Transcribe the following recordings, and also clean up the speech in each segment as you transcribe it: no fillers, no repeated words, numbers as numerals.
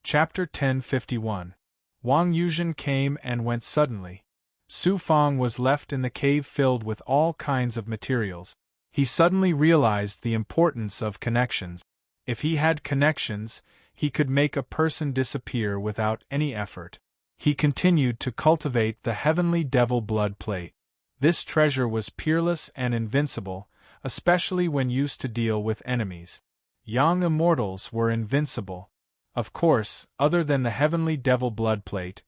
Chapter 1051. Wang Yuzhen came and went suddenly. Su Fang was left in the cave filled with all kinds of materials. He suddenly realized the importance of connections. If he had connections, he could make a person disappear without any effort. He continued to cultivate the heavenly devil blood plate. This treasure was peerless and invincible, especially when used to deal with enemies. Young immortals were invincible. Of course, other than the heavenly devil blood plate,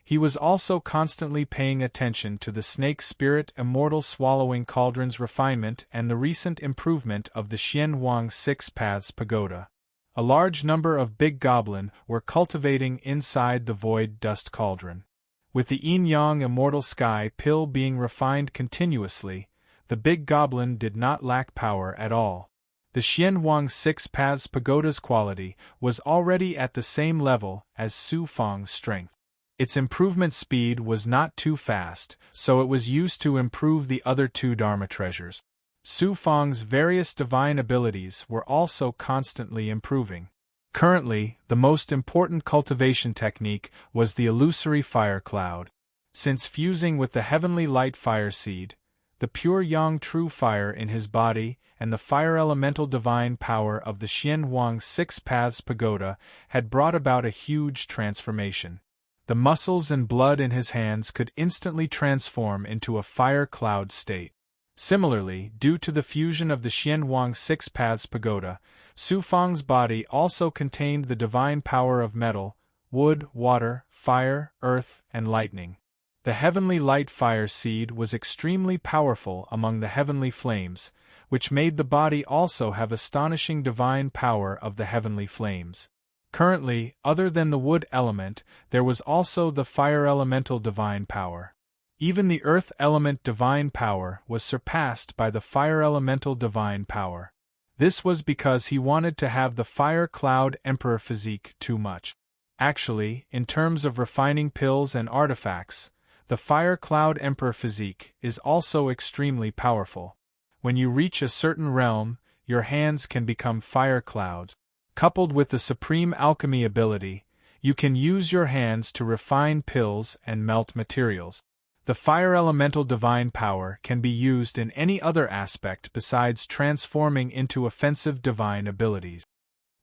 he was also constantly paying attention to the snake spirit immortal swallowing cauldron's refinement and the recent improvement of the Xianhuang Six Paths Pagoda. A large number of big goblin were cultivating inside the void dust cauldron. With the yin-yang immortal sky pill being refined continuously, the big goblin did not lack power at all. The Xianhuang Six Paths Pagoda's quality was already at the same level as Su Fang's strength. Its improvement speed was not too fast, so it was used to improve the other two Dharma treasures. Su Fang's various divine abilities were also constantly improving. Currently, the most important cultivation technique was the illusory fire cloud. Since fusing with the heavenly light fire seed, the pure yang true fire in his body, and the fire elemental divine power of the Xianhuang Six Paths Pagoda had brought about a huge transformation. The muscles and blood in his hands could instantly transform into a fire cloud state. Similarly, due to the fusion of the Xianhuang Six Paths Pagoda, Su Fang's body also contained the divine power of metal, wood, water, fire, earth, and lightning. The heavenly light fire seed was extremely powerful among the heavenly flames, which made the body also have astonishing divine power of the heavenly flames. Currently, other than the wood element, there was also the fire elemental divine power. Even the earth element divine power was surpassed by the fire elemental divine power. This was because he wanted to have the fire cloud emperor physique too much. Actually, in terms of refining pills and artifacts, the fire cloud emperor physique is also extremely powerful. When you reach a certain realm, your hands can become fire clouds. Coupled with the supreme alchemy ability, you can use your hands to refine pills and melt materials. The fire elemental divine power can be used in any other aspect besides transforming into offensive divine abilities.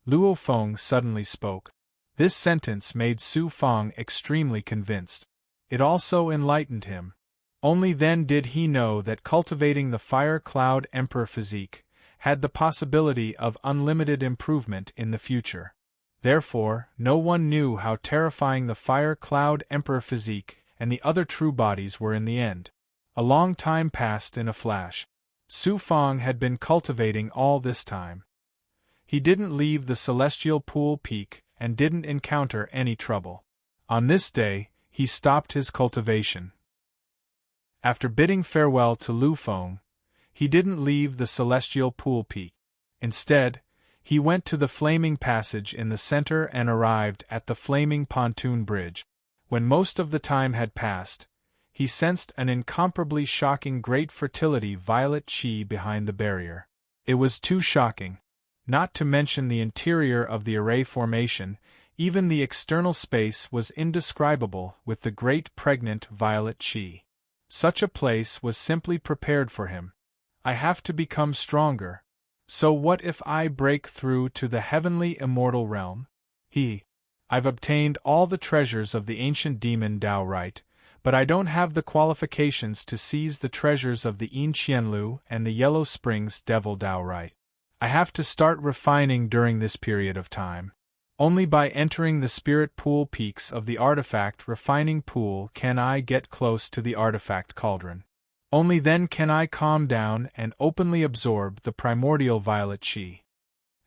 Luo Feng suddenly spoke. This sentence made Su Fang extremely convinced. It also enlightened him. Only then did he know that cultivating the fire cloud emperor physique had the possibility of unlimited improvement in the future. Therefore, no one knew how terrifying the fire cloud emperor physique and the other true bodies were in the end. A long time passed in a flash. Su Fang had been cultivating all this time. He didn't leave the celestial pool peak and didn't encounter any trouble. On this day, he stopped his cultivation. After bidding farewell to Lu Feng, he didn't leave the celestial pool peak. Instead, he went to the flaming passage in the center and arrived at the flaming pontoon bridge. When most of the time had passed, he sensed an incomparably shocking great fertility violet chi behind the barrier. It was too shocking. Not to mention the interior of the array formation, even the external space was indescribable with the great pregnant violet chi. Such a place was simply prepared for him. I have to become stronger. So what if I break through to the heavenly immortal realm? I've obtained all the treasures of the ancient demon Dao right, but I don't have the qualifications to seize the treasures of the Yin Qianlu and the Yellow Springs Devil Dao right. I have to start refining during this period of time. Only by entering the spirit pool peaks of the artifact refining pool can I get close to the artifact cauldron. Only then can I calm down and openly absorb the primordial violet chi.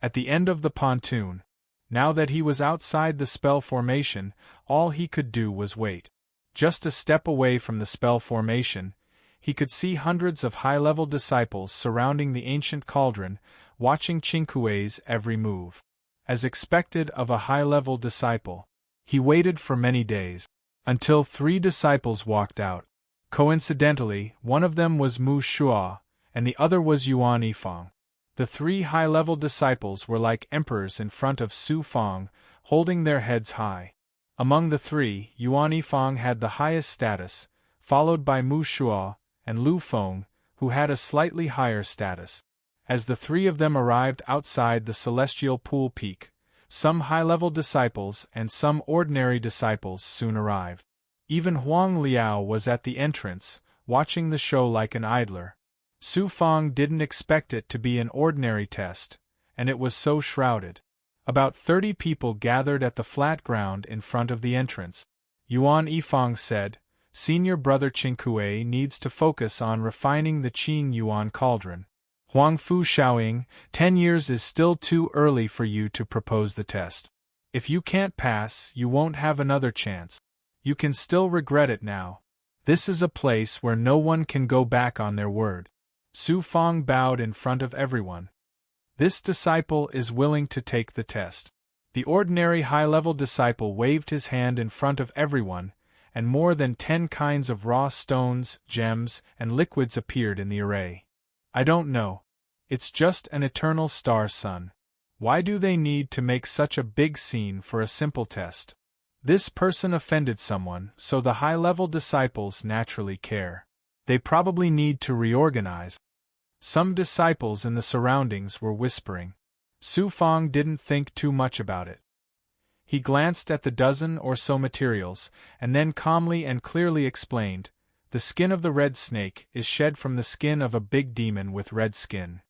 At the end of the pontoon, now that he was outside the spell formation, all he could do was wait. Just a step away from the spell formation, he could see hundreds of high-level disciples surrounding the ancient cauldron, watching Qingkuei's every move. As expected of a high-level disciple, he waited for many days, until 3 disciples walked out. Coincidentally, one of them was Mu Shua, and the other was Yuan Yifang. The 3 high-level disciples were like emperors in front of Su Fang, holding their heads high. Among the three, Yuan Yifang had the highest status, followed by Mu Shuo and Lu Feng, who had a slightly higher status. As the three of them arrived outside the celestial pool peak, some high-level disciples and some ordinary disciples soon arrived. Even Huang Liao was at the entrance, watching the show like an idler. Su Fang didn't expect it to be an ordinary test, and it was so shrouded. About 30 people gathered at the flat ground in front of the entrance. Yuan Yifang said, "Senior brother Qingkue needs to focus on refining the Qing Yuan cauldron. Huang Fu Xiaoying, 10 years is still too early for you to propose the test. If you can't pass, you won't have another chance. You can still regret it now. This is a place where no one can go back on their word." Su Fang bowed in front of everyone. This disciple is willing to take the test. The ordinary high-level disciple waved his hand in front of everyone, and more than 10 kinds of raw stones, gems, and liquids appeared in the array. "I don't know. It's just an eternal star sun. Why do they need to make such a big scene for a simple test?" This person offended someone, so the high-level disciples naturally care. They probably need to reorganize. Some disciples in the surroundings were whispering. Su Fang didn't think too much about it. He glanced at the dozen or so materials, and then calmly and clearly explained, "The skin of the red snake is shed from the skin of a big demon with red skin.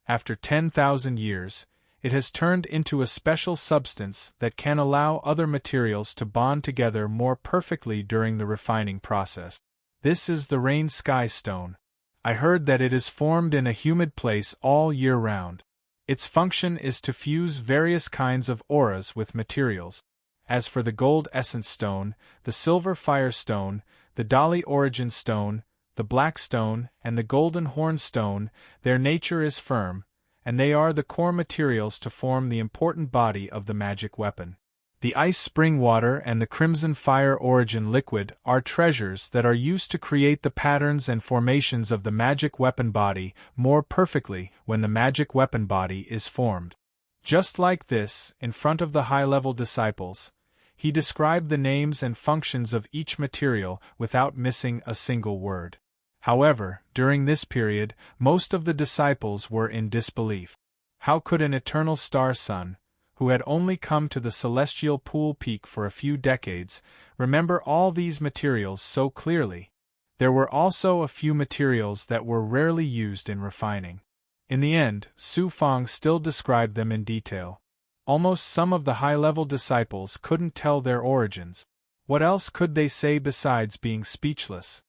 After 10,000 years, it has turned into a special substance that can allow other materials to bond together more perfectly during the refining process. This is the rain sky stone. I heard that it is formed in a humid place all year round. Its function is to fuse various kinds of auras with materials. As for the gold essence stone, the silver fire stone, the Dali origin stone, the black stone, and the golden horn stone, their nature is firm, and they are the core materials to form the important body of the magic weapon. The ice spring water and the crimson fire origin liquid are treasures that are used to create the patterns and formations of the magic weapon body more perfectly when the magic weapon body is formed." Just like this, in front of the high-level disciples, he described the names and functions of each material without missing a single word. However, during this period, most of the disciples were in disbelief. How could an eternal star sun, who had only come to the celestial pool peak for a few decades, remember all these materials so clearly? There were also a few materials that were rarely used in refining. In the end, Su Fang still described them in detail. Almost some of the high-level disciples couldn't tell their origins. What else could they say besides being speechless?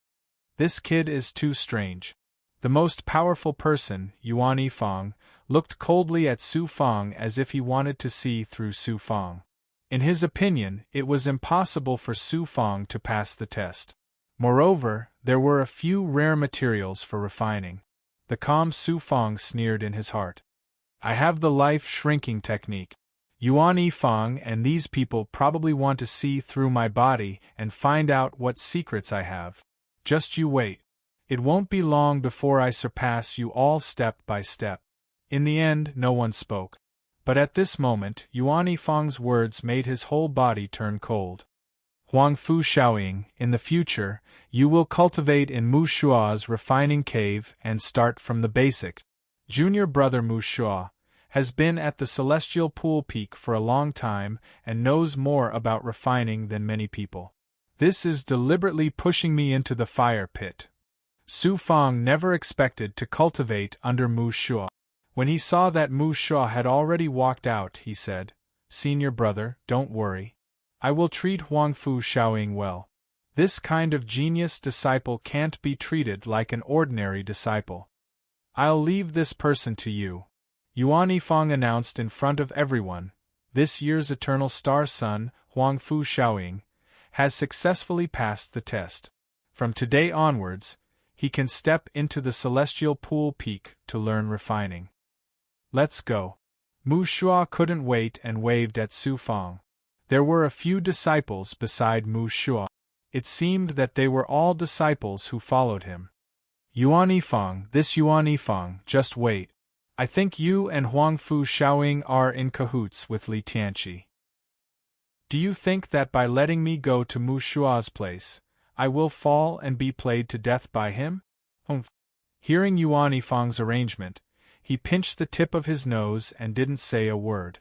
This kid is too strange. The most powerful person, Yuan Yifang, looked coldly at Su Fang as if he wanted to see through Su Fang. In his opinion, it was impossible for Su Fang to pass the test. Moreover, there were a few rare materials for refining. The calm Su Fang sneered in his heart. "I have the life-shrinking technique. Yuan Yifang and these people probably want to see through my body and find out what secrets I have. Just you wait. It won't be long before I surpass you all step by step." In the end, no one spoke. But at this moment, Yuan Yifang's words made his whole body turn cold. "Huang Fu Xiaoying, in the future, you will cultivate in Mu Shua's refining cave and start from the basics. Junior brother Mu Shua has been at the celestial pool peak for a long time and knows more about refining than many people. This is deliberately pushing me into the fire pit." Su Fang never expected to cultivate under Mu Shua. When he saw that Mu Shua had already walked out, he said, "Senior brother, don't worry. I will treat Huang Fu Xiaoying well. This kind of genius disciple can't be treated like an ordinary disciple. I'll leave this person to you." Yuan Yifang announced in front of everyone, "This year's eternal star sun, Huang Fu Xiaoying, has successfully passed the test. From today onwards, he can step into the celestial pool peak to learn refining. Let's go." Mu Shua couldn't wait and waved at Su Fang. There were a few disciples beside Mu Shua. It seemed that they were all disciples who followed him. "Yuan Yifang, just wait. I think you and Huang Fu Xiaoying are in cahoots with Li Tianqi. Do you think that by letting me go to Mu Shua's place, I will fall and be played to death by him? Humph. Hearing Yuan Yifang's arrangement, he pinched the tip of his nose and didn't say a word.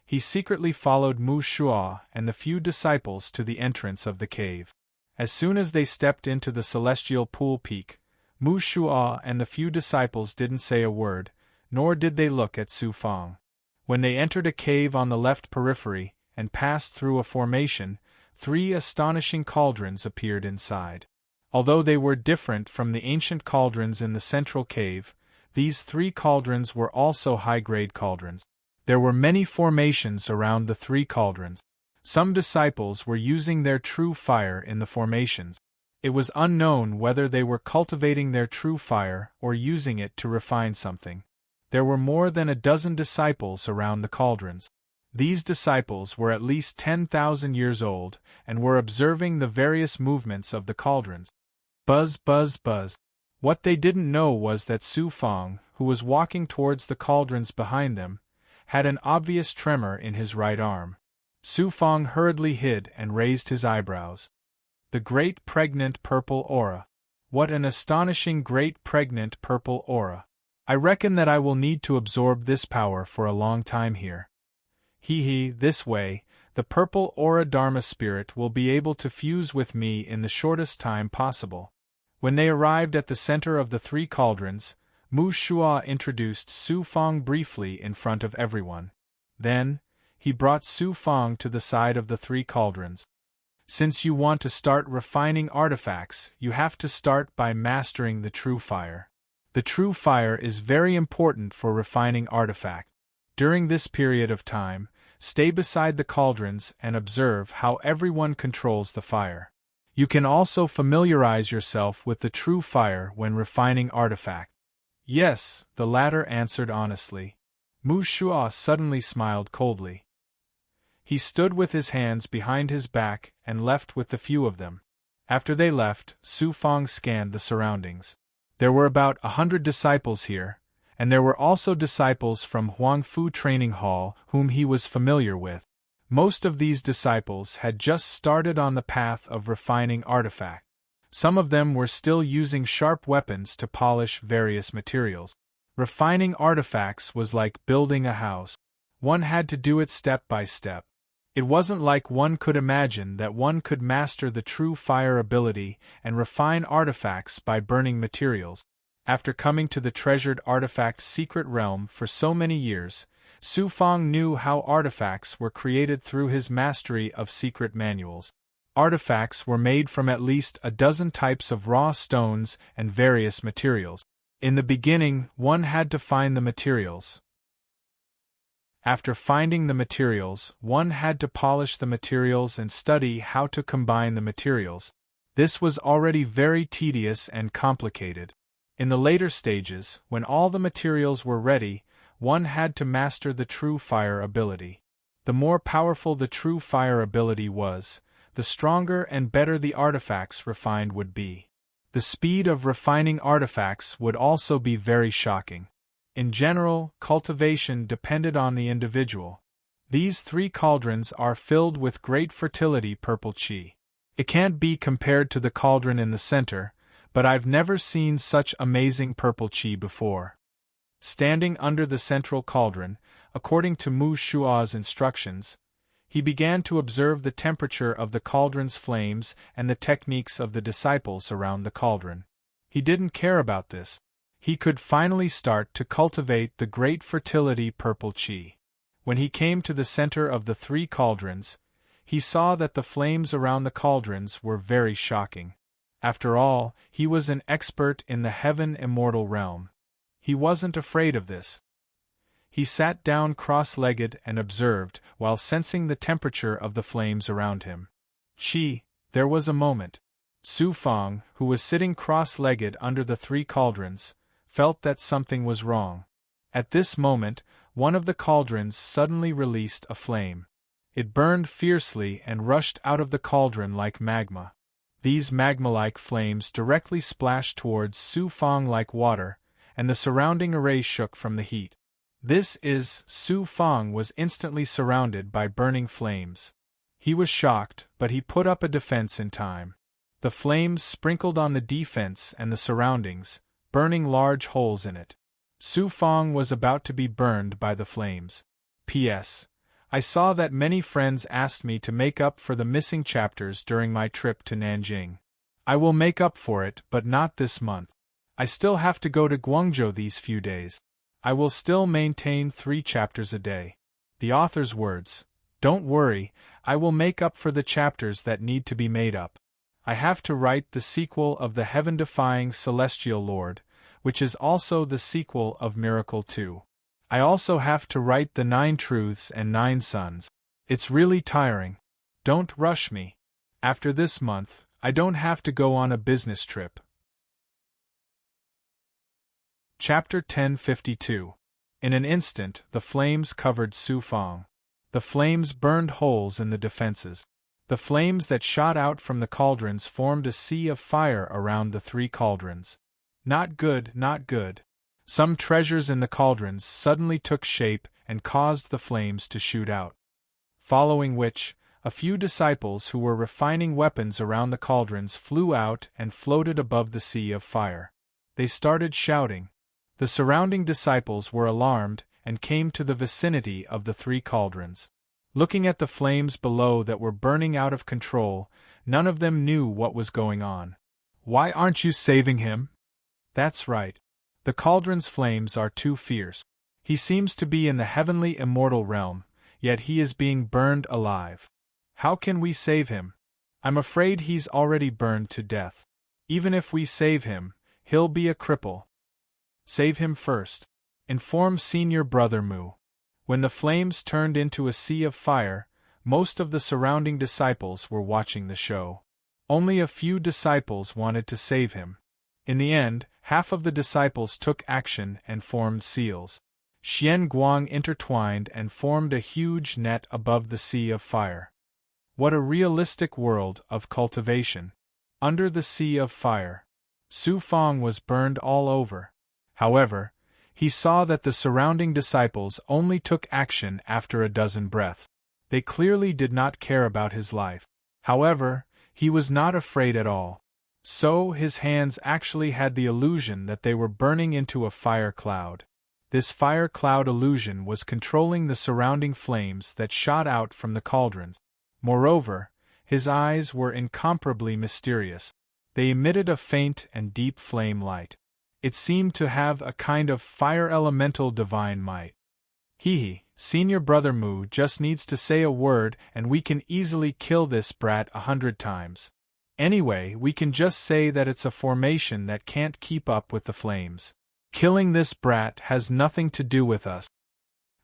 He secretly followed Mu Shua and the few disciples to the entrance of the cave. As soon as they stepped into the celestial pool peak, Mu Shua and the few disciples didn't say a word, nor did they look at Su Fang. When they entered a cave on the left periphery and passed through a formation, 3 astonishing cauldrons appeared inside. Although they were different from the ancient cauldrons in the central cave, these 3 cauldrons were also high-grade cauldrons. There were many formations around the 3 cauldrons. Some disciples were using their true fire in the formations. It was unknown whether they were cultivating their true fire or using it to refine something. There were more than a dozen disciples around the cauldrons. These disciples were at least 10,000 years old and were observing the various movements of the cauldrons. Buzz, buzz, buzz. What they didn't know was that Su Fang, who was walking towards the cauldrons behind them, had an obvious tremor in his right arm. Su Fang hurriedly hid and raised his eyebrows. The great pregnant purple aura. What an astonishing great pregnant purple aura. I reckon that I will need to absorb this power for a long time here. This way, the purple aura Dharma spirit will be able to fuse with me in the shortest time possible. When they arrived at the center of the 3 cauldrons, Mu Shua introduced Su Fang briefly in front of everyone. Then, he brought Su Fang to the side of the 3 cauldrons. Since you want to start refining artifacts, you have to start by mastering the true fire. The true fire is very important for refining artifacts. During this period of time, stay beside the cauldrons and observe how everyone controls the fire. You can also familiarize yourself with the true fire when refining artifacts. Yes, the latter answered honestly. Mu Shua suddenly smiled coldly. He stood with his hands behind his back and left with the few of them. After they left, Su Fang scanned the surroundings. There were about 100 disciples here, and there were also disciples from Huang Fu Training Hall whom he was familiar with. Most of these disciples had just started on the path of refining artifacts. Some of them were still using sharp weapons to polish various materials. Refining artifacts was like building a house. One had to do it step by step. It wasn't like one could imagine that one could master the true fire ability and refine artifacts by burning materials. After coming to the treasured artifact secret realm for so many years, Su Fang knew how artifacts were created through his mastery of secret manuals. Artifacts were made from at least a dozen types of raw stones and various materials. In the beginning, one had to find the materials. After finding the materials, one had to polish the materials and study how to combine the materials. This was already very tedious and complicated. In the later stages, when all the materials were ready, one had to master the true fire ability. The more powerful the true fire ability was, the stronger and better the artifacts refined would be. The speed of refining artifacts would also be very shocking. In general, cultivation depended on the individual. These 3 cauldrons are filled with great fertility purple qi. It can't be compared to the cauldron in the center, but I've never seen such amazing purple qi before. Standing under the central cauldron, according to Mu Shua's instructions, he began to observe the temperature of the cauldron's flames and the techniques of the disciples around the cauldron. He didn't care about this. He could finally start to cultivate the great fertility purple qi. When he came to the center of the 3 cauldrons, he saw that the flames around the cauldrons were very shocking. After all, he was an expert in the heaven immortal realm. He wasn't afraid of this. He sat down cross-legged and observed, while sensing the temperature of the flames around him. There was a moment. Su Fang, who was sitting cross-legged under the 3 cauldrons, felt that something was wrong. At this moment, one of the cauldrons suddenly released a flame. It burned fiercely and rushed out of the cauldron like magma. These magma-like flames directly splashed towards Su Fang like water, and the surrounding array shook from the heat. Su Fang was instantly surrounded by burning flames. He was shocked, but he put up a defense in time. The flames sprinkled on the defense and the surroundings, burning large holes in it. Su Fang was about to be burned by the flames. P.S. I saw that many friends asked me to make up for the missing chapters during my trip to Nanjing. I will make up for it, but not this month. I still have to go to Guangzhou these few days. I will still maintain 3 chapters a day. The author's words. Don't worry, I will make up for the chapters that need to be made up. I have to write the sequel of The Heaven-Defying Celestial Lord, which is also the sequel of Miracle 2. I also have to write The 9 Truths and 9 Sons. It's really tiring. Don't rush me. After this month, I don't have to go on a business trip. Chapter 1052. In an instant, the flames covered Su Fang. The flames burned holes in the defenses. The flames that shot out from the cauldrons formed a sea of fire around the 3 cauldrons. Not good, not good. Some treasures in the cauldrons suddenly took shape and caused the flames to shoot out. Following which, a few disciples who were refining weapons around the cauldrons flew out and floated above the sea of fire. They started shouting. The surrounding disciples were alarmed and came to the vicinity of the 3 cauldrons. Looking at the flames below that were burning out of control, none of them knew what was going on. Why aren't you saving him? That's right. The cauldron's flames are too fierce. He seems to be in the heavenly immortal realm, yet he is being burned alive. How can we save him? I'm afraid he's already burned to death. Even if we save him, he'll be a cripple. Save him first. Inform Senior Brother Mu. When the flames turned into a sea of fire, most of the surrounding disciples were watching the show. Only a few disciples wanted to save him. In the end, half of the disciples took action and formed seals. Xian Guang intertwined and formed a huge net above the sea of fire. What a realistic world of cultivation. Under the sea of fire. Su Fang was burned all over. However, he saw that the surrounding disciples only took action after a dozen breaths. They clearly did not care about his life. However, he was not afraid at all. So his hands actually had the illusion that they were burning into a fire cloud. This fire cloud illusion was controlling the surrounding flames that shot out from the cauldrons. Moreover, his eyes were incomparably mysterious. They emitted a faint and deep flame light. It seemed to have a kind of fire elemental divine might. Senior Brother Mu just needs to say a word and we can easily kill this brat 100 times. Anyway, we can just say that it's a formation that can't keep up with the flames. Killing this brat has nothing to do with us.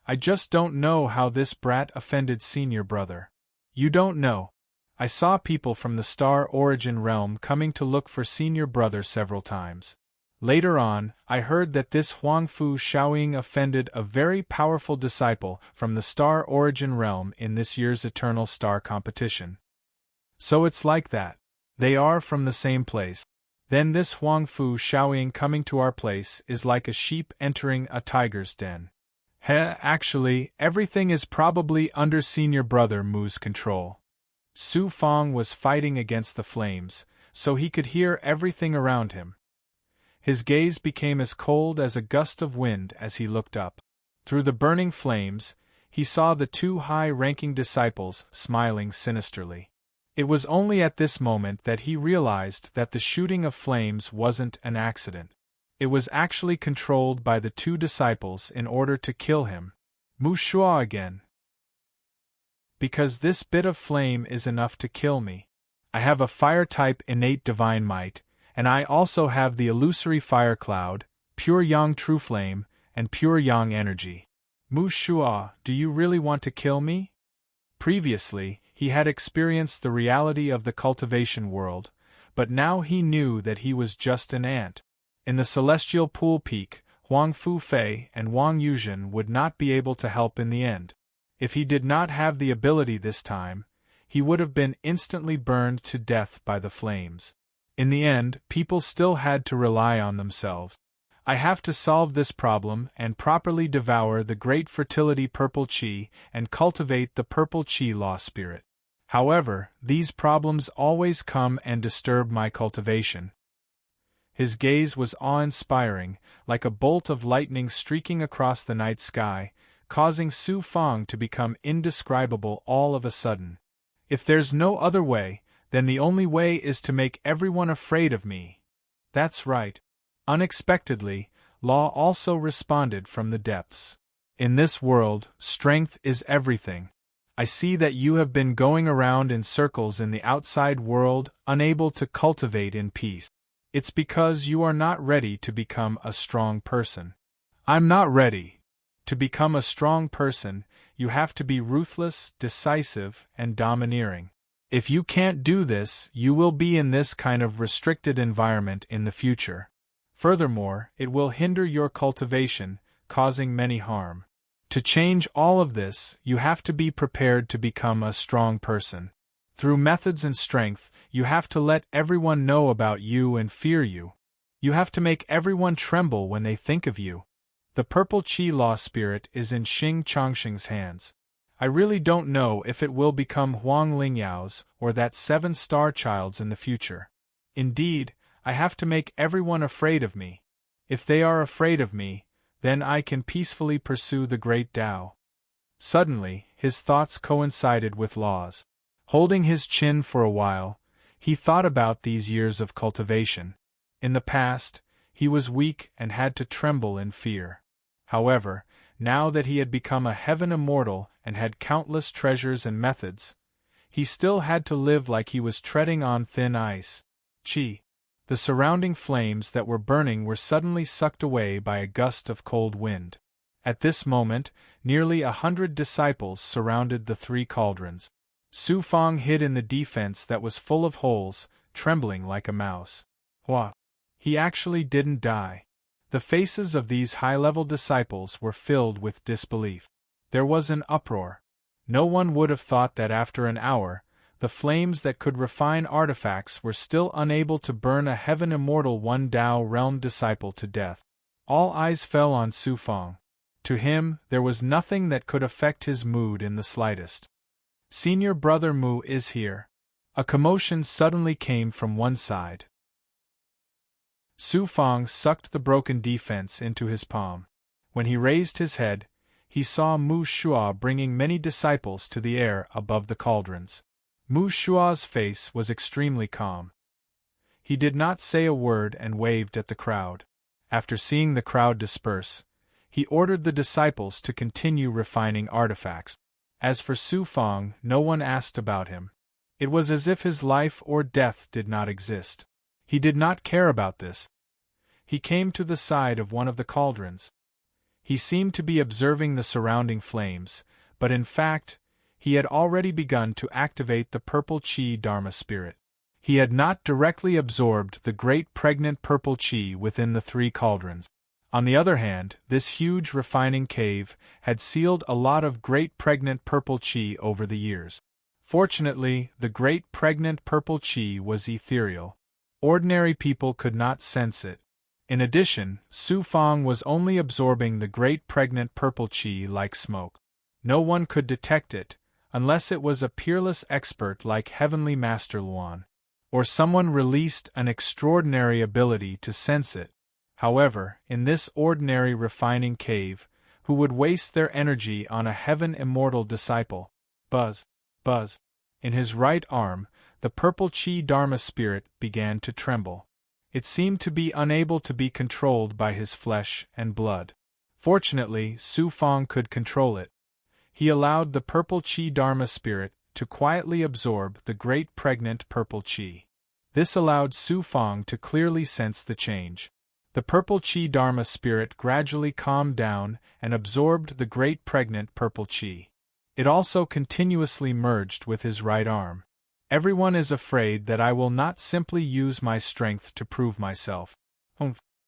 I just don't know how this brat offended Senior Brother. You don't know. I saw people from the Star Origin realm coming to look for Senior Brother several times. Later on, I heard that this Huangfu Shaoying offended a very powerful disciple from the Star Origin realm in this year's Eternal Star competition. So it's like that. They are from the same place. Then this Huangfu Shaoying coming to our place is like a sheep entering a tiger's den. Actually, everything is probably under Senior Brother Mu's control. Su Fang was fighting against the flames, so he could hear everything around him. His gaze became as cold as a gust of wind as he looked up. Through the burning flames, he saw the 2 high-ranking disciples smiling sinisterly. It was only at this moment that he realized that the shooting of flames wasn't an accident. It was actually controlled by the 2 disciples in order to kill him. Mu Shua again. Because this bit of flame is enough to kill me. I have a fire-type innate divine might, and I also have the illusory fire cloud, pure yang true flame, and pure yang energy. Mu Shua, do you really want to kill me? Previously, he had experienced the reality of the cultivation world, but now he knew that he was just an ant. In the celestial pool peak, Huang Fu Fei and Wang Yuzhen would not be able to help in the end. If he did not have the ability this time, he would have been instantly burned to death by the flames. In the end, people still had to rely on themselves. I have to solve this problem and properly devour the great fertility purple chi and cultivate the purple chi law spirit. However, these problems always come and disturb my cultivation. His gaze was awe-inspiring, like a bolt of lightning streaking across the night sky, causing Su Fang to become indescribable all of a sudden. If there's no other way, then the only way is to make everyone afraid of me. That's right. Unexpectedly, Law also responded from the depths. In this world, strength is everything. I see that you have been going around in circles in the outside world, unable to cultivate in peace. It's because you are not ready to become a strong person. I'm not ready. To become a strong person, you have to be ruthless, decisive, and domineering. If you can't do this, you will be in this kind of restricted environment in the future. Furthermore, it will hinder your cultivation, causing many harm. To change all of this, you have to be prepared to become a strong person. Through methods and strength, you have to let everyone know about you and fear you. You have to make everyone tremble when they think of you. The purple chi law spirit is in Xing Chongqing's hands. I really don't know if it will become Huang Lingyao's or that 7-star child's in the future. Indeed, I have to make everyone afraid of me. If they are afraid of me, then I can peacefully pursue the great Tao. Suddenly, his thoughts coincided with Law's. Holding his chin for a while, he thought about these years of cultivation. In the past, he was weak and had to tremble in fear. However, now that he had become a heaven immortal and had countless treasures and methods, he still had to live like he was treading on thin ice. Chi. The surrounding flames that were burning were suddenly sucked away by a gust of cold wind. At this moment, nearly 100 disciples surrounded the 3 cauldrons. Su Fang hid in the defense that was full of holes, trembling like a mouse. What? He actually didn't die. The faces of these high-level disciples were filled with disbelief. There was an uproar. No one would have thought that after an hour, the flames that could refine artifacts were still unable to burn a heaven immortal 1 Tao realm disciple to death. All eyes fell on Su Fang. To him, there was nothing that could affect his mood in the slightest. Senior Brother Mu is here. A commotion suddenly came from one side. Su Fang sucked the broken defense into his palm. When he raised his head, he saw Mu Shua bringing many disciples to the air above the cauldrons. Mu Shua's face was extremely calm. He did not say a word and waved at the crowd. After seeing the crowd disperse, he ordered the disciples to continue refining artifacts. As for Su Fang, no one asked about him. It was as if his life or death did not exist. He did not care about this. He came to the side of one of the cauldrons. He seemed to be observing the surrounding flames, but in fact, he had already begun to activate the purple chi Dharma spirit. He had not directly absorbed the great pregnant purple chi within the 3 cauldrons. On the other hand, this huge refining cave had sealed a lot of great pregnant purple chi over the years. Fortunately, the great pregnant purple chi was ethereal. Ordinary people could not sense it. In addition, Su Fang was only absorbing the great pregnant purple chi like smoke. No one could detect it, unless it was a peerless expert like Heavenly Master Luan, or someone released an extraordinary ability to sense it. However, in this ordinary refining cave, who would waste their energy on a heaven immortal disciple? Buzz, buzz. In his right arm, the purple chi Dharma spirit began to tremble. It seemed to be unable to be controlled by his flesh and blood. Fortunately, Su Fang could control it. He allowed the purple chi Dharma spirit to quietly absorb the great pregnant purple chi. This allowed Su Fang to clearly sense the change. The purple chi Dharma spirit gradually calmed down and absorbed the great pregnant purple chi. It also continuously merged with his right arm. Everyone is afraid that I will not simply use my strength to prove myself.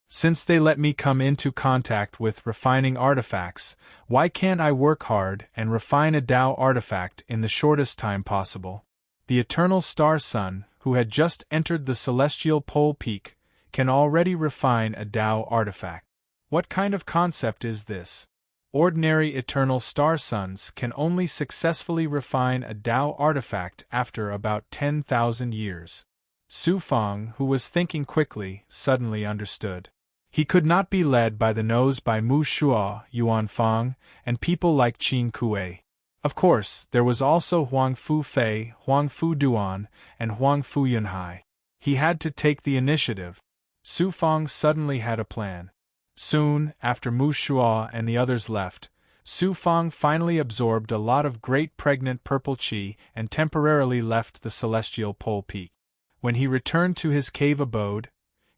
Since they let me come into contact with refining artifacts, why can't I work hard and refine a Tao artifact in the shortest time possible? The eternal star sun, who had just entered the celestial pole peak, can already refine a Tao artifact. What kind of concept is this? Ordinary eternal star suns can only successfully refine a Tao artifact after about 10,000 years. Su Fang, who was thinking quickly, suddenly understood. He could not be led by the nose by Mu Shuo, Yuan Fang, and people like Qin Kuei. Of course, there was also Huang Fu Fei, Huang Fu Duan, and Huang Fu Yunhai. He had to take the initiative. Su Fang suddenly had a plan. Soon, after Mu Shuo and the others left, Su Fang finally absorbed a lot of great pregnant purple qi and temporarily left the celestial pole peak. When he returned to his cave abode,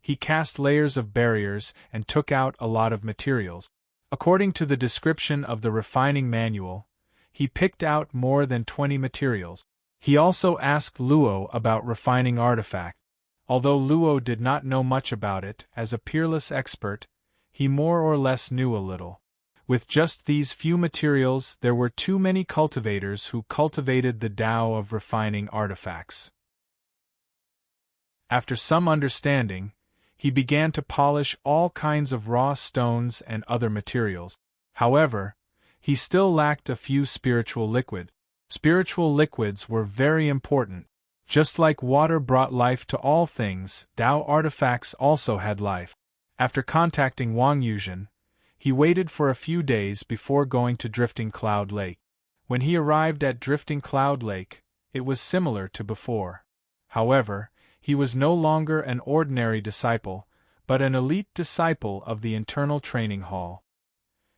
he cast layers of barriers and took out a lot of materials. According to the description of the refining manual, he picked out more than 20 materials. He also asked Luo about refining artifact. Although Luo did not know much about it, as a peerless expert, he more or less knew a little. With just these few materials, there were too many cultivators who cultivated the Tao of refining artifacts. After some understanding, he began to polish all kinds of raw stones and other materials. However, he still lacked a few spiritual liquid. Spiritual liquids were very important. Just like water brought life to all things, Tao artifacts also had life. After contacting Wang Yuzhen, he waited for a few days before going to Drifting Cloud Lake. When he arrived at Drifting Cloud Lake, it was similar to before. However, he was no longer an ordinary disciple, but an elite disciple of the internal training hall.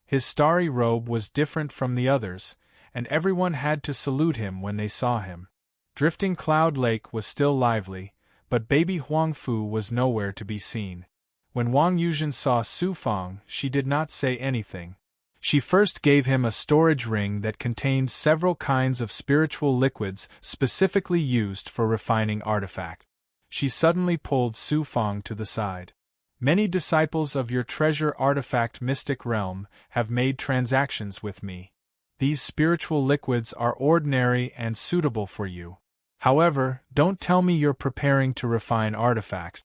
His starry robe was different from the others, and everyone had to salute him when they saw him. Drifting Cloud Lake was still lively, but baby Huang Fu was nowhere to be seen. When Wang Yuzhen saw Su Fang, she did not say anything. She first gave him a storage ring that contained several kinds of spiritual liquids specifically used for refining artifact. She suddenly pulled Su Fang to the side. Many disciples of your treasure artifact mystic realm have made transactions with me. These spiritual liquids are ordinary and suitable for you. However, don't tell me you're preparing to refine artifacts.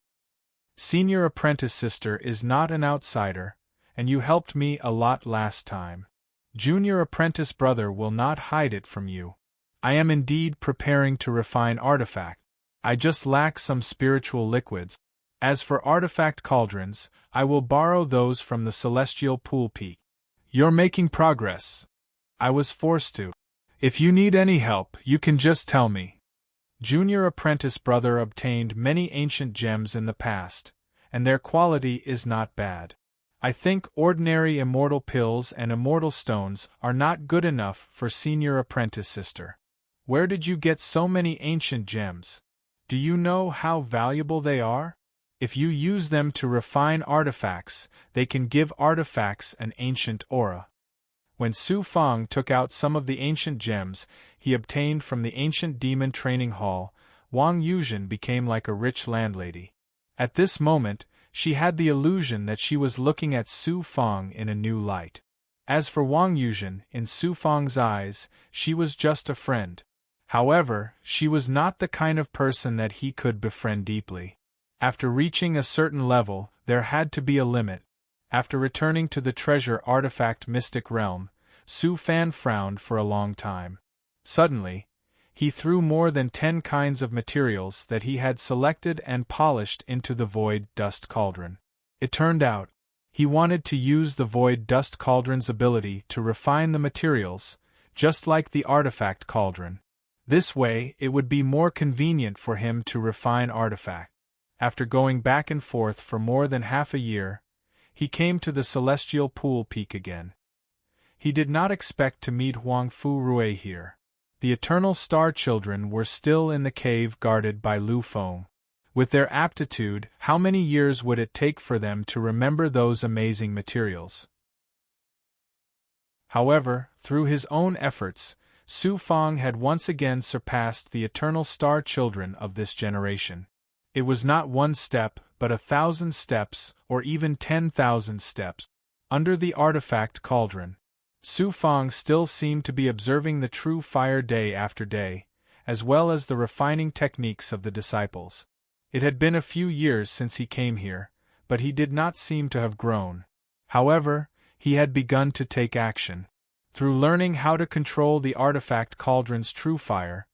Senior apprentice sister is not an outsider, and you helped me a lot last time. Junior apprentice brother will not hide it from you. I am indeed preparing to refine artifact. I just lack some spiritual liquids. As for artifact cauldrons, I will borrow those from the celestial pool peak. You're making progress. I was forced to. If you need any help, you can just tell me. Junior apprentice brother obtained many ancient gems in the past, and their quality is not bad. I think ordinary immortal pills and immortal stones are not good enough for senior apprentice sister. Where did you get so many ancient gems? Do you know how valuable they are? If you use them to refine artifacts, they can give artifacts an ancient aura. When Su Fang took out some of the ancient gems he obtained from the ancient demon training hall, Wang Yuzhen became like a rich landlady. At this moment, she had the illusion that she was looking at Su Fang in a new light. As for Wang Yuzhen, in Su Fang's eyes, she was just a friend. However, she was not the kind of person that he could befriend deeply. After reaching a certain level, there had to be a limit. After returning to the treasure artifact mystic realm, Su Fan frowned for a long time. Suddenly, he threw more than 10 kinds of materials that he had selected and polished into the void dust cauldron. It turned out, he wanted to use the void dust cauldron's ability to refine the materials, just like the artifact cauldron. This way, it would be more convenient for him to refine artifact. After going back and forth for more than half a year, he came to the celestial pool peak again. He did not expect to meet Huang Fu Rui here. The eternal star children were still in the cave guarded by Lu Feng. With their aptitude, how many years would it take for them to remember those amazing materials? However, through his own efforts, Su Fang had once again surpassed the eternal star children of this generation. It was not 1 step, but 1,000 steps, or even 10,000 steps. Under the artifact cauldron, Su Fang still seemed to be observing the true fire day after day, as well as the refining techniques of the disciples. It had been a few years since he came here, but he did not seem to have grown. However, he had begun to take action. Through learning how to control the artifact cauldron's true fire,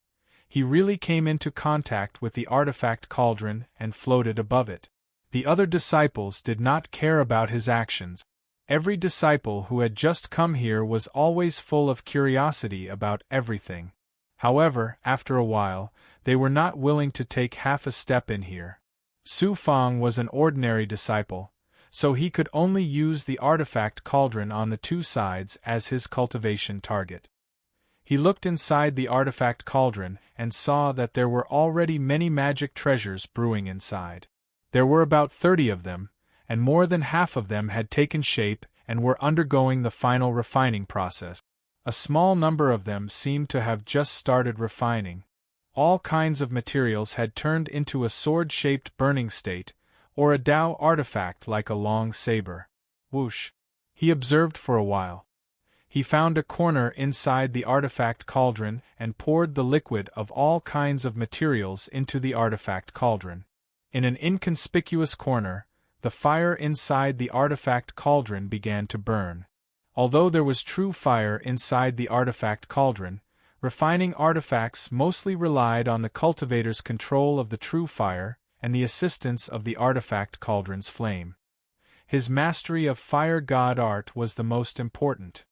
he really came into contact with the artifact cauldron and floated above it. The other disciples did not care about his actions. Every disciple who had just come here was always full of curiosity about everything. However, after a while, they were not willing to take half a step in here. Su Fang was an ordinary disciple, so he could only use the artifact cauldron on the two sides as his cultivation target. He looked inside the artifact cauldron and saw that there were already many magic treasures brewing inside. There were about 30 of them, and more than half of them had taken shape and were undergoing the final refining process. A small number of them seemed to have just started refining. All kinds of materials had turned into a sword-shaped burning state, or a Tao artifact like a long saber. Whoosh! He observed for a while. He found a corner inside the artifact cauldron and poured the liquid of all kinds of materials into the artifact cauldron. In an inconspicuous corner, the fire inside the artifact cauldron began to burn. Although there was true fire inside the artifact cauldron, refining artifacts mostly relied on the cultivator's control of the true fire and the assistance of the artifact cauldron's flame. His mastery of fire god art was the most important.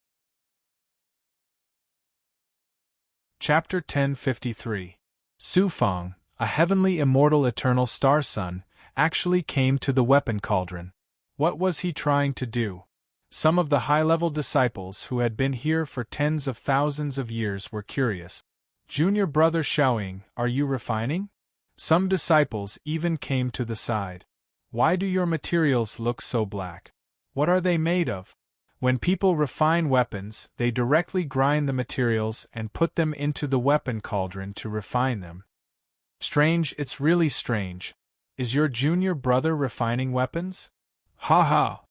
Chapter 1053. Su Fang, a heavenly immortal eternal star sun, actually came to the weapon cauldron. What was he trying to do? Some of the high-level disciples who had been here for tens of thousands of years were curious. Junior brother Xiaoying, are you refining? Some disciples even came to the side. Why do your materials look so black? What are they made of? When people refine weapons, they directly grind the materials and put them into the weapon cauldron to refine them. Strange, it's really strange. Is your junior brother refining weapons? Ha ha!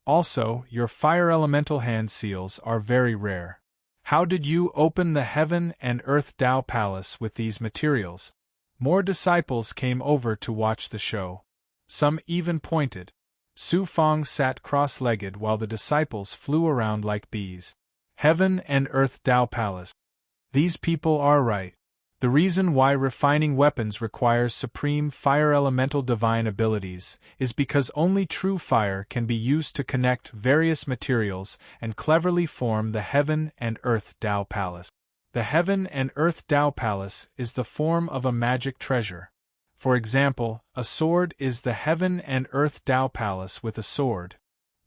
Also, your fire elemental hand seals are very rare. How did you open the Heaven and Earth Tao Palace with these materials? More disciples came over to watch the show. Some even pointed. Su Fang sat cross-legged while the disciples flew around like bees. Heaven and Earth Tao Palace. These people are right. The reason why refining weapons requires supreme fire elemental divine abilities is because only true fire can be used to connect various materials and cleverly form the Heaven and Earth Tao Palace. The Heaven and Earth Tao Palace is the form of a magic treasure. For example, a sword is the Heaven and Earth Tao Palace with a sword.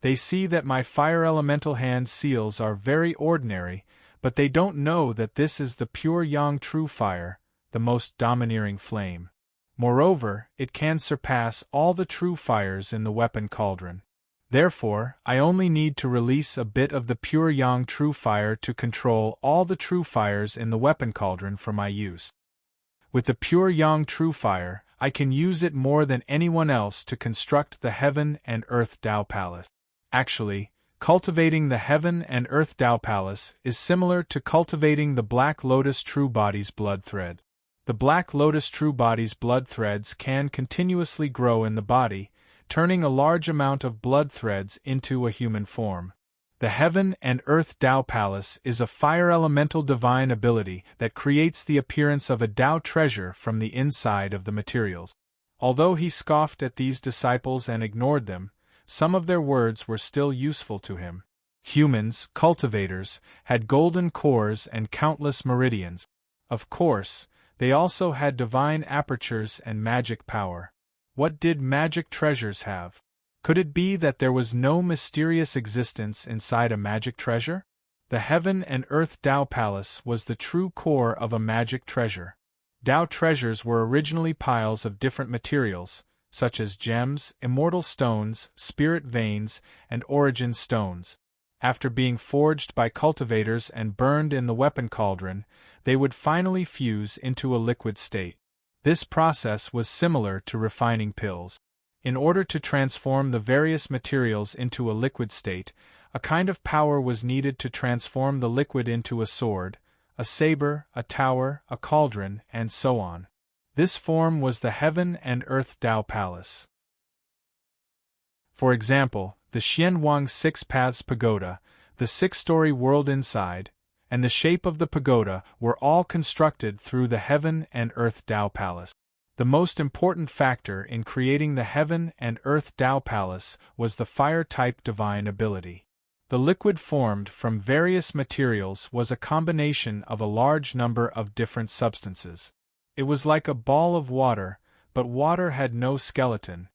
They see that my fire elemental hand seals are very ordinary, but they don't know that this is the pure yang true fire, the most domineering flame. Moreover, it can surpass all the true fires in the weapon cauldron. Therefore, I only need to release a bit of the pure yang true fire to control all the true fires in the weapon cauldron for my use. With the pure yang true fire, I can use it more than anyone else to construct the Heaven and Earth Tao Palace. Actually, cultivating the Heaven and Earth Tao Palace is similar to cultivating the Black Lotus True Body's blood thread. The Black Lotus True Body's blood threads can continuously grow in the body, turning a large amount of blood threads into a human form. The Heaven and Earth Tao Palace is a fire elemental divine ability that creates the appearance of a Tao treasure from the inside of the materials. Although he scoffed at these disciples and ignored them, some of their words were still useful to him. Humans, cultivators, had golden cores and countless meridians. Of course, they also had divine apertures and magic power. What did magic treasures have? Could it be that there was no mysterious existence inside a magic treasure? The Heaven and Earth Tao Palace was the true core of a magic treasure. Tao treasures were originally piles of different materials, such as gems, immortal stones, spirit veins, and origin stones. After being forged by cultivators and burned in the weapon cauldron, they would finally fuse into a liquid state. This process was similar to refining pills. In order to transform the various materials into a liquid state, a kind of power was needed to transform the liquid into a sword, a saber, a tower, a cauldron, and so on. This form was the Heaven and Earth Tao Palace. For example, the Xianwang Six Paths Pagoda, the six-story world inside, and the shape of the pagoda were all constructed through the Heaven and Earth Tao Palace. The most important factor in creating the Heaven and Earth Tao Palace was the fire-type divine ability. The liquid formed from various materials was a combination of a large number of different substances. It was like a ball of water, but water had no skeleton.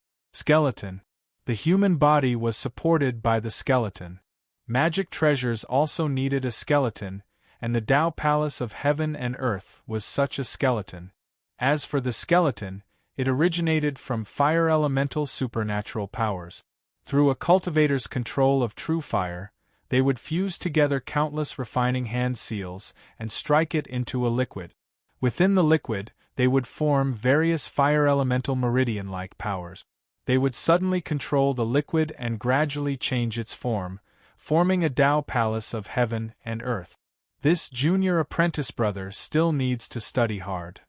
The human body was supported by the skeleton. Magic treasures also needed a skeleton, and the Tao Palace of Heaven and Earth was such a skeleton. As for the skeleton, it originated from fire elemental supernatural powers. Through a cultivator's control of true fire, they would fuse together countless refining hand seals and strike it into a liquid. Within the liquid, they would form various fire elemental meridian-like powers. They would suddenly control the liquid and gradually change its form, forming a Tao Palace of Heaven and Earth. This junior apprentice brother still needs to study hard.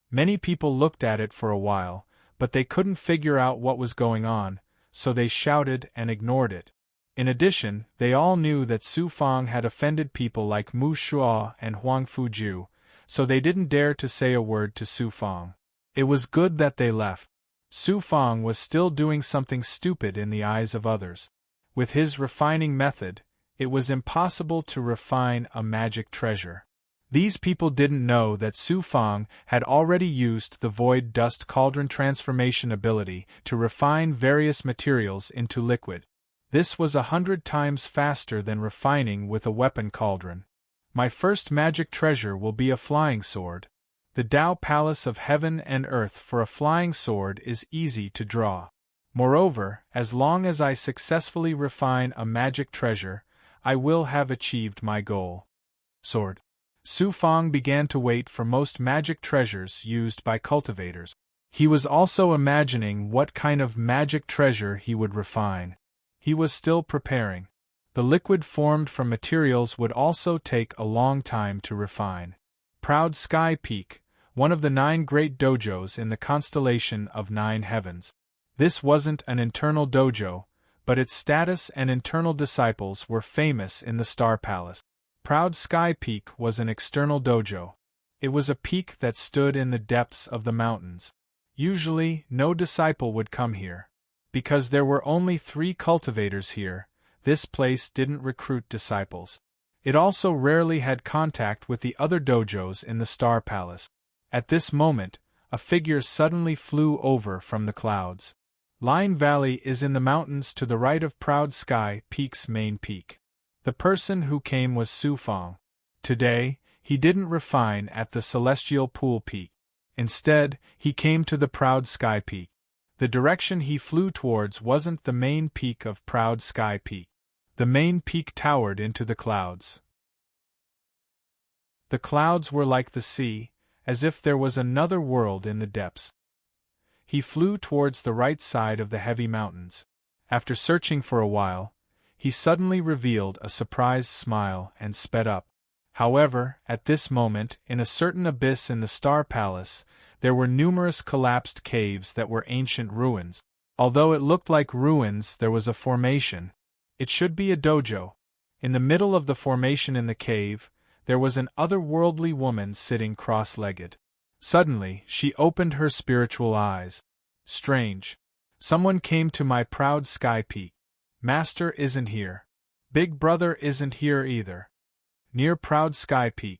Many people looked at it for a while, but they couldn't figure out what was going on, so they shouted and ignored it. In addition, they all knew that Su Fang had offended people like Mu Shuo and Huang Fuju, so they didn't dare to say a word to Su Fang. It was good that they left. Su Fang was still doing something stupid in the eyes of others. With his refining method, it was impossible to refine a magic treasure. These people didn't know that Su Fang had already used the Void Dust Cauldron transformation ability to refine various materials into liquid. This was 100 times faster than refining with a weapon cauldron. My first magic treasure will be a flying sword. The Tao Palace of Heaven and Earth for a flying sword is easy to draw. Moreover, as long as I successfully refine a magic treasure, I will have achieved my goal. Sword. Su Fang began to wait for most magic treasures used by cultivators. He was also imagining what kind of magic treasure he would refine. He was still preparing. The liquid formed from materials would also take a long time to refine. Proud Sky Peak, one of the 9 great dojos in the constellation of 9 heavens. This wasn't an internal dojo, but its status and internal disciples were famous in the Star Palace. Proud Sky Peak was an external dojo. It was a peak that stood in the depths of the mountains. Usually, no disciple would come here. Because there were only 3 cultivators here, this place didn't recruit disciples. It also rarely had contact with the other dojos in the Star Palace. At this moment, a figure suddenly flew over from the clouds. Line Valley is in the mountains to the right of Proud Sky Peak's main peak. The person who came was Su Fang. Today, he didn't refine at the Celestial Pool Peak. Instead, he came to the Proud Sky Peak. The direction he flew towards wasn't the main peak of Proud Sky Peak. The main peak towered into the clouds. The clouds were like the sea, as if there was another world in the depths. He flew towards the right side of the heavy mountains. After searching for a while, he suddenly revealed a surprised smile and sped up. However, at this moment, in a certain abyss in the Star Palace, there were numerous collapsed caves that were ancient ruins. Although it looked like ruins, there was a formation. It should be a dojo. In the middle of the formation in the cave, there was an otherworldly woman sitting cross-legged. Suddenly, she opened her spiritual eyes. Strange. Someone came to my Proud Sky Peak. Master isn't here. Big Brother isn't here either. Near Proud Sky Peak,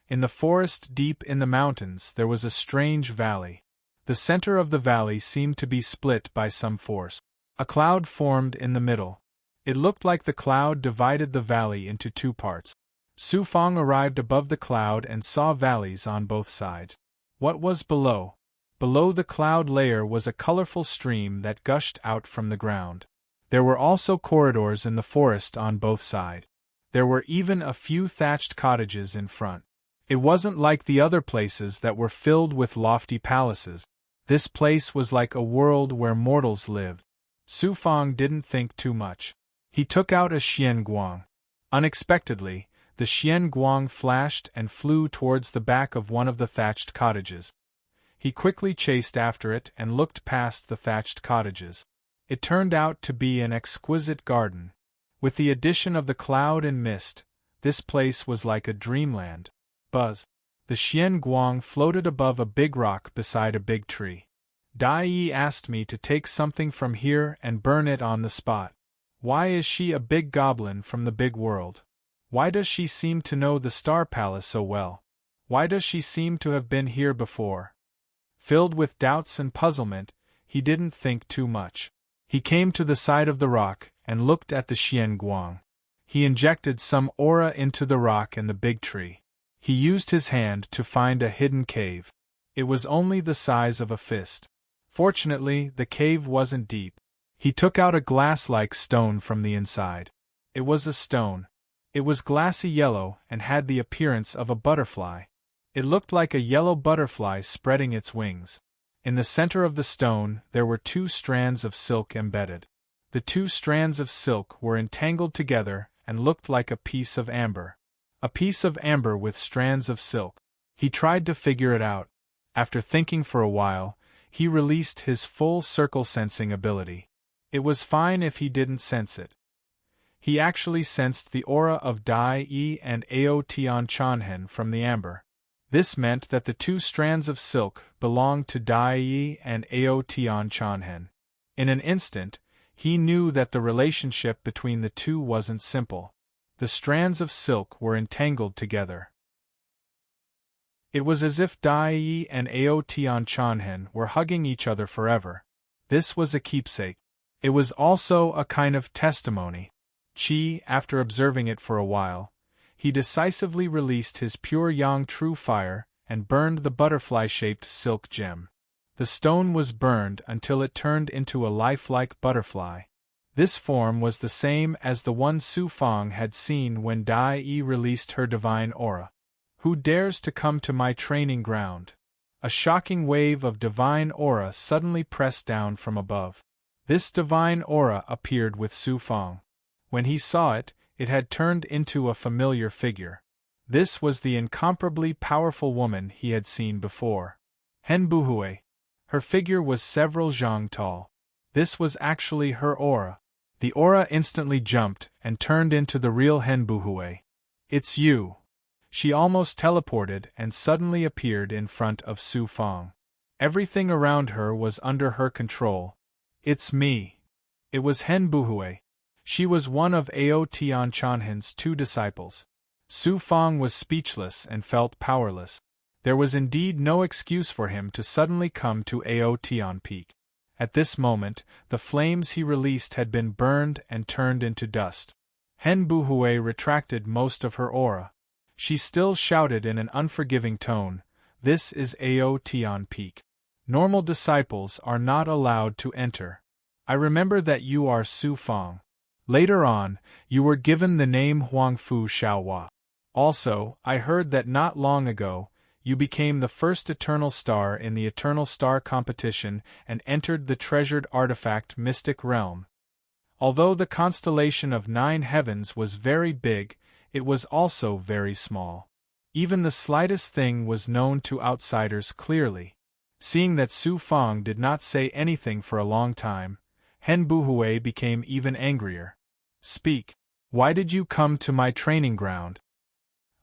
in the forest deep in the mountains, there was a strange valley. The center of the valley seemed to be split by some force. A cloud formed in the middle. It looked like the cloud divided the valley into 2 parts. Su Fang arrived above the cloud and saw valleys on both sides. What was below? Below the cloud layer was a colorful stream that gushed out from the ground. There were also corridors in the forest on both sides. There were even a few thatched cottages in front. It wasn't like the other places that were filled with lofty palaces. This place was like a world where mortals lived. Su Fang didn't think too much. He took out a xianguang. Unexpectedly, the xianguang flashed and flew towards the back of one of the thatched cottages. He quickly chased after it and looked past the thatched cottages. It turned out to be an exquisite garden. With the addition of the cloud and mist, this place was like a dreamland. Buzz. The Xian Guang floated above a big rock beside a big tree. Dai Yi asked me to take something from here and burn it on the spot. Why is she a big goblin from the big world? Why does she seem to know the Star Palace so well? Why does she seem to have been here before? Filled with doubts and puzzlement, he didn't think too much. He came to the side of the rock and looked at the Xian Guang. He injected some aura into the rock and the big tree. He used his hand to find a hidden cave. It was only the size of a fist. Fortunately, the cave wasn't deep. He took out a glass-like stone from the inside. It was a stone. It was glassy yellow and had the appearance of a butterfly. It looked like a yellow butterfly spreading its wings. In the center of the stone there were 2 strands of silk embedded. The 2 strands of silk were entangled together and looked like a piece of amber. A piece of amber with strands of silk. He tried to figure it out. After thinking for a while, he released his full circle sensing ability. It was fine if he didn't sense it. He actually sensed the aura of Dai Yi and Ao Tian Chanhen from the amber. This meant that the 2 strands of silk belonged to Dai Yi and Ao Tian Chanhen. In an instant, he knew that the relationship between the 2 wasn't simple. The strands of silk were entangled together. It was as if Dai Yi and Ao Tian Chanhen were hugging each other forever. This was a keepsake. It was also a kind of testimony. Qi, after observing it for a while, he decisively released his pure yang true fire and burned the butterfly-shaped silk gem. The stone was burned until it turned into a lifelike butterfly. This form was the same as the one Su Fang had seen when Dai Yi released her divine aura. Who dares to come to my training ground? A shocking wave of divine aura suddenly pressed down from above. This divine aura appeared with Su Fang. When he saw it, it had turned into a familiar figure. This was the incomparably powerful woman he had seen before. Hen Buhui. Her figure was several zhang tall. This was actually her aura. The aura instantly jumped and turned into the real Hen Buhui. It's you. She almost teleported and suddenly appeared in front of Su Fang. Everything around her was under her control. It's me. It was Hen Buhui. She was one of Ao Tian Chanhen's 2 disciples. Su Fang was speechless and felt powerless. There was indeed no excuse for him to suddenly come to Ao Tian Peak. At this moment, the flames he released had been burned and turned into dust. Hen Buhui retracted most of her aura. She still shouted in an unforgiving tone, "This is Ao Tian Peak. Normal disciples are not allowed to enter. I remember that you are Su Fang. Later on, you were given the name Huangfu Xiaohua. Also, I heard that not long ago, you became the first Eternal Star in the Eternal Star competition and entered the treasured artifact Mystic Realm. Although the constellation of 9 heavens was very big, it was also very small. Even the slightest thing was known to outsiders clearly. Seeing that Su Fang did not say anything for a long time, Hen Buhui became even angrier. Speak. Why did you come to my training ground?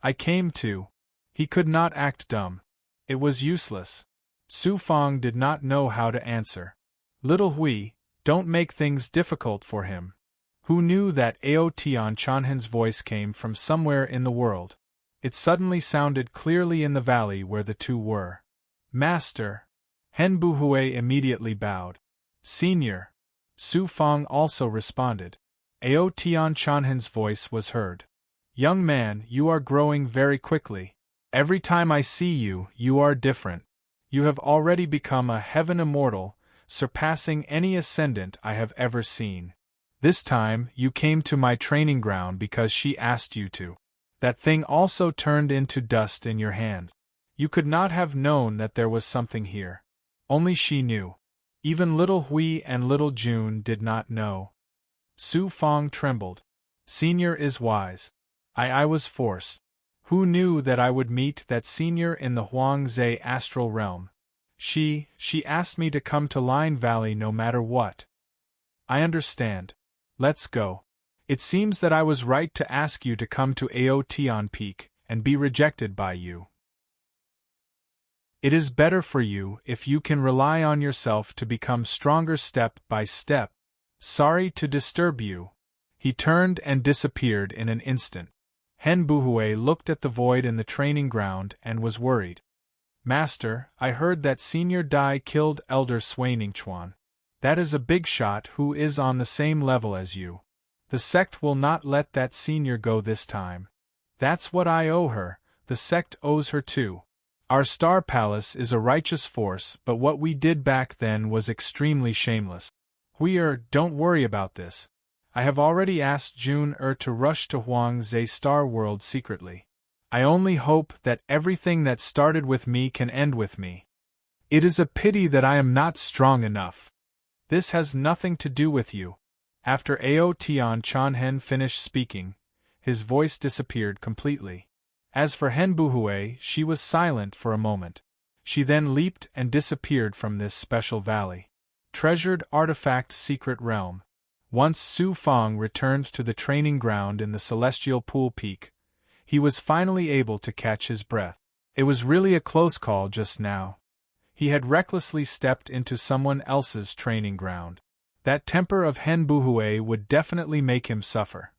I came to. He could not act dumb. It was useless. Su Fang did not know how to answer. Little Hui, don't make things difficult for him. Who knew that Ao Tian Chanhen's voice came from somewhere in the world? It suddenly sounded clearly in the valley where the 2 were. Master. Hen Buhui immediately bowed. Senior. Su Fang also responded. Ao Tian Chanhen's voice was heard. Young man, you are growing very quickly. Every time I see you, you are different. You have already become a heaven immortal, surpassing any ascendant I have ever seen. This time, you came to my training ground because she asked you to. That thing also turned into dust in your hand. You could not have known that there was something here. Only she knew. Even little Hui and little June did not know. Su Fang trembled. Senior is wise. I was forced. Who knew that I would meet that senior in the Huangze astral realm? She asked me to come to Line Valley no matter what. I understand. Let's go. It seems that I was right to ask you to come to Aotion Peak and be rejected by you. It is better for you if you can rely on yourself to become stronger step by step. Sorry to disturb you. He turned and disappeared in an instant. Hen Buhue looked at the void in the training ground and was worried. Master, I heard that Senior Dai killed Elder Swainingchuan. That is a big shot who is on the same level as you. The sect will not let that senior go this time. That's what I owe her, the sect owes her too. Our Star Palace is a righteous force, but what we did back then was extremely shameless. Don't worry about this. I have already asked Jun to rush to Huang Zhe Star World secretly. I only hope that everything that started with me can end with me. It is a pity that I am not strong enough. This has nothing to do with you. After Aotion Chanhen finished speaking, his voice disappeared completely. As for Hen Buhue, she was silent for a moment. She then leaped and disappeared from this special valley. Treasured artifact secret realm. Once Su Fang returned to the training ground in the Celestial Pool Peak, he was finally able to catch his breath. It was really a close call just now. He had recklessly stepped into someone else's training ground. That temper of Hen Buhue would definitely make him suffer.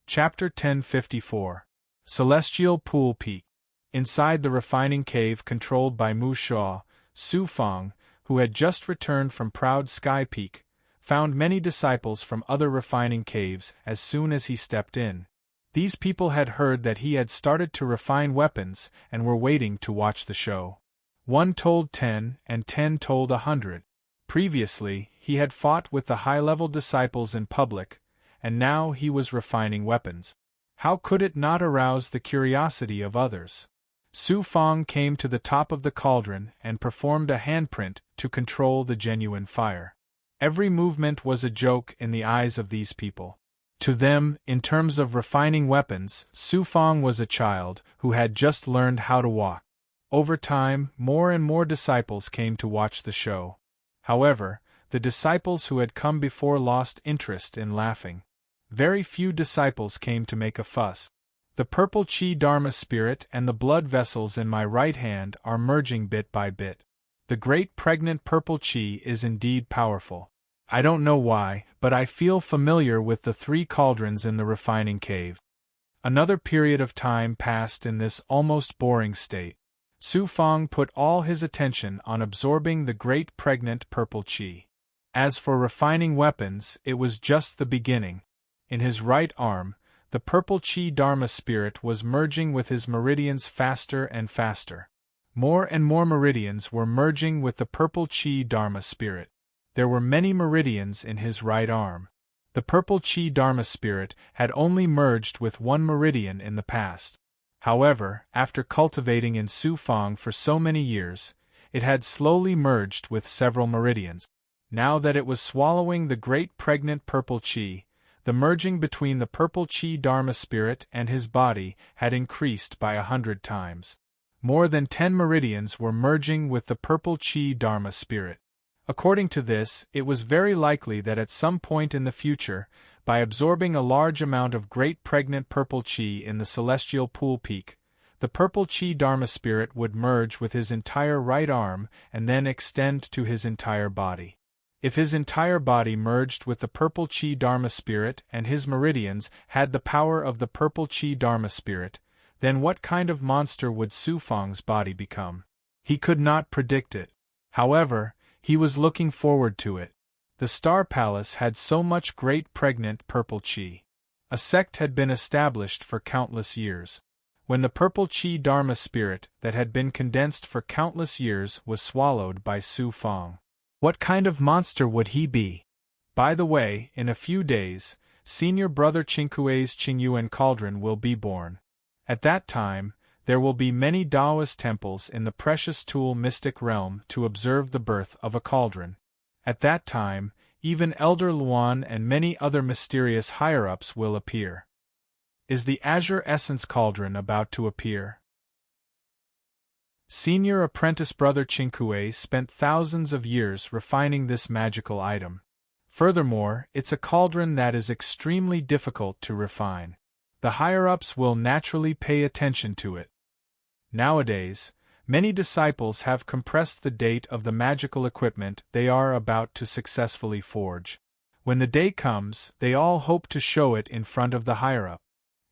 Chapter 1054. Celestial Pool Peak. Inside the refining cave controlled by Mu Sha, Su Fang, who had just returned from Proud Sky Peak, found many disciples from other refining caves as soon as he stepped in. These people had heard that he had started to refine weapons and were waiting to watch the show. 1 told 10 and 10 told 100. Previously, he had fought with the high-level disciples in public, and now he was refining weapons. How could it not arouse the curiosity of others? Su Fang came to the top of the cauldron and performed a handprint to control the genuine fire. Every movement was a joke in the eyes of these people. To them, in terms of refining weapons, Su Fang was a child who had just learned how to walk. Over time, more and more disciples came to watch the show. However, the disciples who had come before lost interest in laughing. Very few disciples came to make a fuss. The purple Chi Dharma spirit and the blood vessels in my right hand are merging bit by bit. The great pregnant purple Chi is indeed powerful. I don't know why, but I feel familiar with the 3 cauldrons in the refining cave. Another period of time passed in this almost boring state. Su Fang put all his attention on absorbing the great pregnant purple Chi. As for refining weapons, it was just the beginning. In his right arm, the purple Chi Dharma spirit was merging with his meridians faster and faster. More and more meridians were merging with the purple Chi Dharma spirit. There were many meridians in his right arm. The purple Chi Dharma spirit had only merged with 1 meridian in the past. However, after cultivating in Su Fang for so many years, it had slowly merged with several meridians. Now that it was swallowing the great pregnant purple Chi, the merging between the purple Chi Dharma spirit and his body had increased by 100 times. More than 10 meridians were merging with the purple Chi Dharma spirit. According to this, it was very likely that at some point in the future, by absorbing a large amount of great pregnant purple Chi in the Celestial Pool Peak, the purple Chi Dharma spirit would merge with his entire right arm and then extend to his entire body. If his entire body merged with the purple Chi Dharma spirit and his meridians had the power of the purple Chi Dharma spirit, then what kind of monster would Su Fang's body become? He could not predict it. However, he was looking forward to it. The Star Palace had so much great pregnant purple Chi. A sect had been established for countless years. When the purple Chi Dharma spirit that had been condensed for countless years was swallowed by Su Fang, what kind of monster would he be? By the way, in a few days, senior brother Qingkue's Qingyuan cauldron will be born. At that time, there will be many Taoist temples in the precious tool mystic realm to observe the birth of a cauldron. At that time, even Elder Luan and many other mysterious higher-ups will appear. Is the Azure Essence Cauldron about to appear? Senior apprentice brother Chinkue spent thousands of years refining this magical item. Furthermore, it's a cauldron that is extremely difficult to refine. The higher-ups will naturally pay attention to it. Nowadays, many disciples have compressed the date of the magical equipment they are about to successfully forge. When the day comes, they all hope to show it in front of the higher-up.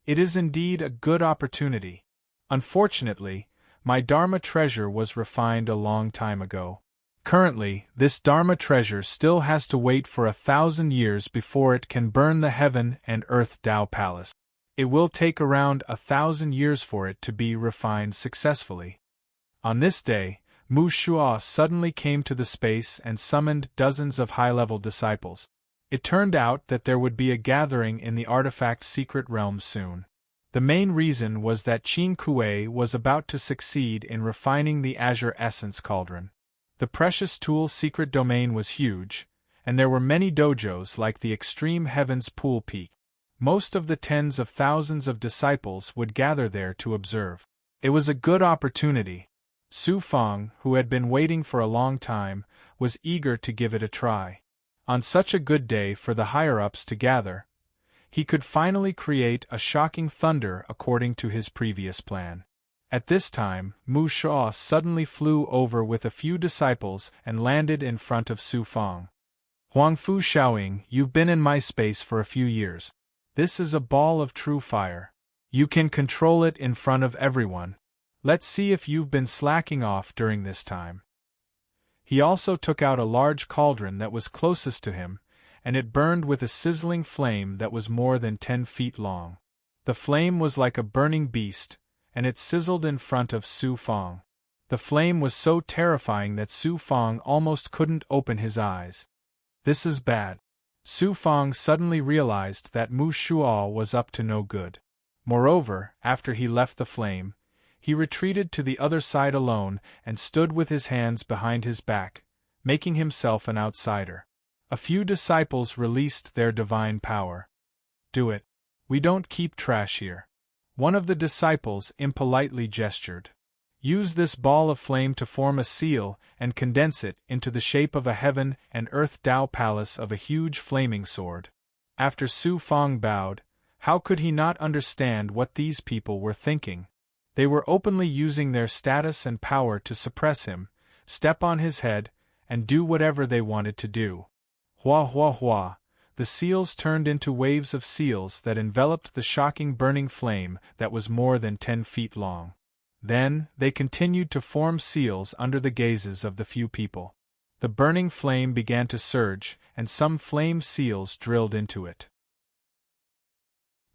It is indeed a good opportunity. Unfortunately, my Dharma treasure was refined a long time ago. Currently, this Dharma treasure still has to wait for 1,000 years before it can burn the heaven and earth Tao Palace. It will take around 1,000 years for it to be refined successfully. On this day, Mu Shuo suddenly came to the space and summoned dozens of high-level disciples. It turned out that there would be a gathering in the artifact secret realm soon. The main reason was that Qin Kuei was about to succeed in refining the Azure Essence Cauldron. The precious tool secret domain was huge, and there were many dojos like the Extreme Heavens Pool Peak. Most of the tens of thousands of disciples would gather there to observe. It was a good opportunity. Su Feng, who had been waiting for a long time, was eager to give it a try. On such a good day for the higher-ups to gather, he could finally create a shocking thunder according to his previous plan. At this time, Mu Shuo suddenly flew over with a few disciples and landed in front of Su Feng. Huangfu Shaoying, you've been in my space for a few years. This is a ball of true fire. You can control it in front of everyone. Let's see if you've been slacking off during this time. He also took out a large cauldron that was closest to him, and it burned with a sizzling flame that was more than 10 feet long. The flame was like a burning beast, and it sizzled in front of Su Feng. The flame was so terrifying that Su Feng almost couldn't open his eyes. This is bad. Su Feng suddenly realized that Mu Shuo was up to no good. Moreover, after he left the flame, he retreated to the other side alone and stood with his hands behind his back, making himself an outsider. A few disciples released their divine power. Do it. We don't keep trash here. One of the disciples impolitely gestured. Use this ball of flame to form a seal and condense it into the shape of a heaven and earth Tao palace of a huge flaming sword. After Su Feng bowed, how could he not understand what these people were thinking? They were openly using their status and power to suppress him, step on his head, and do whatever they wanted to do. Hua hua hua. The seals turned into waves of seals that enveloped the shocking burning flame that was more than 10 feet long. Then, they continued to form seals under the gazes of the few people. The burning flame began to surge, and some flame seals drilled into it.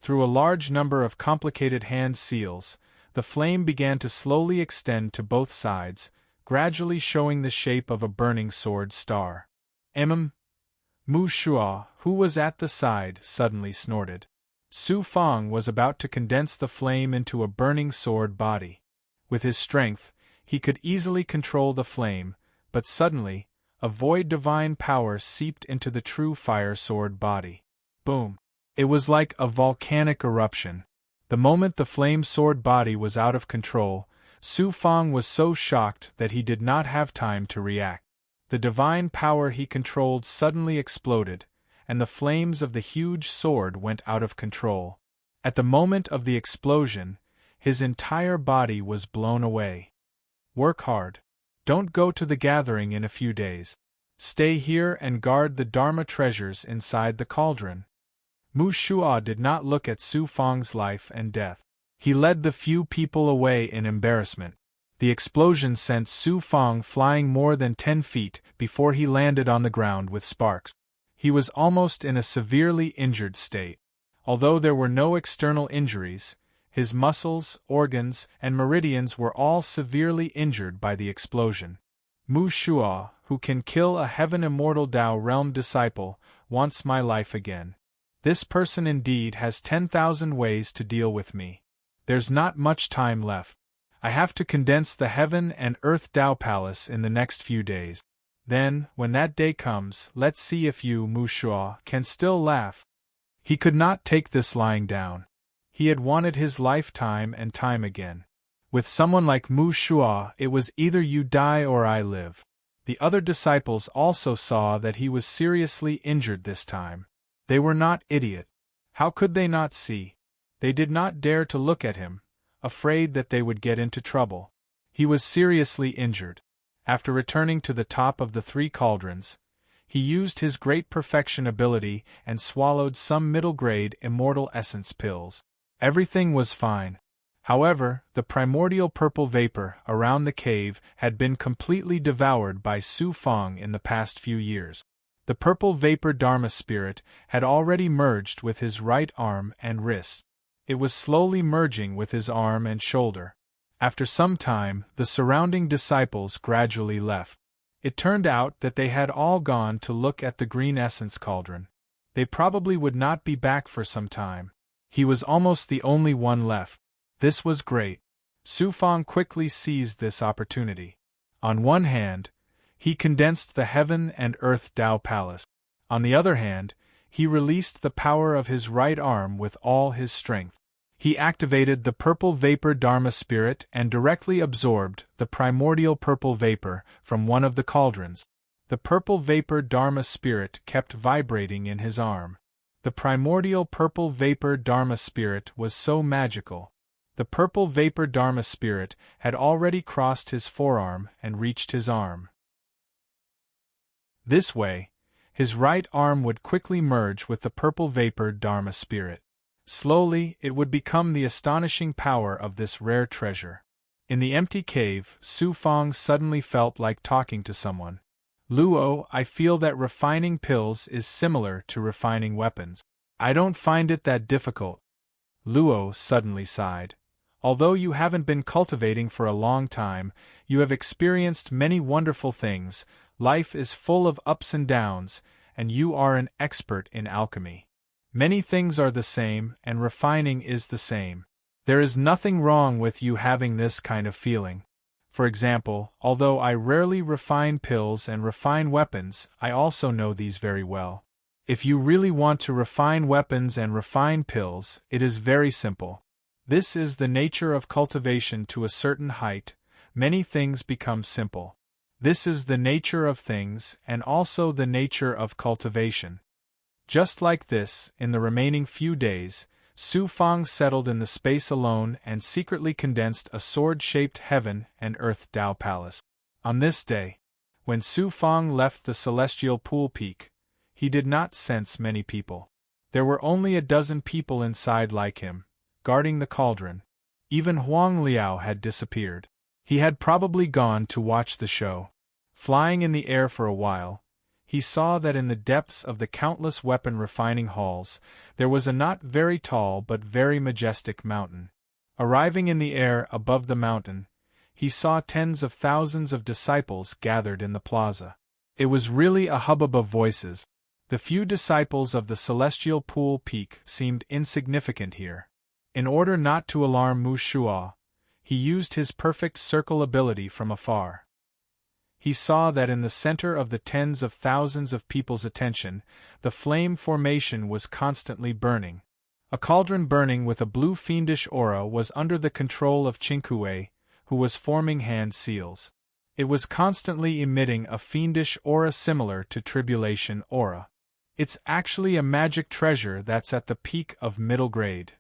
Through a large number of complicated hand seals, the flame began to slowly extend to both sides, gradually showing the shape of a burning sword star. Mu Shuo, who was at the side, suddenly snorted. Su Feng was about to condense the flame into a burning sword body. With his strength, he could easily control the flame, but suddenly, a void divine power seeped into the true fire sword body. Boom! It was like a volcanic eruption. The moment the flame sword body was out of control, Su Feng was so shocked that he did not have time to react. The divine power he controlled suddenly exploded, and the flames of the huge sword went out of control. At the moment of the explosion, his entire body was blown away. Work hard. Don't go to the gathering in a few days. Stay here and guard the Dharma treasures inside the cauldron. Mu Shuo did not look at Su Feng's life and death. He led the few people away in embarrassment. The explosion sent Su Feng flying more than 10 feet before he landed on the ground with sparks. He was almost in a severely injured state. Although there were no external injuries, his muscles, organs, and meridians were all severely injured by the explosion. Mu Shuo, who can kill a heaven immortal Tao realm disciple, wants my life again. This person indeed has 10,000 ways to deal with me. There's not much time left. I have to condense the heaven and earth Tao palace in the next few days. Then, when that day comes, let's see if you, Mu Shuo, can still laugh. He could not take this lying down. He had wanted his lifetime and time again. With someone like Mu Shua, it was either you die or I live. The other disciples also saw that he was seriously injured this time. They were not idiot. How could they not see? They did not dare to look at him, afraid that they would get into trouble. He was seriously injured. After returning to the top of the 3 cauldrons, he used his great perfection ability and swallowed some middle-grade immortal essence pills. Everything was fine. However, the primordial purple vapor around the cave had been completely devoured by Su Fang in the past few years. The purple vapor Dharma spirit had already merged with his right arm and wrist. It was slowly merging with his arm and shoulder. After some time, the surrounding disciples gradually left. It turned out that they had all gone to look at the green essence cauldron. They probably would not be back for some time. He was almost the only one left. This was great. Su Fang quickly seized this opportunity. On one hand, he condensed the heaven and earth Tao Palace. On the other hand, he released the power of his right arm with all his strength. He activated the purple vapor Dharma spirit and directly absorbed the primordial purple vapor from one of the cauldrons. The purple vapor Dharma spirit kept vibrating in his arm. The primordial purple vapor Dharma spirit was so magical. The purple vapor Dharma spirit had already crossed his forearm and reached his arm. This way, his right arm would quickly merge with the purple vapor Dharma spirit. Slowly, it would become the astonishing power of this rare treasure. In the empty cave, Su Fang suddenly felt like talking to someone. Luo, I feel that refining pills is similar to refining weapons. I don't find it that difficult. Luo suddenly sighed. Although you haven't been cultivating for a long time, you have experienced many wonderful things. Life is full of ups and downs, and you are an expert in alchemy. Many things are the same, and refining is the same. There is nothing wrong with you having this kind of feeling. For example, although I rarely refine pills and refine weapons, I also know these very well. If you really want to refine weapons and refine pills, it is very simple. This is the nature of cultivation to a certain height. Many things become simple. This is the nature of things and also the nature of cultivation. Just like this, in the remaining few days, Su Fang settled in the space alone and secretly condensed a sword-shaped heaven and earth Tao Palace. On this day, when Su Fang left the celestial pool peak, he did not sense many people. There were only a dozen people inside like him, guarding the cauldron. Even Huang Liao had disappeared. He had probably gone to watch the show. Flying in the air for a while, he saw that in the depths of the countless weapon refining halls, there was a not very tall but very majestic mountain. Arriving in the air above the mountain, he saw tens of thousands of disciples gathered in the plaza. It was really a hubbub of voices. The few disciples of the celestial pool peak seemed insignificant here. In order not to alarm Mu Shua, he used his perfect circle ability from afar. He saw that in the center of the tens of thousands of people's attention, the flame formation was constantly burning. A cauldron burning with a blue fiendish aura was under the control of Qingkue, who was forming hand seals. It was constantly emitting a fiendish aura similar to tribulation aura. It's actually a magic treasure that's at the peak of middle grade.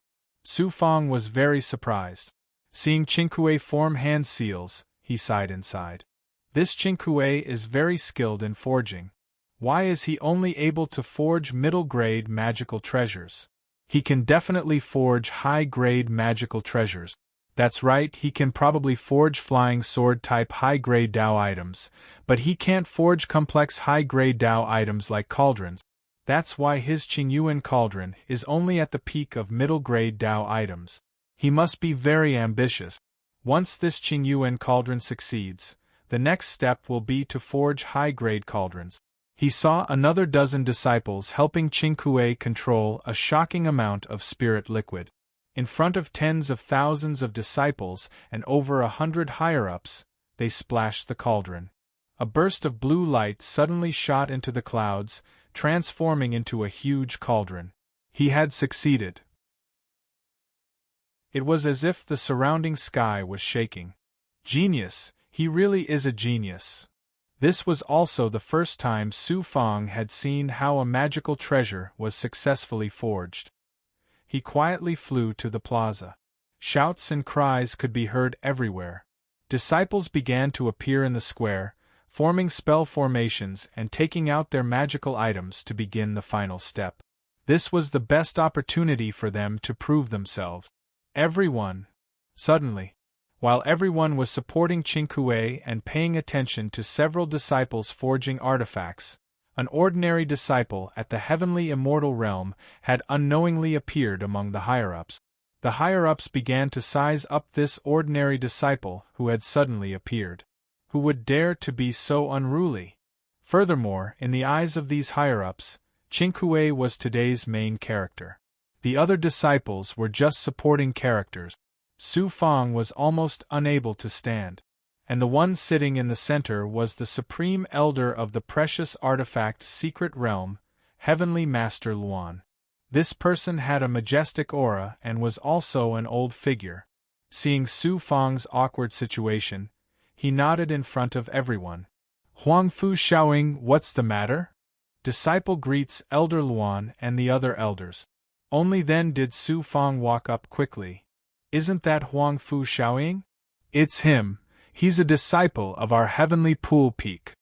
Su Fang was very surprised. Seeing Qingkue form hand seals, he sighed inside. This Qingkue is very skilled in forging. Why is he only able to forge middle-grade magical treasures? He can definitely forge high-grade magical treasures. That's right, he can probably forge flying sword-type high-grade Dao items, but he can't forge complex high-grade Dao items like cauldrons. That's why his Qingyuan cauldron is only at the peak of middle-grade Dao items. He must be very ambitious. Once this Qingyuan cauldron succeeds, the next step will be to forge high-grade cauldrons. He saw another dozen disciples helping Qingkue control a shocking amount of spirit liquid. In front of tens of thousands of disciples and over 100 higher-ups, they splashed the cauldron. A burst of blue light suddenly shot into the clouds, transforming into a huge cauldron. He had succeeded. It was as if the surrounding sky was shaking. Genius, he really is a genius. This was also the first time Su Fang had seen how a magical treasure was successfully forged. He quietly flew to the plaza. Shouts and cries could be heard everywhere. Disciples began to appear in the square, forming spell formations and taking out their magical items to begin the final step. This was the best opportunity for them to prove themselves. Suddenly, while everyone was supporting Qingque and paying attention to several disciples forging artifacts, an ordinary disciple at the heavenly immortal realm had unknowingly appeared among the higher-ups. The higher-ups began to size up this ordinary disciple who had suddenly appeared. Who would dare to be so unruly? Furthermore, in the eyes of these higher-ups, Qingque was today's main character. The other disciples were just supporting characters. Su Fang was almost unable to stand, and the one sitting in the center was the supreme elder of the precious artifact secret realm, Heavenly Master Luan. This person had a majestic aura and was also an old figure. Seeing Su Fang's awkward situation, he nodded in front of everyone. Huangfu Shaoying, what's the matter? Disciple greets Elder Luan and the other elders. Only then did Su Fang walk up quickly. Isn't that Huangfu Shaoying? It's him. He's a disciple of our heavenly pool peak.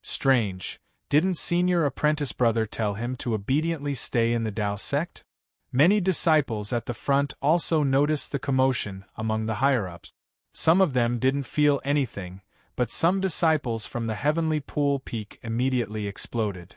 Strange, didn't senior apprentice brother tell him to obediently stay in the Dao sect? Many disciples at the front also noticed the commotion among the higher-ups. Some of them didn't feel anything, but some disciples from the heavenly pool peak immediately exploded.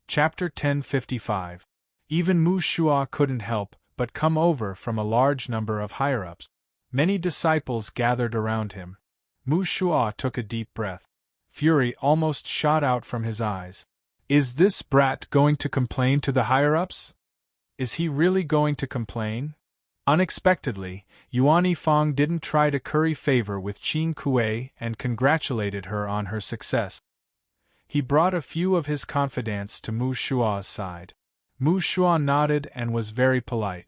Chapter 1055. Even Mu Shua couldn't help but come over from a large number of higher-ups. Many disciples gathered around him. Mu Shua took a deep breath. Fury almost shot out from his eyes. Is this brat going to complain to the higher-ups? Is he really going to complain? Unexpectedly, Yuan Yifang didn't try to curry favor with Qingque and congratulated her on her success. He brought a few of his confidants to Mu Shua's side. Mu Shua nodded and was very polite.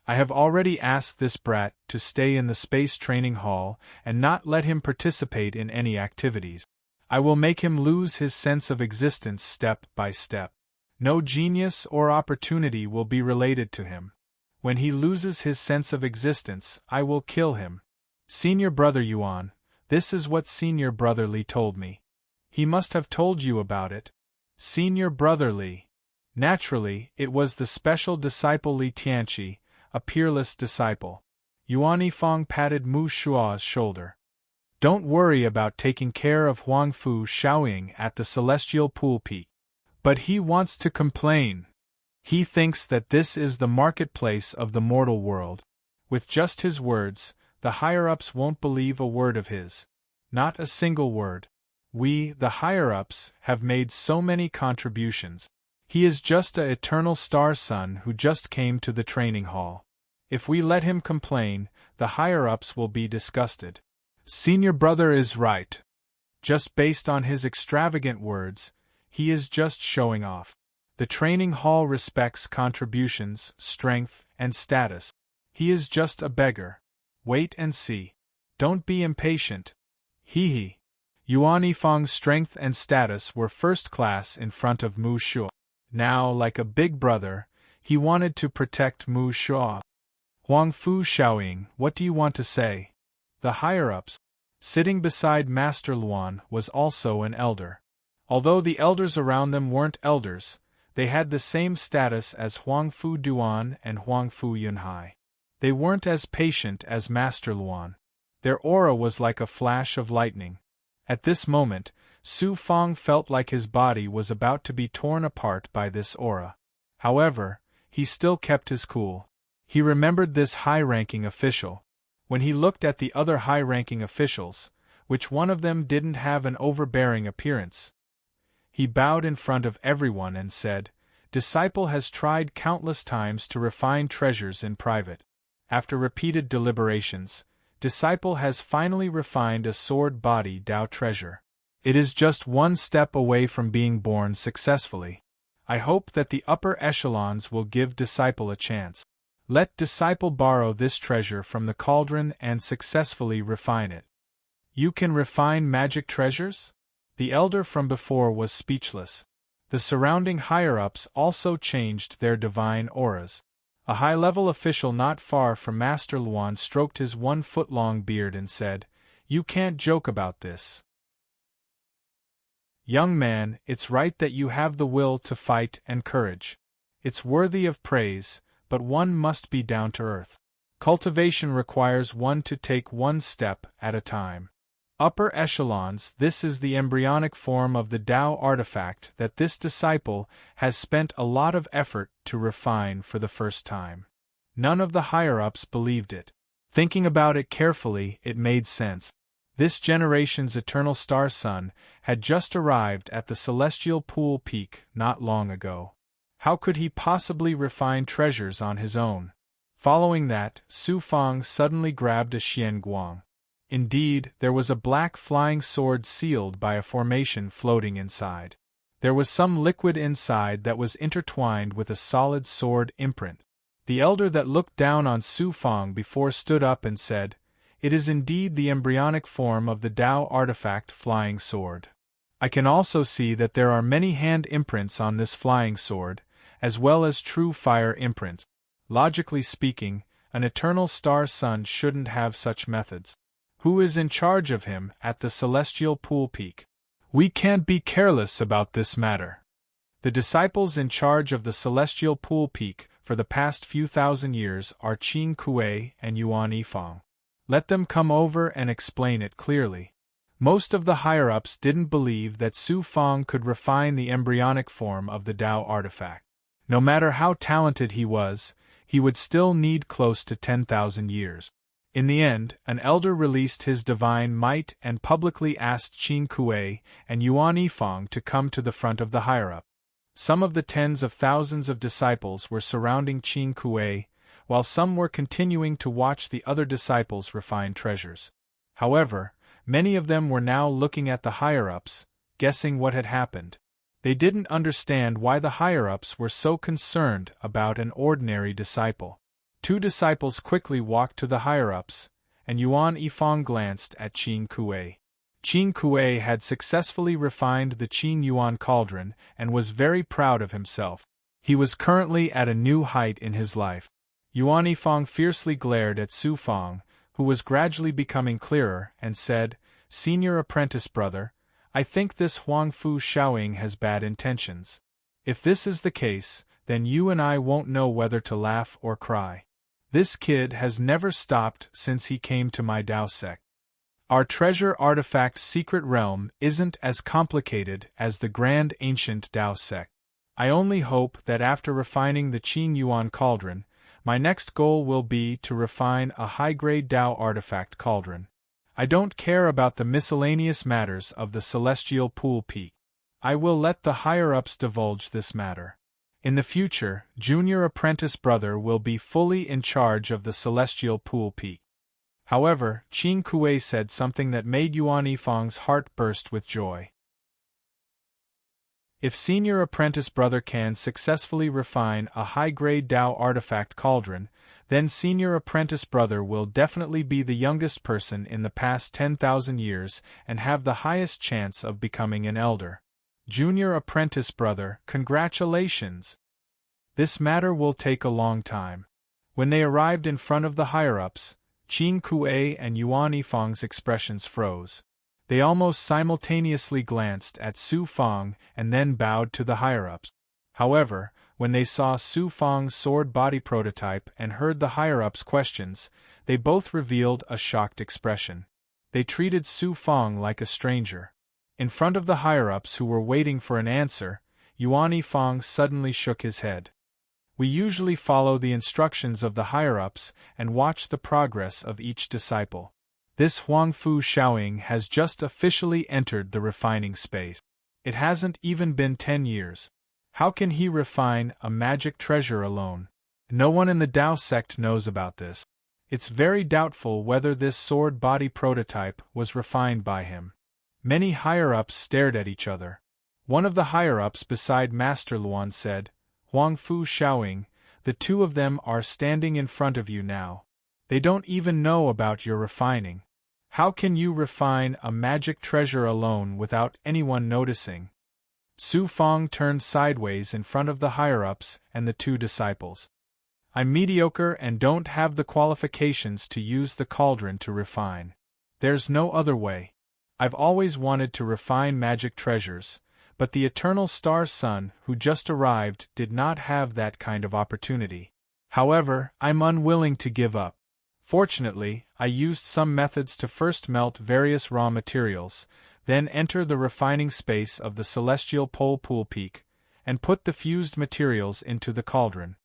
I have already asked this brat to stay in the space training hall and not let him participate in any activities. I will make him lose his sense of existence step by step. No genius or opportunity will be related to him. When he loses his sense of existence, I will kill him. Senior brother Yuan, this is what senior brother Li told me. He must have told you about it. Senior brother Li. Naturally, it was the special disciple Li Tianqi, a peerless disciple. Yuan Yifang patted Mu Shua's shoulder. Don't worry about taking care of Huangfu Shaoying at the celestial pool peak. But he wants to complain. He thinks that this is the marketplace of the mortal world. With just his words, the higher-ups won't believe a word of his. Not a single word. We, the higher-ups, have made so many contributions. He is just a eternal star son who just came to the training hall. If we let him complain, the higher-ups will be disgusted. Senior brother is right. Just based on his extravagant words, he is just showing off. The training hall respects contributions, strength, and status. He is just a beggar. Wait and see. Don't be impatient. Hee. Yuan Yifang's strength and status were first class in front of Mu Shua. Now, like a big brother, he wanted to protect Mu Shua. Huangfu Shaoying, what do you want to say? The higher-ups, sitting beside Master Luan, was also an elder. Although the elders around them weren't elders, they had the same status as Huangfu Duan and Huangfu Yunhai. They weren't as patient as Master Luan. Their aura was like a flash of lightning. At this moment, Su Fang felt like his body was about to be torn apart by this aura. However, he still kept his cool. He remembered this high-ranking official. When he looked at the other high-ranking officials, which one of them didn't have an overbearing appearance, he bowed in front of everyone and said, Disciple has tried countless times to refine treasures in private. After repeated deliberations, Disciple has finally refined a sword body Dao treasure. It is just one step away from being born successfully. I hope that the upper echelons will give disciple a chance. Let disciple borrow this treasure from the cauldron and successfully refine it. You can refine magic treasures? The elder from before was speechless. The surrounding higher-ups also changed their divine auras. A high-level official not far from Master Luan stroked his 1-foot-long beard and said, "You can't joke about this. Young man, it's right that you have the will to fight and courage. It's worthy of praise, but one must be down to earth. Cultivation requires one to take one step at a time. Upper echelons, this is the embryonic form of the Tao artifact that this disciple has spent a lot of effort to refine for the first time." None of the higher-ups believed it. Thinking about it carefully, it made sense. This generation's eternal star son had just arrived at the celestial pool peak not long ago. How could he possibly refine treasures on his own? Following that, Su Fang suddenly grabbed a Xian Guang. Indeed, there was a black flying sword sealed by a formation floating inside. There was some liquid inside that was intertwined with a solid sword imprint. The elder that looked down on Su Fang before stood up and said, "It is indeed the embryonic form of the Tao artifact flying sword. I can also see that there are many hand imprints on this flying sword, as well as true fire imprints. Logically speaking, an eternal star son shouldn't have such methods. Who is in charge of him at the celestial pool peak? We can't be careless about this matter. The disciples in charge of the celestial pool peak for the past few thousand years are Qin Kuei and Yuan Yifang. Let them come over and explain it clearly." Most of the higher-ups didn't believe that Su Fang could refine the embryonic form of the Tao artifact. No matter how talented he was, he would still need close to 10,000 years. In the end, an elder released his divine might and publicly asked Qin Kuei and Yuan Yifang to come to the front of the higher-up. Some of the tens of thousands of disciples were surrounding Qin Kuei, while some were continuing to watch the other disciples refine treasures. However, many of them were now looking at the higher-ups, guessing what had happened. They didn't understand why the higher-ups were so concerned about an ordinary disciple. Two disciples quickly walked to the higher-ups, and Yuan Yifang glanced at Qin Kuei. Qin Kuei had successfully refined the Qin Yuan cauldron and was very proud of himself. He was currently at a new height in his life. Yuan Yifang fiercely glared at Su Fang, who was gradually becoming clearer, and said, "Senior apprentice brother, I think this Huang Fu Shaoying has bad intentions. If this is the case, then you and I won't know whether to laugh or cry. This kid has never stopped since he came to my Tao sect. Our treasure artifact secret realm isn't as complicated as the grand ancient Tao sect. I only hope that after refining the Qin Yuan cauldron, my next goal will be to refine a high-grade Tao artifact cauldron. I don't care about the miscellaneous matters of the celestial pool peak. I will let the higher-ups divulge this matter. In the future, junior apprentice brother will be fully in charge of the celestial pool peak." However, Qin Kuei said something that made Yuan Yifang's heart burst with joy. If senior apprentice brother can successfully refine a high-grade Tao artifact cauldron, then senior apprentice brother will definitely be the youngest person in the past 10,000 years and have the highest chance of becoming an elder. Junior apprentice brother, congratulations! This matter will take a long time. When they arrived in front of the higher-ups, Qin Kuei and Yuan Yifang's expressions froze. They almost simultaneously glanced at Su Fang and then bowed to the higher-ups. However, when they saw Su Fang's sword body prototype and heard the higher-ups' questions, they both revealed a shocked expression. They treated Su Fang like a stranger. In front of the higher-ups who were waiting for an answer, Yuan Yifang suddenly shook his head. We usually follow the instructions of the higher-ups and watch the progress of each disciple. This Huang Fu Shaoying has just officially entered the refining space. It hasn't even been 10 years. How can he refine a magic treasure alone? No one in the Tao sect knows about this. It's very doubtful whether this sword body prototype was refined by him. Many higher-ups stared at each other. One of the higher-ups beside Master Luan said, "Huang Fu Shaoying, the two of them are standing in front of you now. They don't even know about your refining. How can you refine a magic treasure alone without anyone noticing?" Su Fang turned sideways in front of the higher-ups and the two disciples. "I'm mediocre and don't have the qualifications to use the cauldron to refine. There's no other way. I've always wanted to refine magic treasures, but the Eternal Star Sun who just arrived did not have that kind of opportunity. However, I'm unwilling to give up. Fortunately, I used some methods to first melt various raw materials, then enter the refining space of the celestial pole pool peak, and put the fused materials into the cauldron.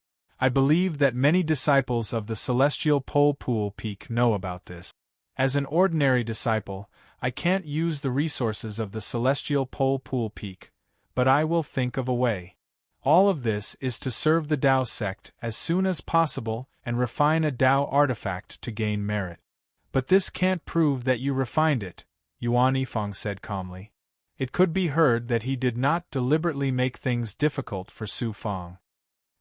I believe that many disciples of the celestial pole pool peak know about this. As an ordinary disciple, I can't use the resources of the celestial pole pool peak, but I will think of a way. All of this is to serve the Tao sect as soon as possible and refine a Tao artifact to gain merit. But this can't prove that you refined it, Yuan Yifang said calmly. It could be heard that he did not deliberately make things difficult for Su Fang.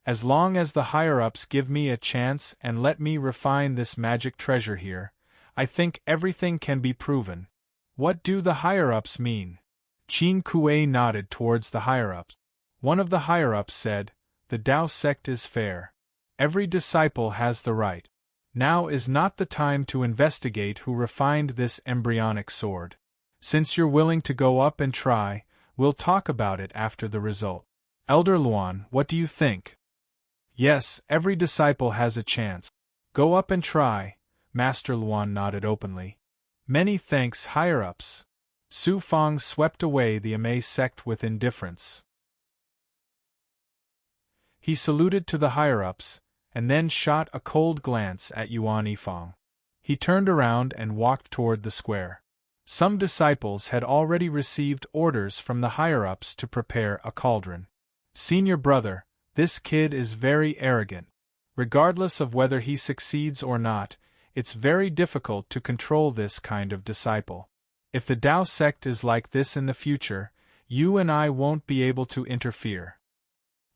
As long as the higher-ups give me a chance and let me refine this magic treasure here, I think everything can be proven. What do the higher-ups mean? Qin Kuei nodded towards the higher-ups. One of the higher-ups said, "The Tao sect is fair. Every disciple has the right. Now is not the time to investigate who refined this embryonic sword. Since you're willing to go up and try, we'll talk about it after the result. Elder Luan, what do you think?" "Yes, every disciple has a chance. Go up and try," Master Luan nodded openly. "Many thanks, higher-ups." Su Fang swept away the amaze sect with indifference. He saluted to the higher-ups, and then shot a cold glance at Yuan Yifang. He turned around and walked toward the square. Some disciples had already received orders from the higher-ups to prepare a cauldron. "Senior brother, this kid is very arrogant. Regardless of whether he succeeds or not, it's very difficult to control this kind of disciple. If the Tao sect is like this in the future, you and I won't be able to interfere.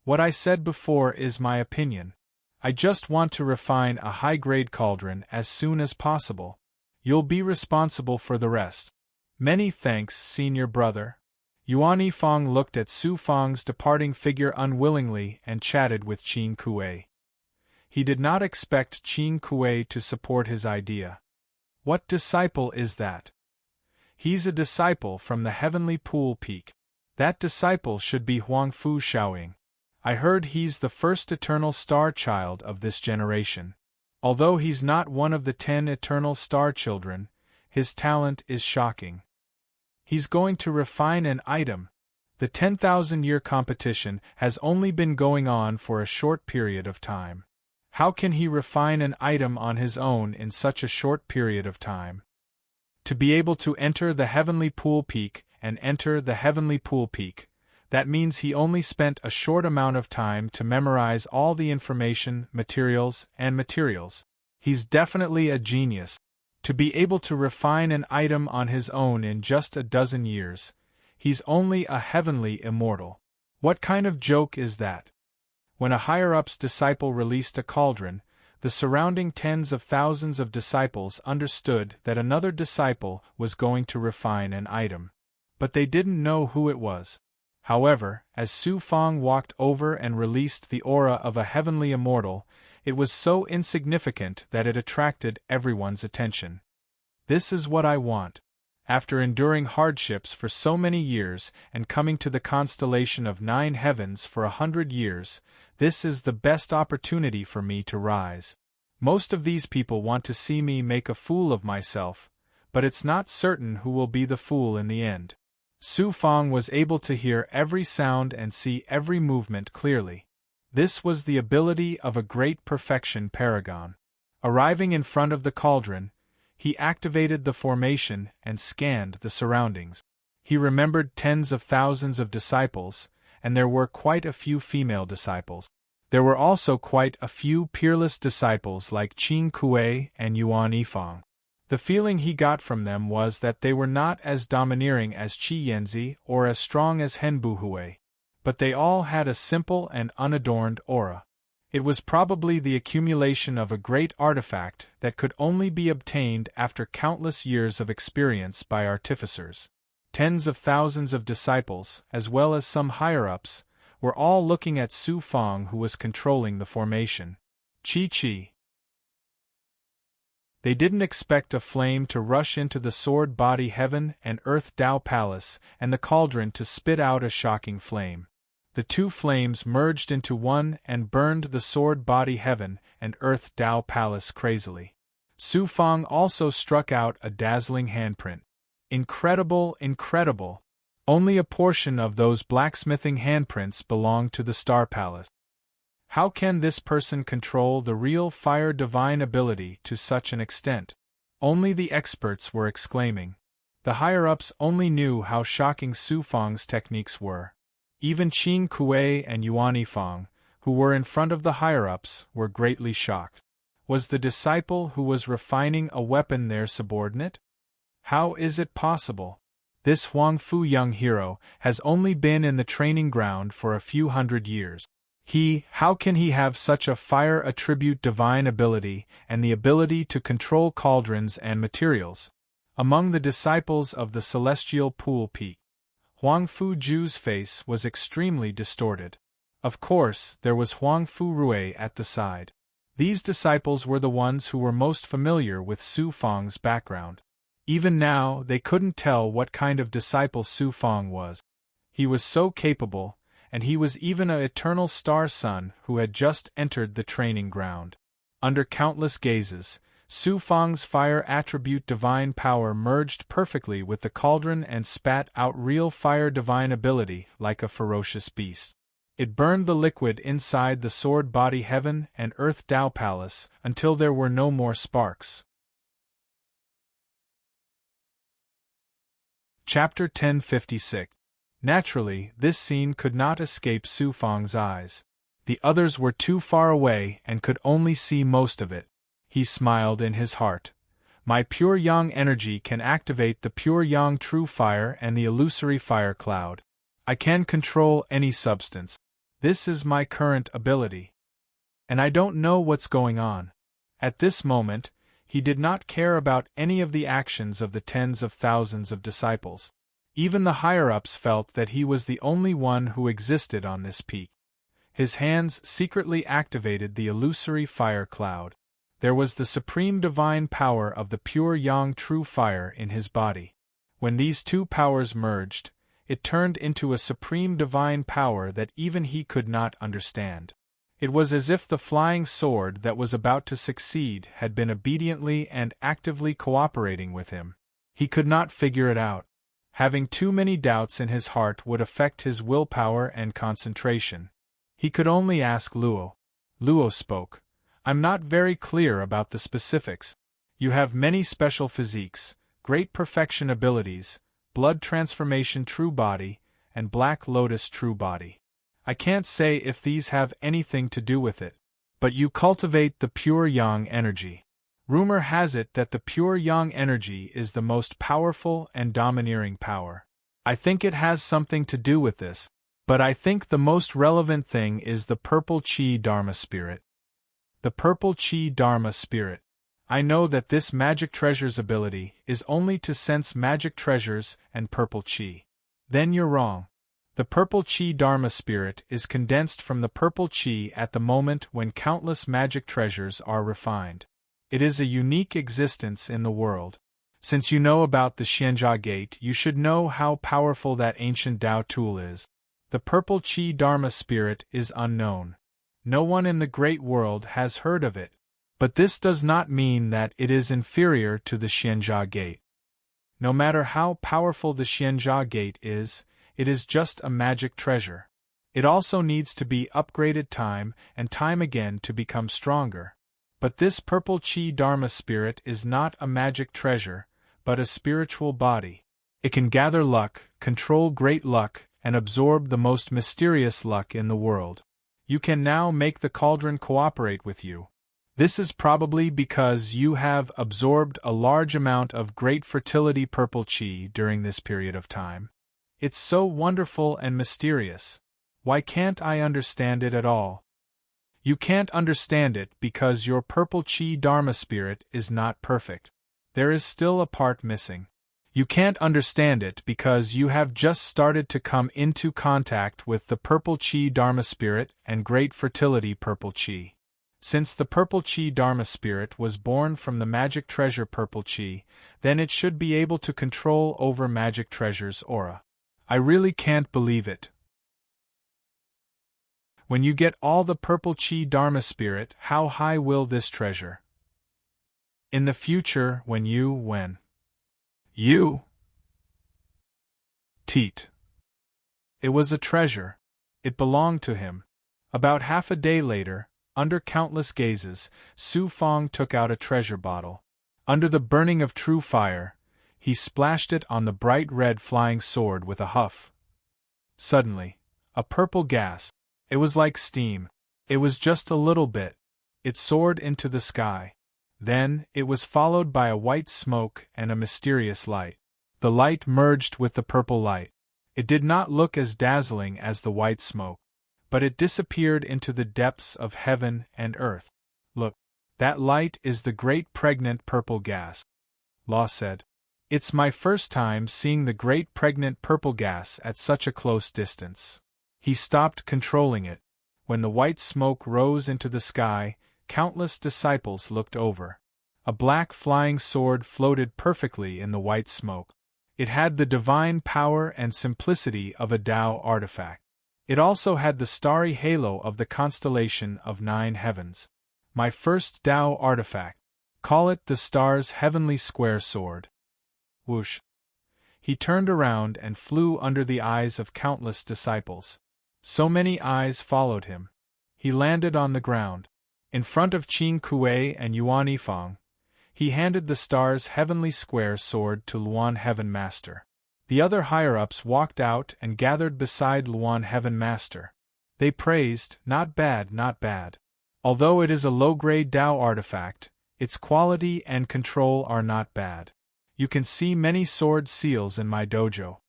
What I said before is my opinion. I just want to refine a high-grade cauldron as soon as possible. You'll be responsible for the rest." "Many thanks, senior brother." Yuan Yifang looked at Su Fang's departing figure unwillingly and chatted with Qin Kuei. He did not expect Qin Kuei to support his idea. "What disciple is that?" "He's a disciple from the Heavenly Pool Peak. That disciple should be Huang Fu Shaoying. I heard he's the first eternal star child of this generation. Although he's not one of the 10 eternal star children, his talent is shocking. He's going to refine an item. The 10,000-year competition has only been going on for a short period of time. How can he refine an item on his own in such a short period of time? To be able to enter the Heavenly Pool Peak and enter the Heavenly Pool Peak, that means he only spent a short amount of time to memorize all the information, materials. He's definitely a genius. To be able to refine an item on his own in just a dozen years, he's only a heavenly immortal. What kind of joke is that?" When a higher-up's disciple released a cauldron, the surrounding tens of thousands of disciples understood that another disciple was going to refine an item. But they didn't know who it was. However, as Su Fang walked over and released the aura of a heavenly immortal, it was so insignificant that it attracted everyone's attention. "This is what I want. After enduring hardships for so many years and coming to the constellation of 9 heavens for 100 years, this is the best opportunity for me to rise. Most of these people want to see me make a fool of myself, but it's not certain who will be the fool in the end." Su Fang was able to hear every sound and see every movement clearly. This was the ability of a great perfection paragon. Arriving in front of the cauldron, he activated the formation and scanned the surroundings. He remembered tens of thousands of disciples, and there were quite a few female disciples. There were also quite a few peerless disciples like Qin Kuei and Yuan Yifang. The feeling he got from them was that they were not as domineering as Qi Yanzi or as strong as Henbuhui, but they all had a simple and unadorned aura. It was probably the accumulation of a great artifact that could only be obtained after countless years of experience by artificers. Tens of thousands of disciples, as well as some higher-ups, were all looking at Su Fang, who was controlling the formation. Chi. They didn't expect a flame to rush into the sword body Heaven and Earth Tao Palace and the cauldron to spit out a shocking flame. The two flames merged into one and burned the sword body Heaven and Earth Tao Palace crazily. Su Fang also struck out a dazzling handprint. Incredible, incredible! Only a portion of those blacksmithing handprints belonged to the Star Palace. How can this person control the real fire divine ability to such an extent? Only the experts were exclaiming. The higher-ups only knew how shocking Su Fang's techniques were. Even Qin Kuei and Yuan Fang, who were in front of the higher-ups, were greatly shocked. Was the disciple who was refining a weapon their subordinate? How is it possible? This Huangfu young hero has only been in the training ground for a few hundred years. How can he have such a fire attribute divine ability and the ability to control cauldrons and materials? Among the disciples of the celestial pool peak, Huangfu Ju's face was extremely distorted. Of course, there was Huangfu Rui at the side. These disciples were the ones who were most familiar with Su Fang's background. Even now, they couldn't tell what kind of disciple Su Fang was. He was so capable, and he was even an eternal star son who had just entered the training ground. Under countless gazes, Su Fang's fire attribute divine power merged perfectly with the cauldron and spat out real fire divine ability like a ferocious beast. It burned the liquid inside the sword body Heaven and Earth Tao Palace until there were no more sparks. Chapter 1056. Naturally, this scene could not escape Su Fang's eyes. The others were too far away and could only see most of it. He smiled in his heart. My pure yang energy can activate the pure yang true fire and the illusory fire cloud. I can control any substance. This is my current ability. And I don't know what's going on. At this moment, he did not care about any of the actions of the tens of thousands of disciples. Even the higher-ups felt that he was the only one who existed on this peak. His hands secretly activated the illusory fire cloud. There was the supreme divine power of the pure yang true fire in his body. When these two powers merged, it turned into a supreme divine power that even he could not understand. It was as if the flying sword that was about to succeed had been obediently and actively cooperating with him. He could not figure it out. Having too many doubts in his heart would affect his willpower and concentration. He could only ask Luo. Luo spoke. I'm not very clear about the specifics. You have many special physiques, great perfection abilities, blood transformation true body, and black lotus true body. I can't say if these have anything to do with it. But you cultivate the pure yang energy. Rumor has it that the pure yang energy is the most powerful and domineering power. I think it has something to do with this, but I think the most relevant thing is the purple Qi Dharma spirit. The purple Qi Dharma spirit. I know that this magic treasures ability is only to sense magic treasures and purple Qi. Then you're wrong. The purple Qi Dharma spirit is condensed from the purple Qi at the moment when countless magic treasures are refined. It is a unique existence in the world. Since you know about the Xianjia Gate, you should know how powerful that ancient Tao tool is. The purple Qi Dharma spirit is unknown. No one in the great world has heard of it. But this does not mean that it is inferior to the Xianjia Gate. No matter how powerful the Xianjia Gate is, it is just a magic treasure. It also needs to be upgraded time and time again to become stronger. But this purple Qi Dharma spirit is not a magic treasure, but a spiritual body. It can gather luck, control great luck, and absorb the most mysterious luck in the world. You can now make the cauldron cooperate with you. This is probably because you have absorbed a large amount of great fertility purple chi during this period of time. It's so wonderful and mysterious. Why can't I understand it at all? You can't understand it because your purple chi dharma spirit is not perfect. There is still a part missing. You can't understand it because you have just started to come into contact with the purple chi dharma spirit and great fertility purple chi. Since the purple chi dharma spirit was born from the magic treasure purple chi, then it should be able to control over magic treasure's aura. I really can't believe it. When you get all the purple chi dharma spirit, how high will this treasure? In the future, when you Teat. It was a treasure. It belonged to him. About half a day later, under countless gazes, Su Fong took out a treasure bottle. Under the burning of true fire, he splashed it on the bright red flying sword with a huff. Suddenly, a purple gas. It was like steam. It was just a little bit. It soared into the sky. Then, it was followed by a white smoke and a mysterious light. The light merged with the purple light. It did not look as dazzling as the white smoke, but it disappeared into the depths of heaven and earth. Look, that light is the great pregnant purple gas, Law said. It's my first time seeing the great pregnant purple gas at such a close distance. He stopped controlling it. When the white smoke rose into the sky, countless disciples looked over. A black flying sword floated perfectly in the white smoke. It had the divine power and simplicity of a Tao artifact. It also had the starry halo of the constellation of 9 heavens. My first Tao artifact. Call it the star's heavenly square sword. Whoosh. He turned around and flew under the eyes of countless disciples. So many eyes followed him. He landed on the ground. In front of Qin Kuei and Yuan Yifang, he handed the star's heavenly square sword to Luan Heaven Master. The other higher-ups walked out and gathered beside Luan Heaven Master. They praised, not bad, not bad. Although it is a low-grade Tao artifact, its quality and control are not bad. You can see many sword seals in my dojo.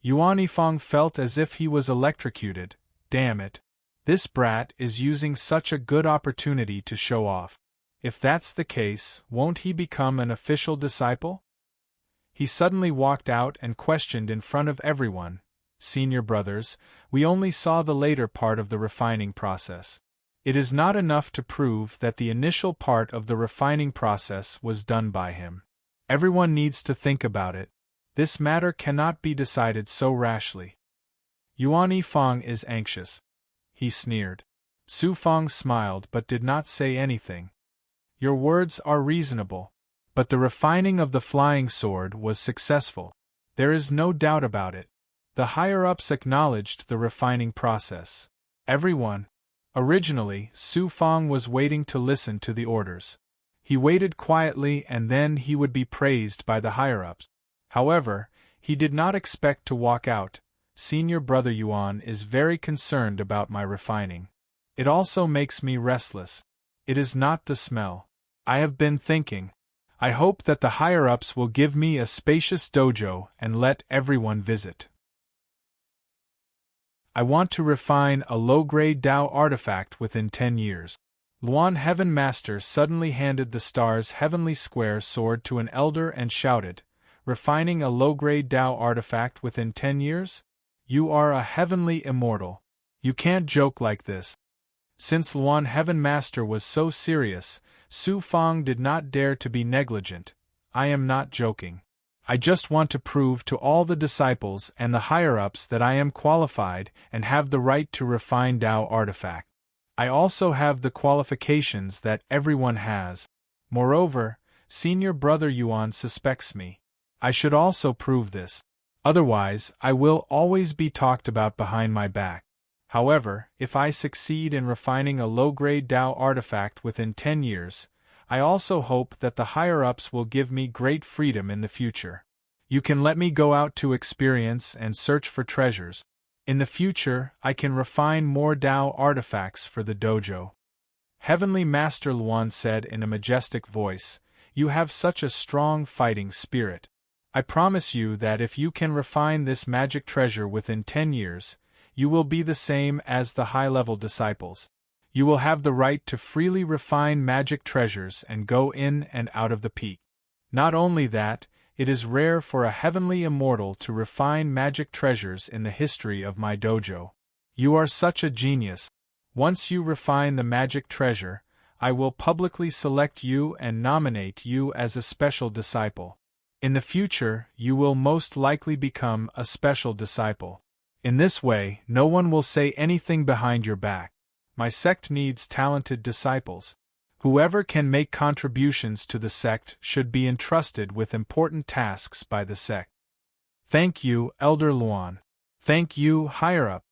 Yuan Yifang felt as if he was electrocuted. Damn it. This brat is using such a good opportunity to show off. If that's the case, won't he become an official disciple? He suddenly walked out and questioned in front of everyone, Senior brothers, we only saw the later part of the refining process. It is not enough to prove that the initial part of the refining process was done by him. Everyone needs to think about it. This matter cannot be decided so rashly. Yuan Yifang is anxious. He sneered. Su Fong smiled but did not say anything. Your words are reasonable. But the refining of the flying sword was successful. There is no doubt about it. The higher-ups acknowledged the refining process. Everyone. Originally, Su Fong was waiting to listen to the orders. He waited quietly and then he would be praised by the higher-ups. However, he did not expect to walk out. Senior brother Yuan is very concerned about my refining. It also makes me restless. It is not the smell. I have been thinking. I hope that the higher-ups will give me a spacious dojo and let everyone visit. I want to refine a low-grade Tao artifact within 10 years. Luan Heaven Master suddenly handed the star's heavenly square sword to an elder and shouted, refining a low-grade Tao artifact within 10 years? You are a heavenly immortal. You can't joke like this. Since Luan Heaven Master was so serious, Su Fong did not dare to be negligent. I am not joking. I just want to prove to all the disciples and the higher-ups that I am qualified and have the right to refine Tao artifact. I also have the qualifications that everyone has. Moreover, Senior Brother Yuan suspects me. I should also prove this. Otherwise, I will always be talked about behind my back. However, if I succeed in refining a low-grade Tao artifact within 10 years, I also hope that the higher-ups will give me great freedom in the future. You can let me go out to experience and search for treasures. In the future, I can refine more Tao artifacts for the dojo. Heavenly Master Luan said in a majestic voice, "You have such a strong fighting spirit. I promise you that if you can refine this magic treasure within 10 years, you will be the same as the high-level disciples. You will have the right to freely refine magic treasures and go in and out of the peak. Not only that, it is rare for a heavenly immortal to refine magic treasures in the history of my dojo. You are such a genius. Once you refine the magic treasure, I will publicly select you and nominate you as a special disciple. In the future, you will most likely become a special disciple. In this way, no one will say anything behind your back. My sect needs talented disciples. Whoever can make contributions to the sect should be entrusted with important tasks by the sect." "Thank you, Elder Luan. Thank you, higher up.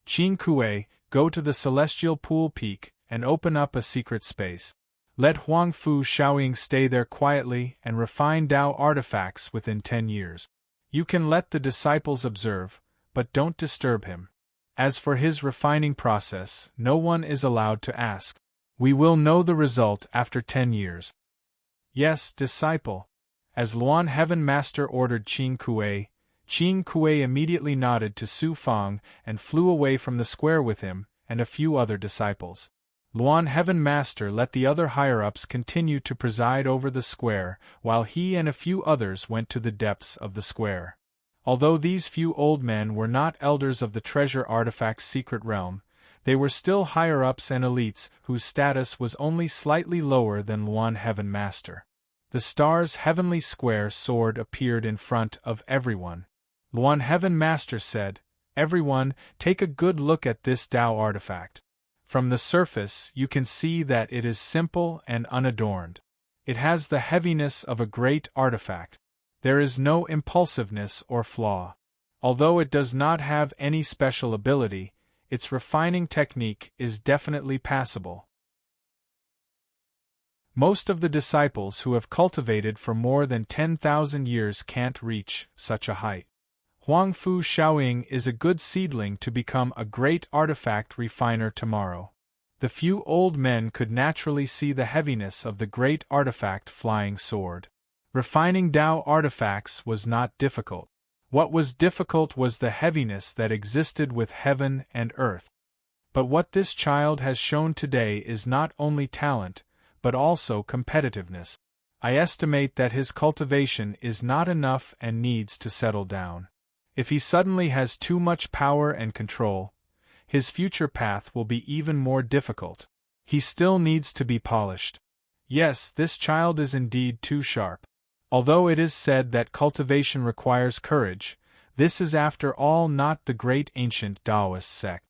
Qin Kuei, go to the Celestial Pool Peak and open up a secret space. Let Huang Fu Shaoying stay there quietly and refine Dao artifacts within 10 years. You can let the disciples observe, but don't disturb him. As for his refining process, no one is allowed to ask. We will know the result after 10 years. "Yes, disciple." As Luan Heaven Master ordered Qin Kuei immediately nodded to Su Fang and flew away from the square with him and a few other disciples. Luan Heaven Master let the other higher-ups continue to preside over the square while he and a few others went to the depths of the square. Although these few old men were not elders of the treasure artifact's secret realm, they were still higher-ups and elites whose status was only slightly lower than Luan Heaven Master. The star's heavenly square sword appeared in front of everyone. Luan Heaven Master said, "Everyone, take a good look at this Dao artifact. From the surface, you can see that it is simple and unadorned. It has the heaviness of a great artifact. There is no impulsiveness or flaw. Although it does not have any special ability, its refining technique is definitely passable. Most of the disciples who have cultivated for more than 10,000 years can't reach such a height. Huang Fu Shaoying is a good seedling to become a great artifact refiner tomorrow." The few old men could naturally see the heaviness of the great artifact flying sword. Refining Dao artifacts was not difficult. What was difficult was the heaviness that existed with heaven and earth. But what this child has shown today is not only talent, but also competitiveness. I estimate that his cultivation is not enough and needs to settle down. If he suddenly has too much power and control, his future path will be even more difficult. He still needs to be polished. Yes, this child is indeed too sharp. Although it is said that cultivation requires courage, this is after all not the great ancient Taoist sect.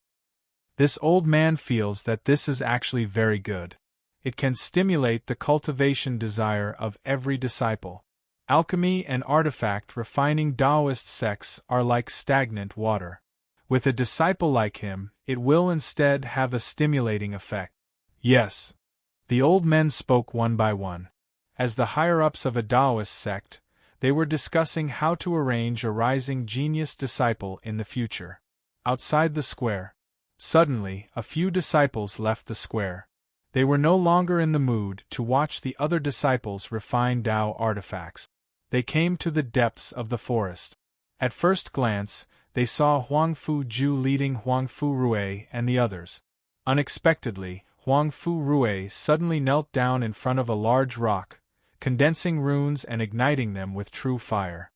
This old man feels that this is actually very good. It can stimulate the cultivation desire of every disciple. Alchemy and artifact refining Taoist sects are like stagnant water. With a disciple like him, it will instead have a stimulating effect. Yes. The old men spoke one by one. As the higher-ups of a Taoist sect, they were discussing how to arrange a rising genius disciple in the future. Outside the square, suddenly, a few disciples left the square. They were no longer in the mood to watch the other disciples refine Dao artifacts. They came to the depths of the forest. At first glance, they saw Huang Fu Ju leading Huang Fu Rue and the others. Unexpectedly, Huang Fu Rue suddenly knelt down in front of a large rock, condensing runes and igniting them with true fire.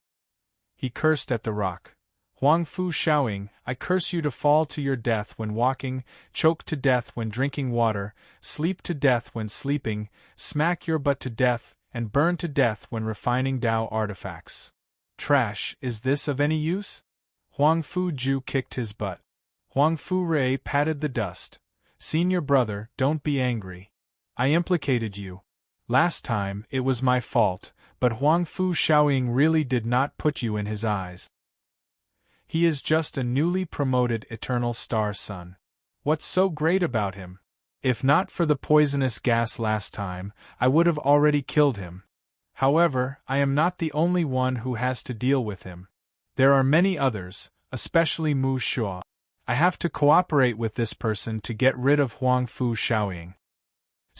He cursed at the rock. "Huang Fu Shaoying, I curse you to fall to your death when walking, choke to death when drinking water, sleep to death when sleeping, smack your butt to death, and burn to death when refining Dao artifacts. Trash, is this of any use?" Huang Fu Ju kicked his butt. Huang Fu Rui patted the dust. "Senior brother, don't be angry. I implicated you. Last time, it was my fault, but Huang Fu Shaoying really did not put you in his eyes. He is just a newly promoted Eternal Star Son. What's so great about him? If not for the poisonous gas last time, I would have already killed him. However, I am not the only one who has to deal with him. There are many others, especially Mu Shua. I have to cooperate with this person to get rid of Huang Fu Shaoying."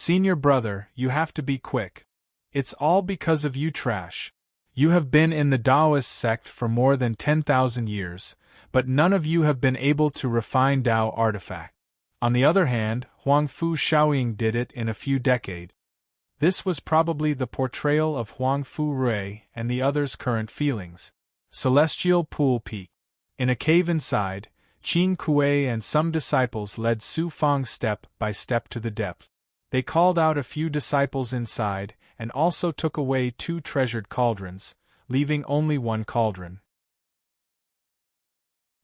Senior brother, you have to be quick. It's all because of you trash. You have been in the Taoist sect for more than 10,000 years, but none of you have been able to refine Tao artifact. On the other hand, Huangfu Shaoying did it in a few decades. This was probably the portrayal of Huangfu Rui and the others' current feelings. Celestial Pool Peak. In a cave inside, Qin Kuei and some disciples led Su Fang step by step to the depth. They called out a few disciples inside, and also took away 2 treasured cauldrons, leaving only 1 cauldron.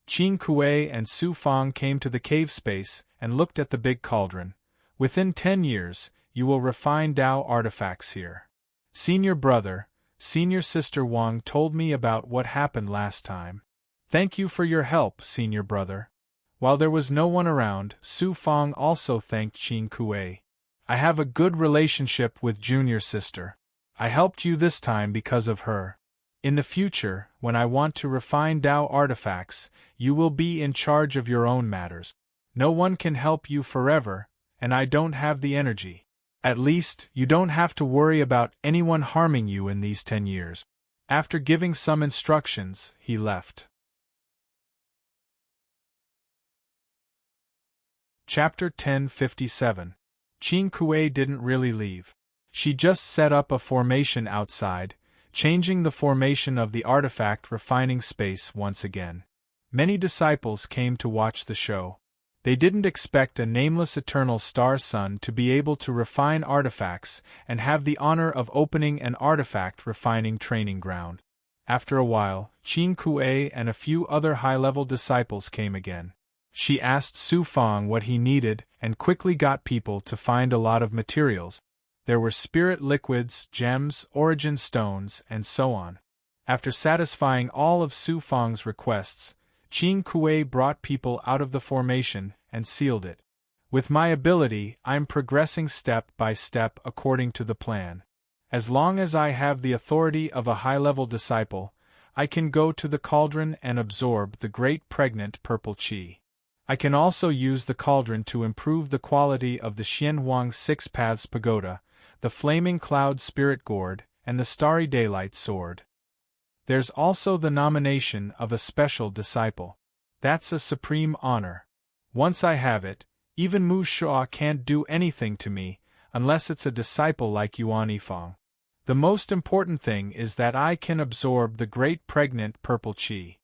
Qin Kuei and Su Fang came to the cave space and looked at the big cauldron. Within 10 years, you will refine Tao artifacts here. Senior brother, senior sister Wang told me about what happened last time. Thank you for your help, senior brother. While there was no one around, Su Fang also thanked Qin Kuei. I have a good relationship with junior sister. I helped you this time because of her. In the future, when I want to refine Tao artifacts, you will be in charge of your own matters. No one can help you forever, and I don't have the energy. At least, you don't have to worry about anyone harming you in these 10 years. After giving some instructions, he left. Chapter 1057. Qin Kuei didn't really leave. She just set up a formation outside, changing the formation of the artifact refining space once again. Many disciples came to watch the show. They didn't expect a nameless eternal star sun to be able to refine artifacts and have the honor of opening an artifact refining training ground. After a while, Qin Kuei and a few other high-level disciples came again. She asked Su Fang what he needed and quickly got people to find a lot of materials. There were spirit liquids, gems, origin stones, and so on. After satisfying all of Su Fang's requests, Qin Kuei brought people out of the formation and sealed it. With my ability, I'm progressing step by step according to the plan. As long as I have the authority of a high-level disciple, I can go to the cauldron and absorb the great pregnant purple qi. I can also use the cauldron to improve the quality of the Xianhuang Six Paths Pagoda, the Flaming Cloud Spirit Gourd, and the Starry Daylight Sword. There's also the nomination of a special disciple. That's a supreme honor. Once I have it, even Mu Shua can't do anything to me, unless it's a disciple like Yuan Yifang. The most important thing is that I can absorb the great pregnant purple qi.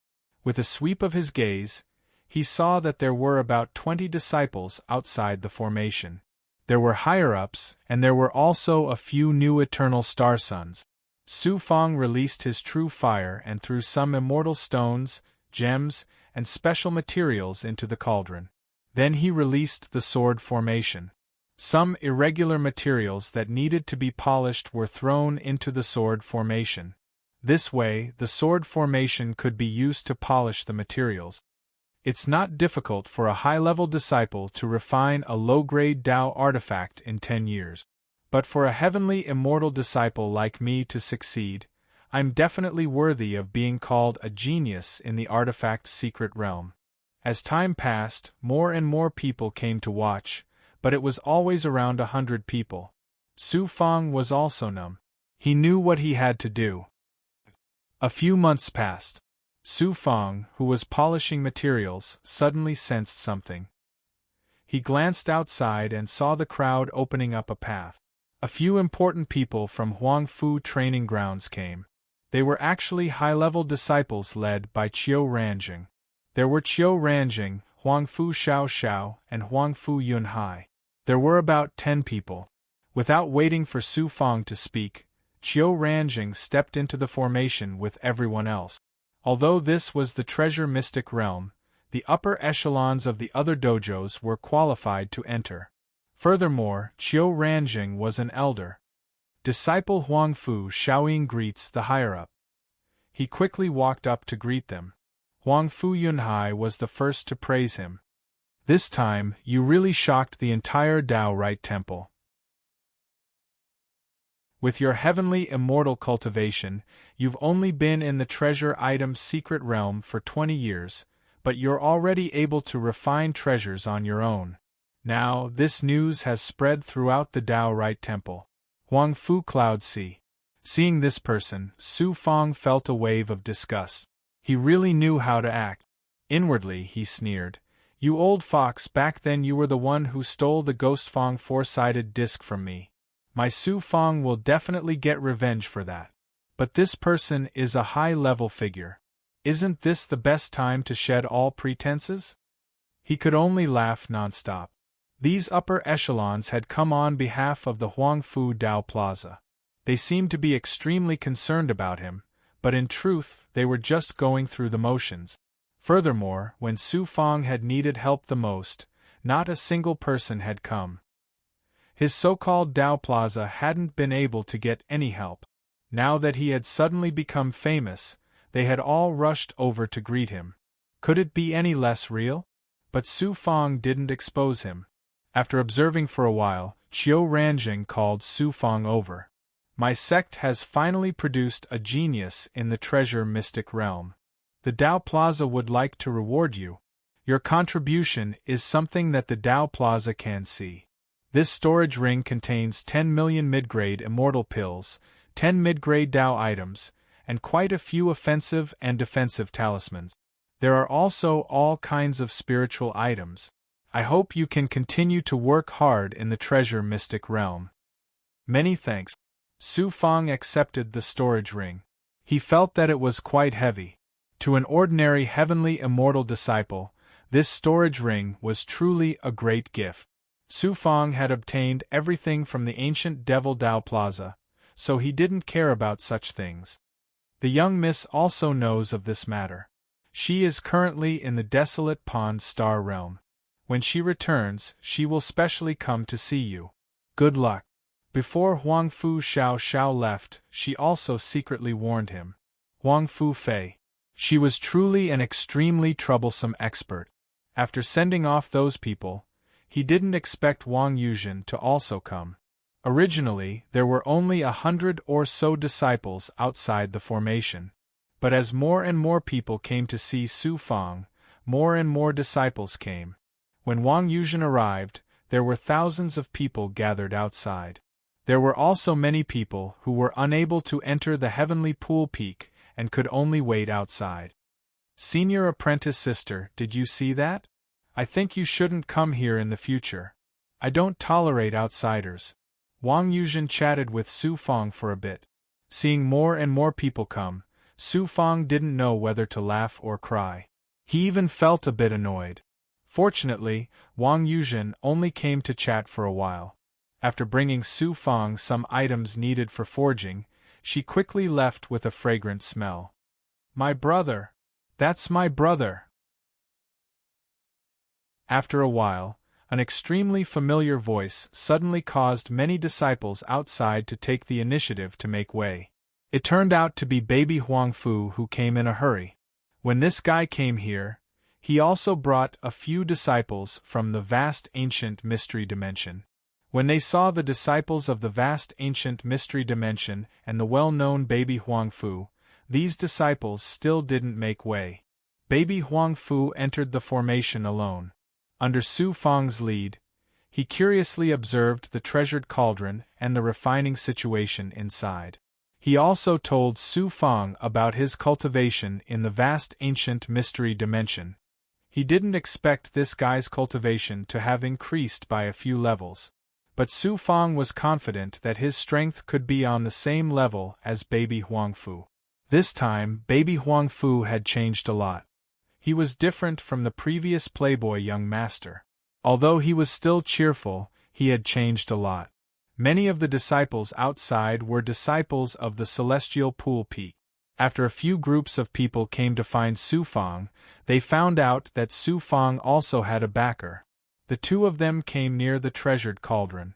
With a sweep of his gaze, he saw that there were about 20 disciples outside the formation. There were higher-ups, and there were also a few new eternal star suns. Su Fang released his true fire and threw some immortal stones, gems, and special materials into the cauldron. Then he released the sword formation. Some irregular materials that needed to be polished were thrown into the sword formation. This way, the sword formation could be used to polish the materials. It's not difficult for a high-level disciple to refine a low-grade Tao artifact in 10 years. But for a heavenly immortal disciple like me to succeed, I'm definitely worthy of being called a genius in the artifact secret realm. As time passed, more and more people came to watch, but it was always around 100 people. Su Fang was also numb. He knew what he had to do. A few months passed. Su Fang, who was polishing materials, suddenly sensed something. He glanced outside and saw the crowd opening up a path. A few important people from Huangfu training grounds came. They were actually high-level disciples led by Qiu Ranjing. There were Qiu Ranjing, Huangfu Xiao Xiao, and Huangfu Yunhai. There were about 10 people. Without waiting for Su Fang to speak, Qiu Ranjing stepped into the formation with everyone else. Although this was the treasure mystic realm, the upper echelons of the other dojos were qualified to enter. Furthermore, Qiu Ranjing was an elder. Disciple Huangfu Shaoying greets the higher-up. He quickly walked up to greet them. Huangfu Yunhai was the first to praise him. This time, you really shocked the entire Tao Right Temple. With your heavenly immortal cultivation, you've only been in the treasure item secret realm for 20 years, but you're already able to refine treasures on your own. Now, this news has spread throughout the Tao Right Temple. Huang Fu Cloud C. Seeing this person, Su Fong felt a wave of disgust. He really knew how to act. Inwardly, he sneered. You old fox, back then you were the one who stole the Ghost Fong four-sided disc from me. My Su Fong will definitely get revenge for that. But this person is a high-level figure. Isn't this the best time to shed all pretenses? He could only laugh nonstop. These upper echelons had come on behalf of the Huangfu Dao Plaza. They seemed to be extremely concerned about him, but in truth, they were just going through the motions. Furthermore, when Su Fong had needed help the most, not a single person had come. His so-called Dao Plaza hadn't been able to get any help. Now that he had suddenly become famous, they had all rushed over to greet him. Could it be any less real? But Su Fong didn't expose him. After observing for a while, Qiu Ranjing called Su Fong over. My sect has finally produced a genius in the treasure mystic realm. The Dao Plaza would like to reward you. Your contribution is something that the Dao Plaza can see. This storage ring contains 10 million mid-grade immortal pills, 10 mid-grade Dao items, and quite a few offensive and defensive talismans. There are also all kinds of spiritual items. I hope you can continue to work hard in the treasure mystic realm. Many thanks. Su Fong accepted the storage ring. He felt that it was quite heavy. To an ordinary heavenly immortal disciple, this storage ring was truly a great gift. Su Fong had obtained everything from the ancient Devil Dao Plaza, so he didn't care about such things. The young miss also knows of this matter. She is currently in the desolate Pond Star realm. When she returns, she will specially come to see you. Good luck. Before Huang Fu Xiao left, she also secretly warned him. Huang Fu Fei. She was truly an extremely troublesome expert. After sending off those people, he didn't expect Wang Yuzhen to also come. Originally, there were only 100 or so disciples outside the formation. But as more and more people came to see Su Fong, more and more disciples came. When Wang Yuzhen arrived, there were thousands of people gathered outside. There were also many people who were unable to enter the heavenly pool peak and could only wait outside. Senior apprentice sister, did you see that? I think you shouldn't come here in the future. I don't tolerate outsiders. Wang Yuzhen chatted with Su Fong for a bit. Seeing more and more people come, Su Fong didn't know whether to laugh or cry. He even felt a bit annoyed. Fortunately, Wang Yuzhen only came to chat for a while. After bringing Su Fong some items needed for forging, she quickly left with a fragrant smell. My brother! That's my brother! After a while, an extremely familiar voice suddenly caused many disciples outside to take the initiative to make way. It turned out to be baby Huang Fu who came in a hurry. When this guy came here, he also brought a few disciples from the vast ancient mystery dimension. When they saw the disciples of the vast ancient mystery dimension and the well-known baby Huang Fu, these disciples still didn't make way. Baby Huang Fu entered the formation alone. Under Su Fong's lead, he curiously observed the treasured cauldron and the refining situation inside. He also told Su Fong about his cultivation in the vast ancient mystery dimension. He didn't expect this guy's cultivation to have increased by a few levels. But Su Fong was confident that his strength could be on the same level as baby Huang Fu. This time, baby Huang Fu had changed a lot. He was different from the previous playboy young master. Although he was still cheerful, he had changed a lot. Many of the disciples outside were disciples of the Celestial Pool Peak. After a few groups of people came to find Su Fong, they found out that Su Fong also had a backer. The two of them came near the treasured cauldron.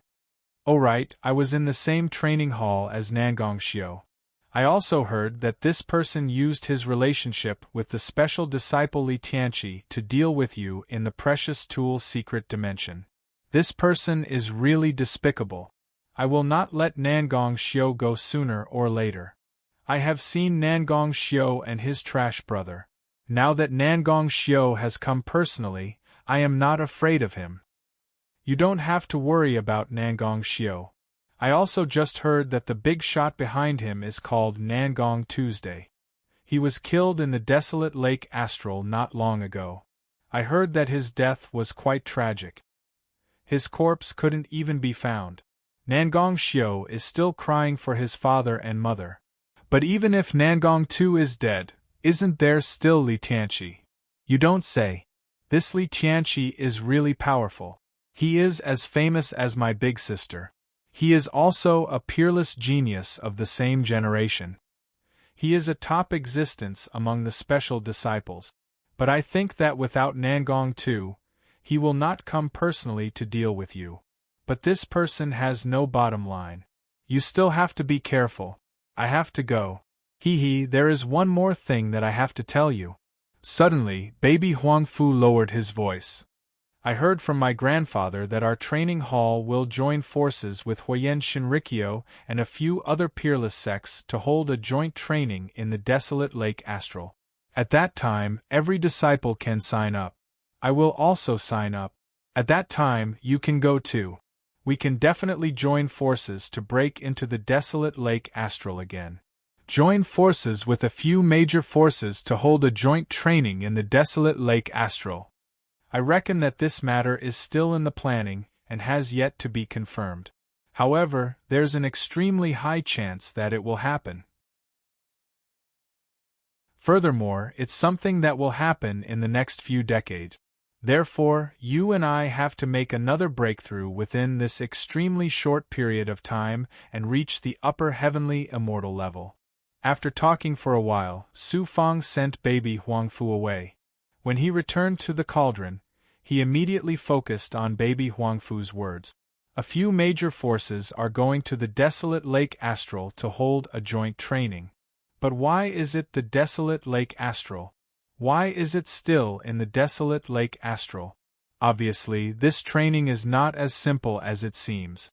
Oh right, I was in the same training hall as Nangong Xiu. I also heard that this person used his relationship with the special disciple Li Tianqi to deal with you in the precious tool secret dimension. This person is really despicable. I will not let Nangong Xiu go sooner or later. I have seen Nangong Xiu and his trash brother. Now that Nangong Xiu has come personally, I am not afraid of him. You don't have to worry about Nangong Xiao. I also just heard that the big shot behind him is called Nangong Tuesday. He was killed in the desolate Lake Astral not long ago. I heard that his death was quite tragic. His corpse couldn't even be found. Nangong Xiao is still crying for his father and mother. But even if Nangong Tu is dead, isn't there still Li Tianqi? You don't say. This Li Tianqi is really powerful. He is as famous as my big sister. He is also a peerless genius of the same generation. He is a top existence among the special disciples. But I think that without Nangong Tu, he will not come personally to deal with you. But this person has no bottom line. You still have to be careful. I have to go. There is one more thing that I have to tell you. Suddenly, baby Huangfu lowered his voice. I heard from my grandfather that our training hall will join forces with Huayan Shinrikyo and a few other peerless sects to hold a joint training in the desolate Lake Astral. At that time, every disciple can sign up. I will also sign up. At that time, you can go too. We can definitely join forces to break into the desolate Lake Astral again. Join forces with a few major forces to hold a joint training in the desolate Lake Astral. I reckon that this matter is still in the planning and has yet to be confirmed. However, there's an extremely high chance that it will happen. Furthermore, it's something that will happen in the next few decades. Therefore, you and I have to make another breakthrough within this extremely short period of time and reach the upper heavenly immortal level. After talking for a while, Su Fang sent baby Huangfu away. When he returned to the cauldron, he immediately focused on baby Huangfu's words. A few major forces are going to the desolate Lake Astral to hold a joint training. But why is it the desolate Lake Astral? Why is it still in the desolate Lake Astral? Obviously, this training is not as simple as it seems.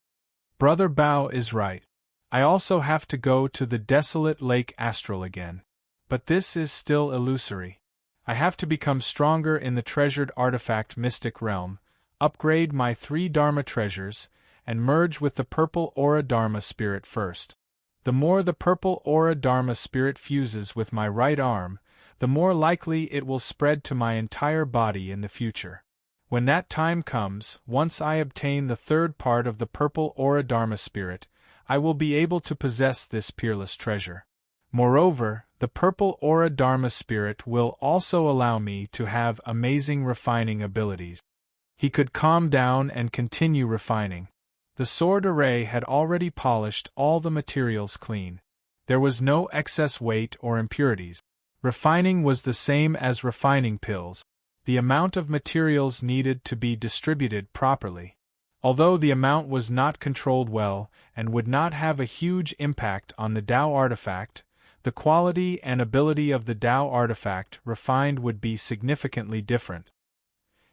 Brother Bao is right. I also have to go to the desolate Lake Astral again. But this is still illusory. I have to become stronger in the treasured artifact mystic realm, upgrade my 3 Dharma treasures, and merge with the purple aura Dharma spirit first. The more the purple aura Dharma spirit fuses with my right arm, the more likely it will spread to my entire body in the future. When that time comes, once I obtain the 3rd part of the purple aura Dharma spirit, I will be able to possess this peerless treasure. Moreover, the purple aura Dharma spirit will also allow me to have amazing refining abilities. He could calm down and continue refining. The sword array had already polished all the materials clean. There was no excess weight or impurities. Refining was the same as refining pills. The amount of materials needed to be distributed properly. Although the amount was not controlled well and would not have a huge impact on the Tao artifact, the quality and ability of the Tao artifact refined would be significantly different.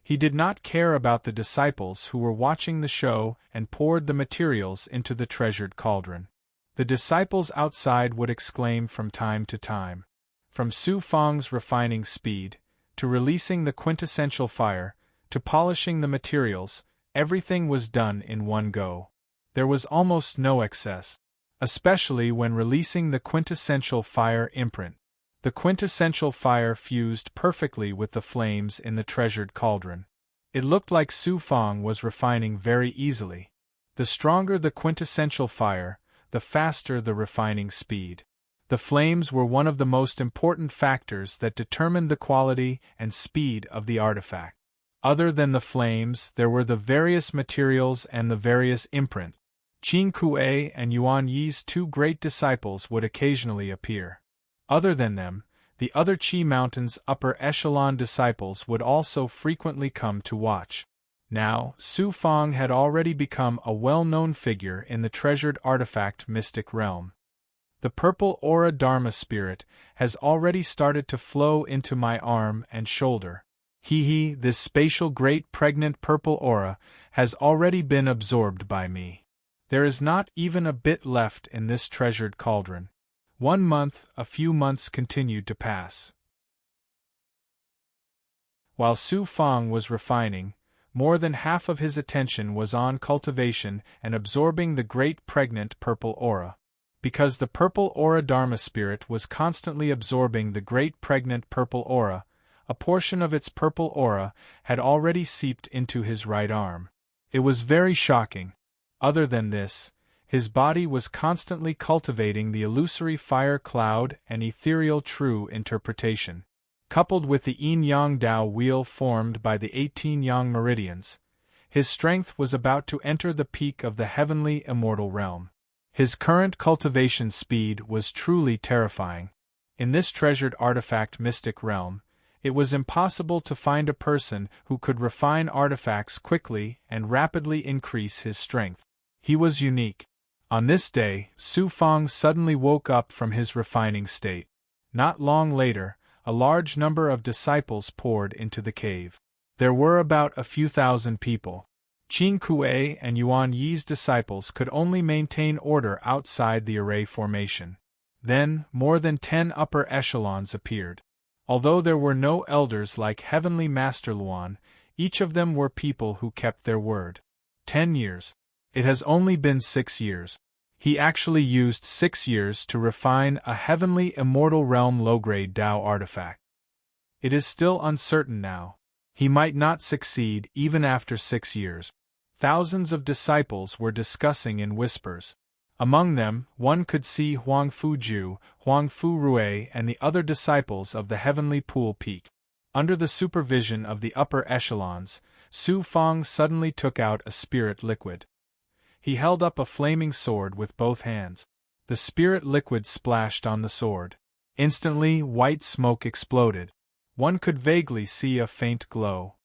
He did not care about the disciples who were watching the show and poured the materials into the treasured cauldron. The disciples outside would exclaim from time to time. From Su Fang's refining speed, to releasing the quintessential fire, to polishing the materials, everything was done in one go. There was almost no excess, especially when releasing the quintessential fire imprint. The quintessential fire fused perfectly with the flames in the treasured cauldron. It looked like Su Fang was refining very easily. The stronger the quintessential fire, the faster the refining speed. The flames were one of the most important factors that determined the quality and speed of the artifact. Other than the flames, there were the various materials and the various imprints. Qin Kuei and Yuan Yi's 2 great disciples would occasionally appear. Other than them, the other Qi Mountain's upper echelon disciples would also frequently come to watch. Now, Su Fang had already become a well-known figure in the treasured artifact mystic realm. The purple aura Dharma spirit has already started to flow into my arm and shoulder. This spatial great pregnant purple aura has already been absorbed by me. There is not even a bit left in this treasured cauldron. 1 month, a few months continued to pass. While Su Fang was refining, more than half of his attention was on cultivation and absorbing the great pregnant purple aura. Because the purple aura Dharma spirit was constantly absorbing the great pregnant purple aura, a portion of its purple aura had already seeped into his right arm. It was very shocking. Other than this, his body was constantly cultivating the illusory fire cloud and ethereal true interpretation. Coupled with the yin-yang Tao wheel formed by the 18 yang meridians, his strength was about to enter the peak of the heavenly immortal realm. His current cultivation speed was truly terrifying. In this treasured artifact mystic realm, it was impossible to find a person who could refine artifacts quickly and rapidly increase his strength. He was unique. On this day, Su Fang suddenly woke up from his refining state. Not long later, a large number of disciples poured into the cave. There were about a few thousand people. Qin Kuei and Yuan Yi's disciples could only maintain order outside the array formation. Then, more than 10 upper echelons appeared. Although there were no elders like Heavenly Master Luan, each of them were people who kept their word. 10 years. It has only been 6 years. He actually used 6 years to refine a heavenly immortal realm low-grade Tao artifact. It is still uncertain now. He might not succeed even after 6 years. Thousands of disciples were discussing in whispers. Among them, one could see Huang Fuju, Huang Fu Rui and the other disciples of the Heavenly Pool Peak. Under the supervision of the upper echelons, Su Fang suddenly took out a spirit liquid. He held up a flaming sword with both hands. The spirit liquid splashed on the sword. Instantly, white smoke exploded. One could vaguely see a faint glow.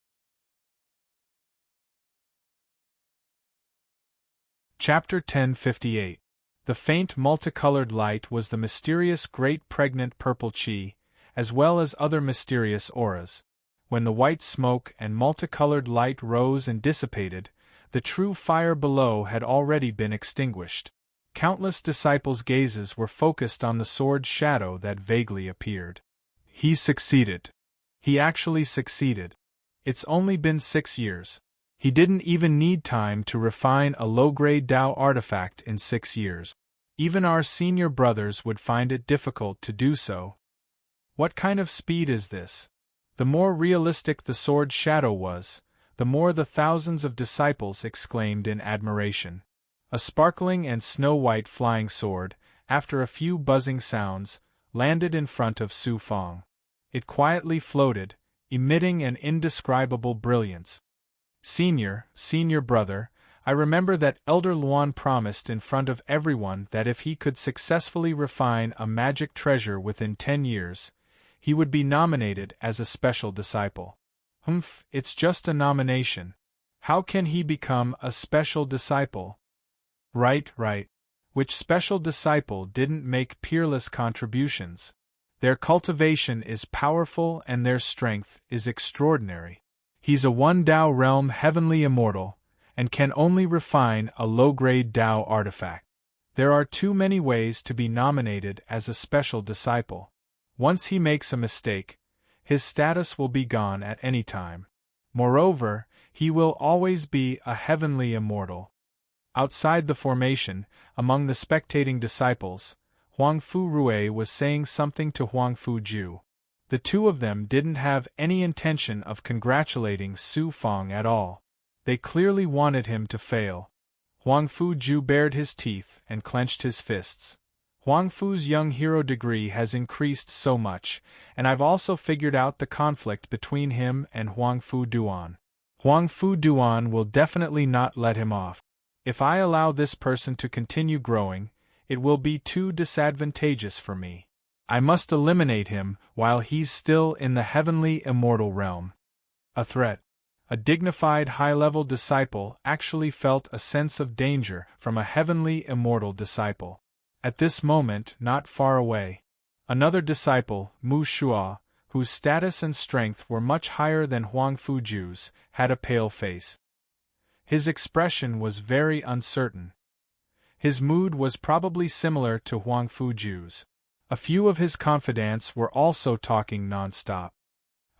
Chapter 1058. The faint multicolored light was the mysterious great pregnant purple chi, as well as other mysterious auras. When the white smoke and multicolored light rose and dissipated, the true fire below had already been extinguished. Countless disciples' gazes were focused on the sword's shadow that vaguely appeared. He succeeded. He actually succeeded. It's only been 6 years. He didn't even need time to refine a low-grade Tao artifact in 6 years. Even our senior brothers would find it difficult to do so. What kind of speed is this? The more realistic the sword's shadow was, the more the thousands of disciples exclaimed in admiration. A sparkling and snow-white flying sword, after a few buzzing sounds, landed in front of Su Fang. It quietly floated, emitting an indescribable brilliance. Senior brother, I remember that Elder Luan promised in front of everyone that if he could successfully refine a magic treasure within 10 years, he would be nominated as a special disciple. It's just a nomination. How can he become a special disciple? Right. Which special disciple didn't make peerless contributions? Their cultivation is powerful and their strength is extraordinary. He's a one Tao realm heavenly immortal, and can only refine a low-grade Tao artifact. There are too many ways to be nominated as a special disciple. Once he makes a mistake, his status will be gone at any time. Moreover, he will always be a heavenly immortal. Outside the formation, among the spectating disciples, Huang Fu Rui was saying something to Huang Fu Ju. The two of them didn't have any intention of congratulating Su Fang at all. They clearly wanted him to fail. Huang Fu Ju bared his teeth and clenched his fists. Huang Fu's young hero degree has increased so much, and I've also figured out the conflict between him and Huang Fu Duan. Huang Fu Duan will definitely not let him off. If I allow this person to continue growing, it will be too disadvantageous for me. I must eliminate him while he's still in the heavenly immortal realm. A threat. A dignified high-level disciple actually felt a sense of danger from a heavenly immortal disciple. At this moment, not far away, another disciple, Mu Shua, whose status and strength were much higher than Huang Fuju's, had a pale face. His expression was very uncertain. His mood was probably similar to Huang Fuju's. A few of his confidants were also talking non-stop.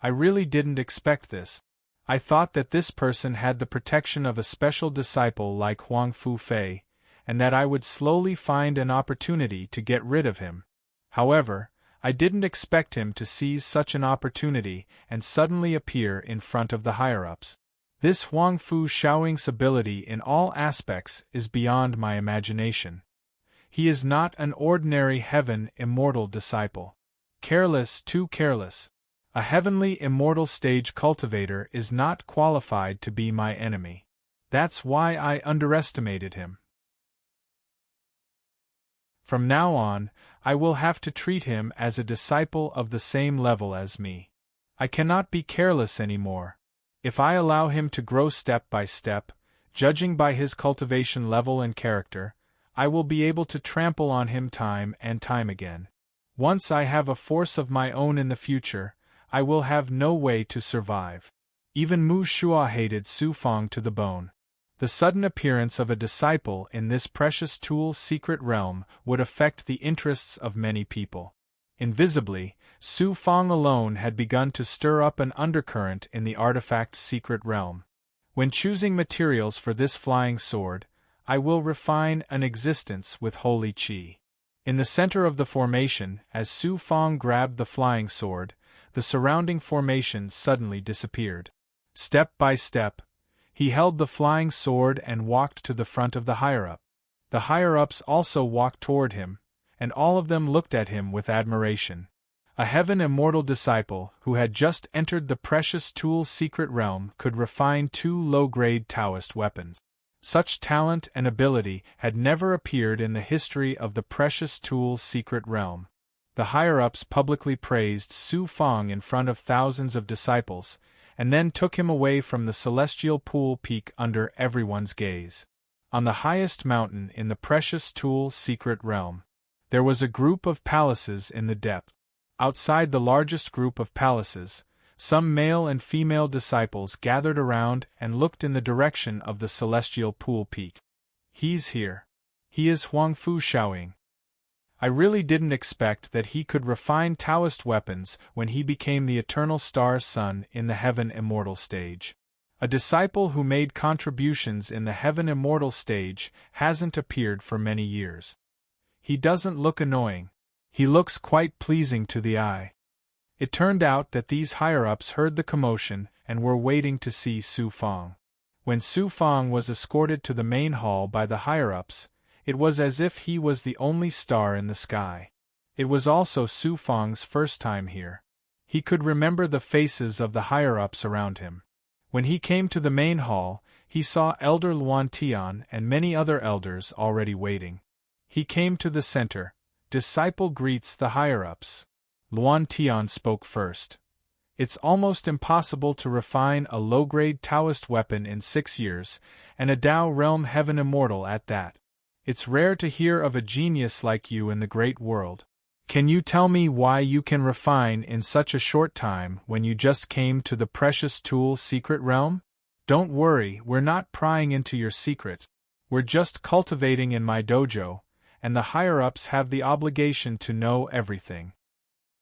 I really didn't expect this. I thought that this person had the protection of a special disciple like Huang Fu Fei, and that I would slowly find an opportunity to get rid of him. However, I didn't expect him to seize such an opportunity and suddenly appear in front of the higher-ups. This Huang Fu Shaoying's ability in all aspects is beyond my imagination. He is not an ordinary heaven immortal disciple. Careless, too careless. A heavenly immortal stage cultivator is not qualified to be my enemy. That's why I underestimated him. From now on, I will have to treat him as a disciple of the same level as me. I cannot be careless anymore. If I allow him to grow step by step, judging by his cultivation level and character, I will be able to trample on him time and time again. Once I have a force of my own in the future, I will have no way to survive. Even Mu Shua hated Su Fang to the bone. The sudden appearance of a disciple in this precious tool's secret realm would affect the interests of many people. Invisibly, Su Fang alone had begun to stir up an undercurrent in the artifact's secret realm. When choosing materials for this flying sword, I will refine an existence with holy qi. In the center of the formation, as Su Fang grabbed the flying sword, the surrounding formation suddenly disappeared. Step by step, he held the flying sword and walked to the front of the higher-up. The higher-ups also walked toward him, and all of them looked at him with admiration. A heaven immortal disciple who had just entered the precious tool's secret realm could refine 2 low-grade Taoist weapons. Such talent and ability had never appeared in the history of the precious tool's secret realm. The higher-ups publicly praised Su Fang in front of thousands of disciples, and then took him away from the celestial pool peak under everyone's gaze. On the highest mountain in the precious tool's secret realm, there was a group of palaces in the depth. Outside the largest group of palaces, some male and female disciples gathered around and looked in the direction of the celestial pool peak. He's here. He is Huang Fu Shaoying. I really didn't expect that he could refine Taoist weapons when he became the eternal star sun in the heaven immortal stage. A disciple who made contributions in the heaven immortal stage hasn't appeared for many years. He doesn't look annoying. He looks quite pleasing to the eye. It turned out that these higher-ups heard the commotion and were waiting to see Su Fang. When Su Fang was escorted to the main hall by the higher-ups, it was as if he was the only star in the sky. It was also Su Fang's first time here. He could remember the faces of the higher-ups around him. When he came to the main hall, he saw Elder Luan Tian and many other elders already waiting. He came to the center. Disciple greets the higher-ups. Luan Tian spoke first. It's almost impossible to refine a low-grade Taoist weapon in 6 years, and a Tao realm heaven immortal at that. It's rare to hear of a genius like you in the great world. Can you tell me why you can refine in such a short time when you just came to the precious tool's secret realm? Don't worry, we're not prying into your secret. We're just cultivating in my dojo, and the higher-ups have the obligation to know everything.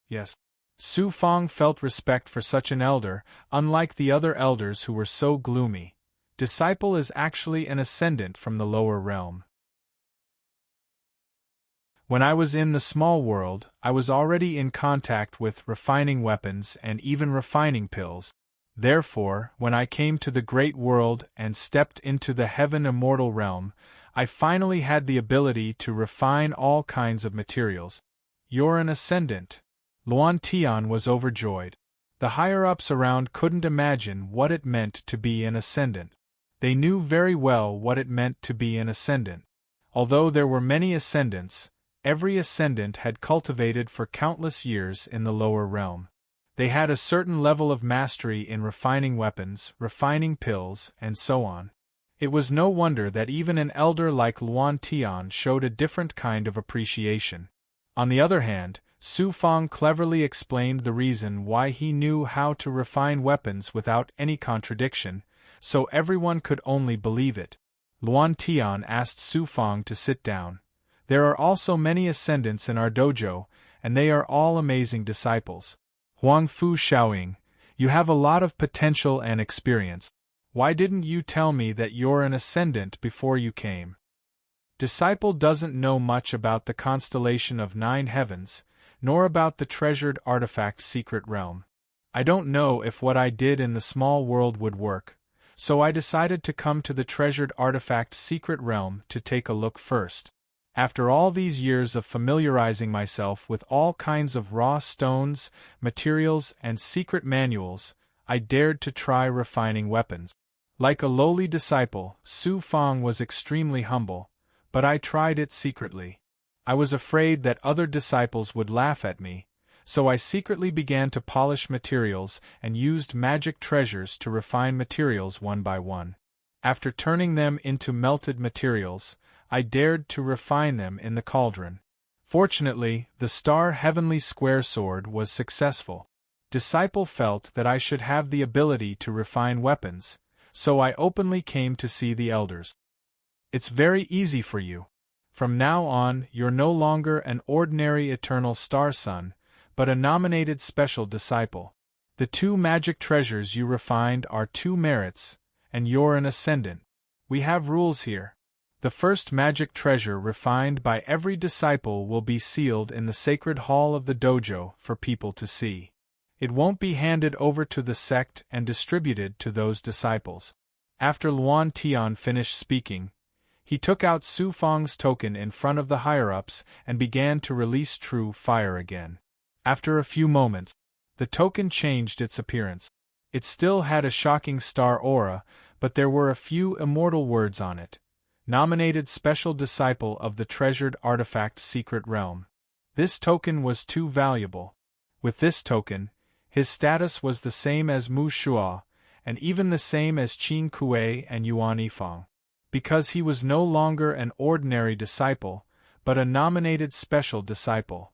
Yes. Su Fang felt respect for such an elder, unlike the other elders who were so gloomy. Disciple is actually an ascendant from the lower realm. When I was in the small world, I was already in contact with refining weapons and even refining pills. Therefore, when I came to the great world and stepped into the heaven immortal realm, I finally had the ability to refine all kinds of materials. You're an ascendant. Luan Tian was overjoyed. The higher-ups around couldn't imagine what it meant to be an ascendant. They knew very well what it meant to be an ascendant. Although there were many ascendants, every ascendant had cultivated for countless years in the lower realm. They had a certain level of mastery in refining weapons, refining pills, and so on. It was no wonder that even an elder like Luan Tian showed a different kind of appreciation. On the other hand, Su Fang cleverly explained the reason why he knew how to refine weapons without any contradiction, so everyone could only believe it. Luan Tian asked Su Fang to sit down. There are also many ascendants in our dojo, and they are all amazing disciples. Huang Fu Shaoying, You have a lot of potential and experience. Why didn't you tell me that you're an ascendant before you came? Disciple doesn't know much about the constellation of 9 heavens, nor about the treasured artifact secret realm. I don't know if what I did in the small world would work, so I decided to come to the treasured artifact secret realm to take a look first. After all these years of familiarizing myself with all kinds of raw stones, materials, and secret manuals, I dared to try refining weapons. Like a lowly disciple, Su Fang was extremely humble, but I tried it secretly. I was afraid that other disciples would laugh at me, so I secretly began to polish materials and used magic treasures to refine materials one by one. After turning them into melted materials, I dared to refine them in the cauldron. Fortunately, the star heavenly square sword was successful. Disciple felt that I should have the ability to refine weapons, so I openly came to see the elders. It's very easy for you. From now on, you're no longer an ordinary eternal star son, but a nominated special disciple. The 2 magic treasures you refined are 2 merits, and you're an ascendant. We have rules here. The first magic treasure refined by every disciple will be sealed in the sacred hall of the dojo for people to see. It won't be handed over to the sect and distributed to those disciples. After Luan Tian finished speaking, he took out Su Fang's token in front of the higher-ups and began to release true fire again. After a few moments, the token changed its appearance. It still had a shocking star aura, but there were a few immortal words on it. Nominated Special Disciple of the Treasured Artifact Secret Realm. This token was too valuable. With this token, his status was the same as Mu Shua, and even the same as Qin Kuei and Yuan Yifang. Because he was no longer an ordinary disciple, but a nominated special disciple.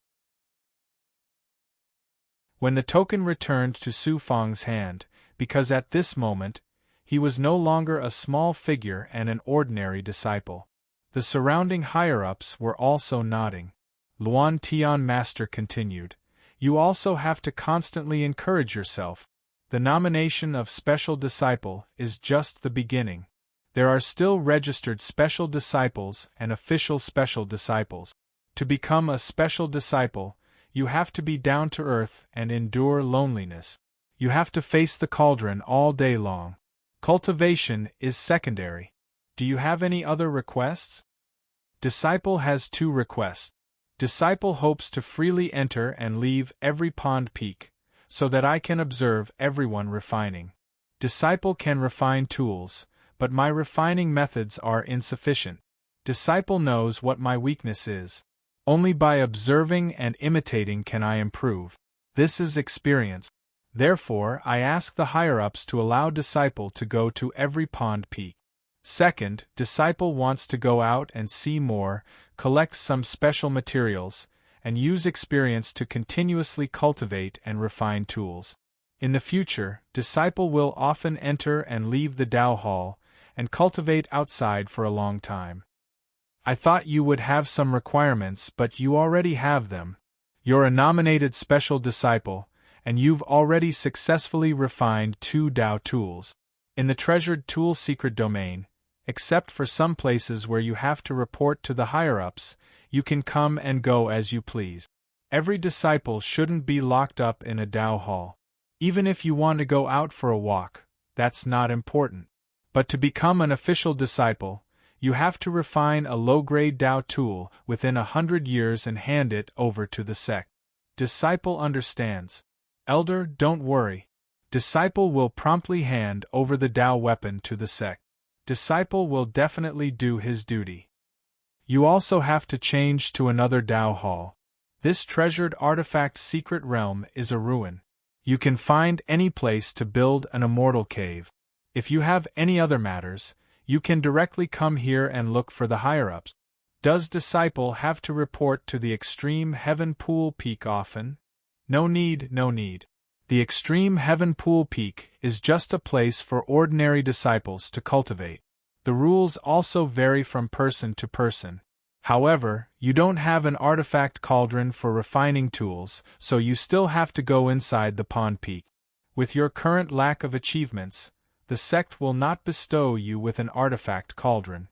When the token returned to Su Fang's hand, because at this moment, he was no longer a small figure and an ordinary disciple. The surrounding higher-ups were also nodding. Luan Tian Master continued, "You also have to constantly encourage yourself. The nomination of special disciple is just the beginning. There are still registered special disciples and official special disciples. To become a special disciple, you have to be down to earth and endure loneliness. You have to face the cauldron all day long. Cultivation is secondary. Do you have any other requests?" Disciple has 2 requests. Disciple hopes to freely enter and leave every pond peak, so that I can observe everyone refining. Disciple can refine tools, but my refining methods are insufficient. Disciple knows what my weakness is. Only by observing and imitating can I improve. This is experience. Therefore, I ask the higher-ups to allow Disciple to go to every pond peak. Second, Disciple wants to go out and see more, collect some special materials, and use experience to continuously cultivate and refine tools. In the future, Disciple will often enter and leave the Tao Hall, and cultivate outside for a long time. I thought you would have some requirements, but you already have them. You're a nominated special disciple, and you've already successfully refined 2 Tao tools. In the treasured tool secret domain, except for some places where you have to report to the higher-ups, you can come and go as you please. Every disciple shouldn't be locked up in a Tao hall. Even if you want to go out for a walk, that's not important. But to become an official disciple, you have to refine a low-grade Tao tool within 100 years and hand it over to the sect. Disciple understands. Elder, don't worry. Disciple will promptly hand over the Tao weapon to the sect. Disciple will definitely do his duty. You also have to change to another Tao hall. This treasured artifact secret realm is a ruin. You can find any place to build an immortal cave. If you have any other matters, you can directly come here and look for the higher-ups. Does Disciple have to report to the Extreme Heaven Pool Peak often? No need, no need. The Extreme Heaven Pool Peak is just a place for ordinary disciples to cultivate. The rules also vary from person to person. However, you don't have an artifact cauldron for refining tools, so you still have to go inside the pond peak. With your current lack of achievements, the sect will not bestow you with an artifact cauldron.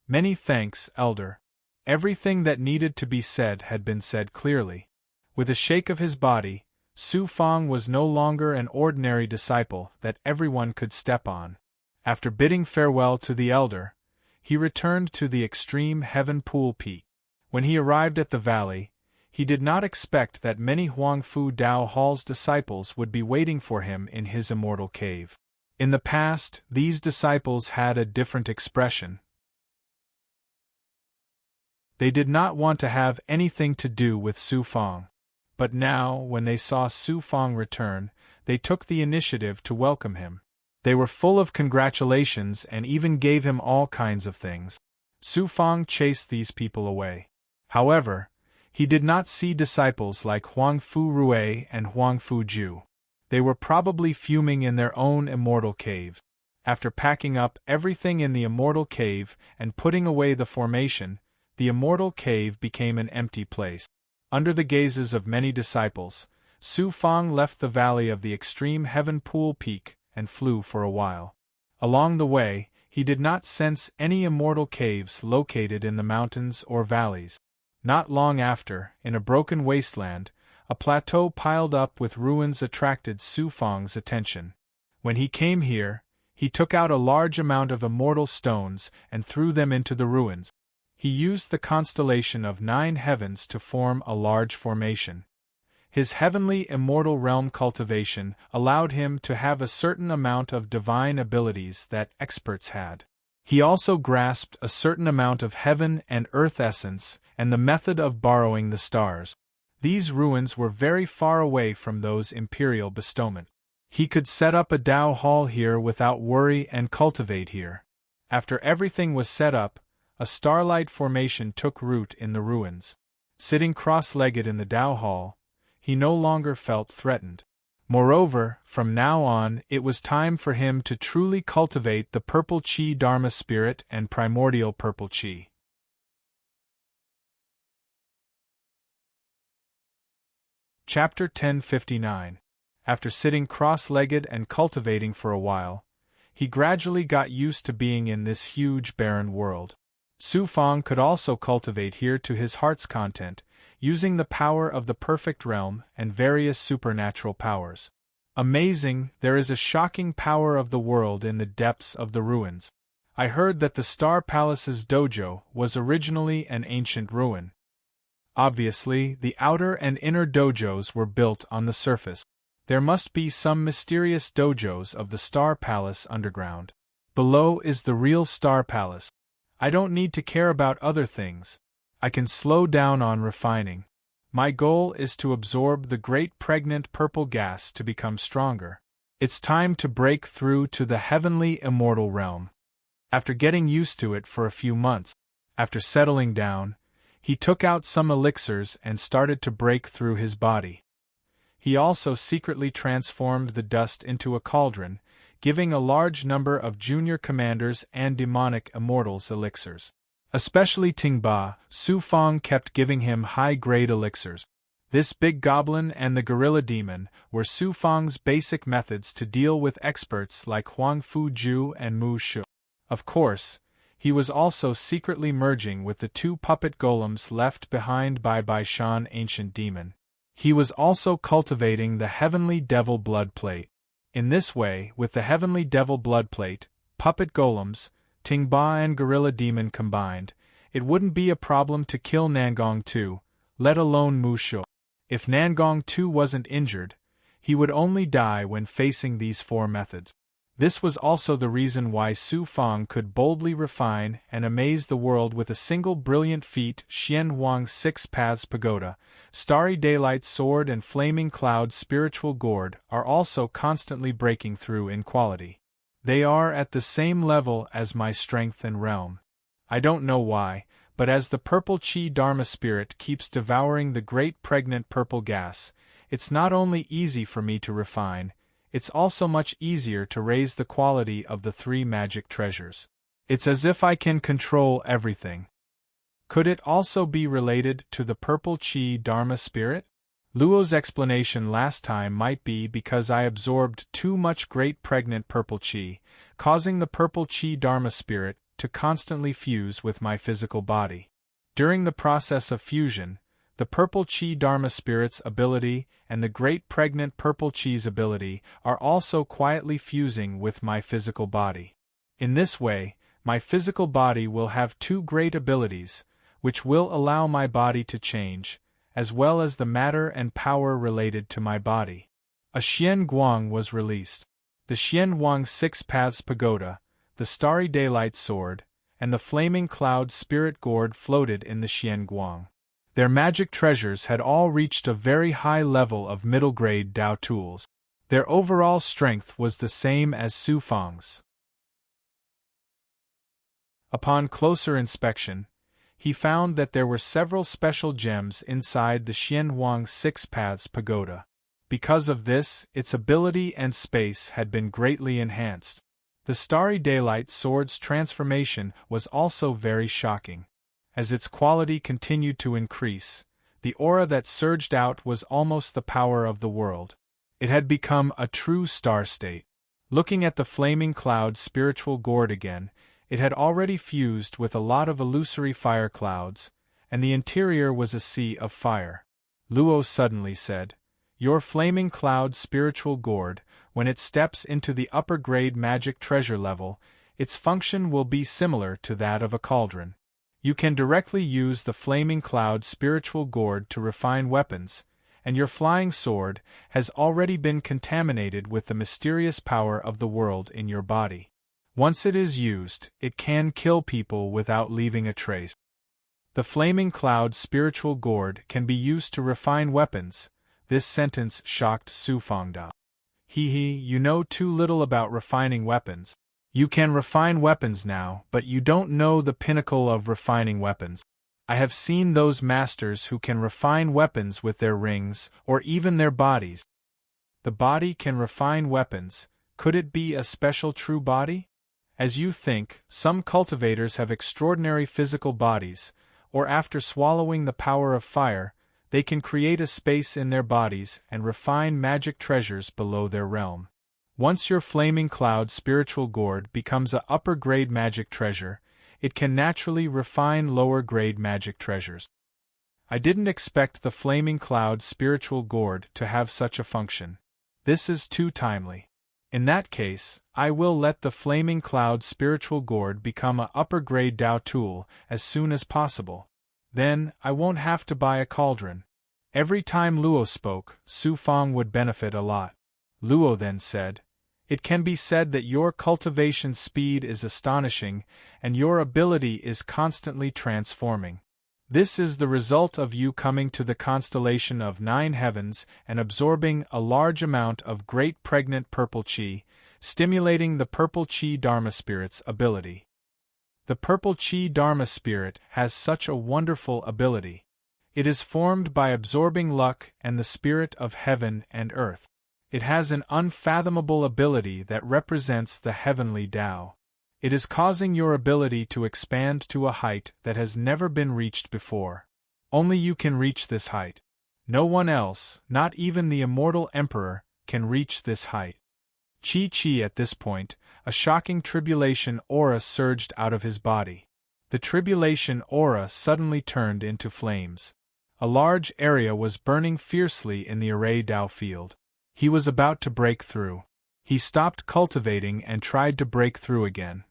Many thanks, Elder. Everything that needed to be said had been said clearly. With a shake of his body, Su Fang was no longer an ordinary disciple that everyone could step on. After bidding farewell to the elder, he returned to the extreme heaven pool peak. When he arrived at the valley, he did not expect that many Huangfu Dao Hall's disciples would be waiting for him in his immortal cave. In the past, these disciples had a different expression. They did not want to have anything to do with Su Fang. But now, when they saw Su Fang return, they took the initiative to welcome him. They were full of congratulations and even gave him all kinds of things. Su Fang chased these people away. However, he did not see disciples like Huangfu Rui and Huangfu Ju. They were probably fuming in their own immortal cave. After packing up everything in the immortal cave and putting away the formation, the immortal cave became an empty place. Under the gazes of many disciples, Su Fang left the valley of the extreme heaven pool peak and flew for a while. Along the way, he did not sense any immortal caves located in the mountains or valleys. Not long after, in a broken wasteland, a plateau piled up with ruins attracted Su Fang's attention. When he came here, he took out a large amount of immortal stones and threw them into the ruins. He used the constellation of 9 heavens to form a large formation. His heavenly immortal realm cultivation allowed him to have a certain amount of divine abilities that experts had. He also grasped a certain amount of heaven and earth essence and the method of borrowing the stars. These ruins were very far away from those imperial bestowment. He could set up a Dao Hall here without worry and cultivate here. After everything was set up, a starlight formation took root in the ruins. Sitting cross-legged in the Dao Hall, he no longer felt threatened. Moreover, from now on, it was time for him to truly cultivate the purple Qi Dharma spirit and primordial purple Qi. Chapter 1059. After sitting cross-legged and cultivating for a while, he gradually got used to being in this huge barren world. Su Fang could also cultivate here to his heart's content, using the power of the perfect realm and various supernatural powers. Amazing, there is a shocking power of the world in the depths of the ruins. I heard that the Star Palace's dojo was originally an ancient ruin. Obviously, the outer and inner dojos were built on the surface. There must be some mysterious dojos of the Star Palace underground. Below is the real Star Palace. I don't need to care about other things. I can slow down on refining. My goal is to absorb the great pregnant purple gas to become stronger. It's time to break through to the heavenly immortal realm. After getting used to it for a few months, after settling down, he took out some elixirs and started to break through his body. He also secretly transformed the dust into a cauldron, giving a large number of junior commanders and demonic immortals elixirs. Especially Tingba, Su Fang kept giving him high-grade elixirs. This big goblin and the gorilla demon were Su Fang's basic methods to deal with experts like Huangfu Ju and Mu Shu. Of course, he was also secretly merging with the 2 puppet golems left behind by Baishan Ancient Demon. He was also cultivating the Heavenly Devil Blood Plate. In this way, with the Heavenly Devil Blood Plate, puppet golems, Tingba and Gorilla Demon combined, it wouldn't be a problem to kill Nangong 2, let alone Mu Shu. If Nangong 2 wasn't injured, he would only die when facing these 4 methods. This was also the reason why Su Fang could boldly refine and amaze the world with a single brilliant feat. Xian Huang's 6 Paths Pagoda, Starry Daylight Sword and Flaming Cloud Spiritual Gourd are also constantly breaking through in quality. They are at the same level as my strength and realm. I don't know why, but as the purple Qi Dharma spirit keeps devouring the great pregnant purple gas, it's not only easy for me to refine, it's also much easier to raise the quality of the 3 magic treasures. It's as if I can control everything. Could it also be related to the purple Qi Dharma spirit? Luo's explanation last time might be because I absorbed too much great pregnant purple chi, causing the purple chi Dharma spirit to constantly fuse with my physical body. During the process of fusion, the purple chi Dharma spirit's ability and the great pregnant purple chi's ability are also quietly fusing with my physical body. In this way, my physical body will have two great abilities, which will allow my body to change, as well as the matter and power related to my body. A Xian Guang was released. The Xian Guang Six Paths Pagoda, the Starry Daylight Sword, and the Flaming Cloud Spirit Gourd floated in the Xian Guang. Their magic treasures had all reached a very high level of middle-grade Dao tools. Their overall strength was the same as Su Fang's. Upon closer inspection, he found that there were several special gems inside the Xian Huang Six Paths Pagoda. Because of this, its ability and space had been greatly enhanced. The Starry Daylight Sword's transformation was also very shocking. As its quality continued to increase, the aura that surged out was almost the power of the world. It had become a true star state. Looking at the Flaming Cloud Spiritual Gourd again, it had already fused with a lot of illusory fire clouds, and the interior was a sea of fire. Luo suddenly said, "Your Flaming Cloud Spiritual Gourd, when it steps into the upper-grade magic treasure level, its function will be similar to that of a cauldron. You can directly use the Flaming Cloud Spiritual Gourd to refine weapons, and your flying sword has already been contaminated with the mysterious power of the world in your body. Once it is used, it can kill people without leaving a trace. The Flaming Cloud Spiritual Gourd can be used to refine weapons." This sentence shocked Su Fangda. You know too little about refining weapons. You can refine weapons now, but you don't know the pinnacle of refining weapons. I have seen those masters who can refine weapons with their rings, or even their bodies. The body can refine weapons. Could it be a special true body? As you think, some cultivators have extraordinary physical bodies, or after swallowing the power of fire, they can create a space in their bodies and refine magic treasures below their realm. Once your Flaming Cloud Spiritual Gourd becomes a upper-grade magic treasure, it can naturally refine lower-grade magic treasures. I didn't expect the Flaming Cloud Spiritual Gourd to have such a function. This is too timely. In that case, I will let the Flaming Cloud Spiritual Gourd become a upper-grade Dao tool as soon as possible. Then, I won't have to buy a cauldron. Every time Luo spoke, Su Fang would benefit a lot. Luo then said, "It can be said that your cultivation speed is astonishing, and your ability is constantly transforming. This is the result of you coming to the constellation of 9 heavens and absorbing a large amount of great pregnant purple chi, stimulating the purple chi Dharma spirit's ability. The purple chi Dharma spirit has such a wonderful ability. It is formed by absorbing luck and the spirit of heaven and earth. It has an unfathomable ability that represents the heavenly Tao. It is causing your ability to expand to a height that has never been reached before. Only you can reach this height. No one else, not even the immortal emperor, can reach this height." Chi at this point, a shocking tribulation aura surged out of his body. The tribulation aura suddenly turned into flames. A large area was burning fiercely in the array Dao field. He was about to break through. He stopped cultivating and tried to break through again.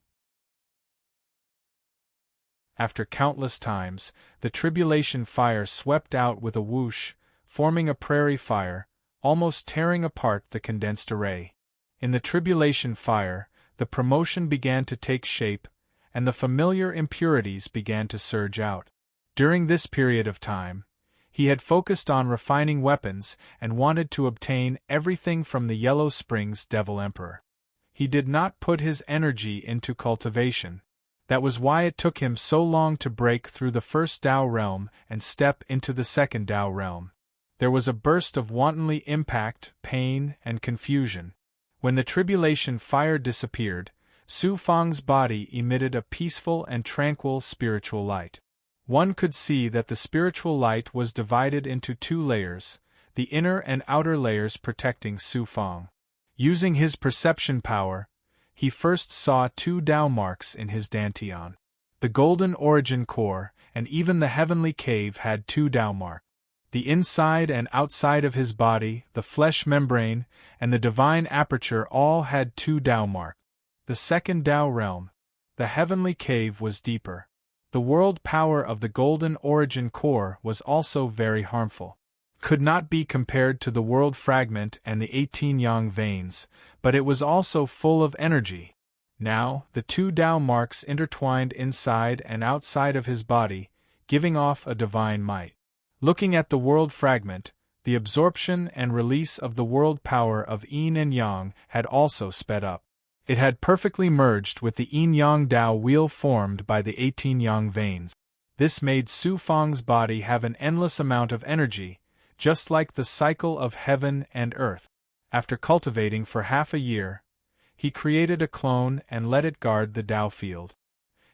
After countless times, the tribulation fire swept out with a whoosh, forming a prairie fire, almost tearing apart the condensed array. In the tribulation fire, the promotion began to take shape, and the familiar impurities began to surge out. During this period of time, he had focused on refining weapons and wanted to obtain everything from the Yellow Springs Devil Emperor. He did not put his energy into cultivation. That was why it took him so long to break through the first Dao realm and step into the second Dao realm. There was a burst of wantonly impact, pain, and confusion. When the tribulation fire disappeared, Su Fang's body emitted a peaceful and tranquil spiritual light. One could see that the spiritual light was divided into 2 layers. the inner and outer layers protecting Su Fang. Using his perception power, he first saw 2 Tao marks in his dantian. The golden origin core and even the heavenly cave had 2 Tao marks. The inside and outside of his body, the flesh membrane, and the divine aperture all had 2 Tao marks. The second Tao realm, the heavenly cave, was deeper. The world power of the golden origin core was also very harmful. Could not be compared to the world fragment and the 18 yang veins, but it was also full of energy. Now, the 2 Tao marks intertwined inside and outside of his body, giving off a divine might. Looking at the world fragment, the absorption and release of the world power of yin and yang had also sped up. It had perfectly merged with the yin-yang Tao wheel formed by the 18 yang veins. This made Su Fang's body have an endless amount of energy, just like the cycle of heaven and earth. After cultivating for half a year, he created a clone and let it guard the Tao field.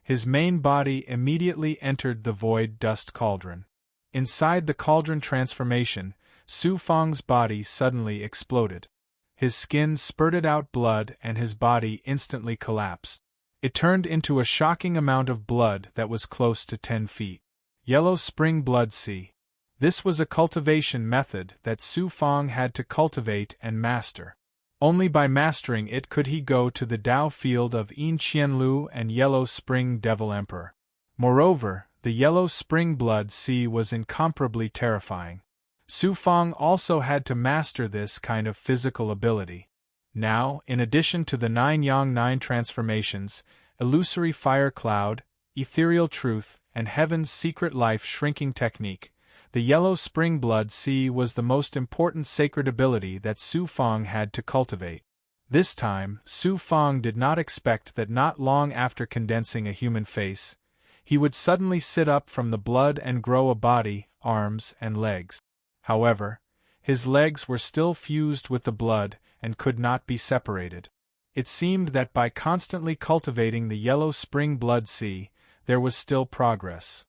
His main body immediately entered the void dust cauldron. Inside the cauldron transformation, Su Fang's body suddenly exploded. His skin spurted out blood and his body instantly collapsed. It turned into a shocking amount of blood that was close to 10 feet. Yellow spring blood sea. This was a cultivation method that Su Fang had to cultivate and master. Only by mastering it could he go to the Tao field of Yin Qianlu and Yellow Spring Devil Emperor. Moreover, the Yellow Spring Blood Sea was incomparably terrifying. Su Fang also had to master this kind of physical ability. Now, in addition to the 9 Yang 9 transformations, illusory fire cloud, ethereal truth, and heaven's secret life shrinking technique, the Yellow Spring Blood Sea was the most important sacred ability that Su Fang had to cultivate. This time, Su Fang did not expect that not long after condensing a human face, he would suddenly sit up from the blood and grow a body, arms, and legs. However, his legs were still fused with the blood and could not be separated. It seemed that by constantly cultivating the Yellow Spring Blood Sea, there was still progress.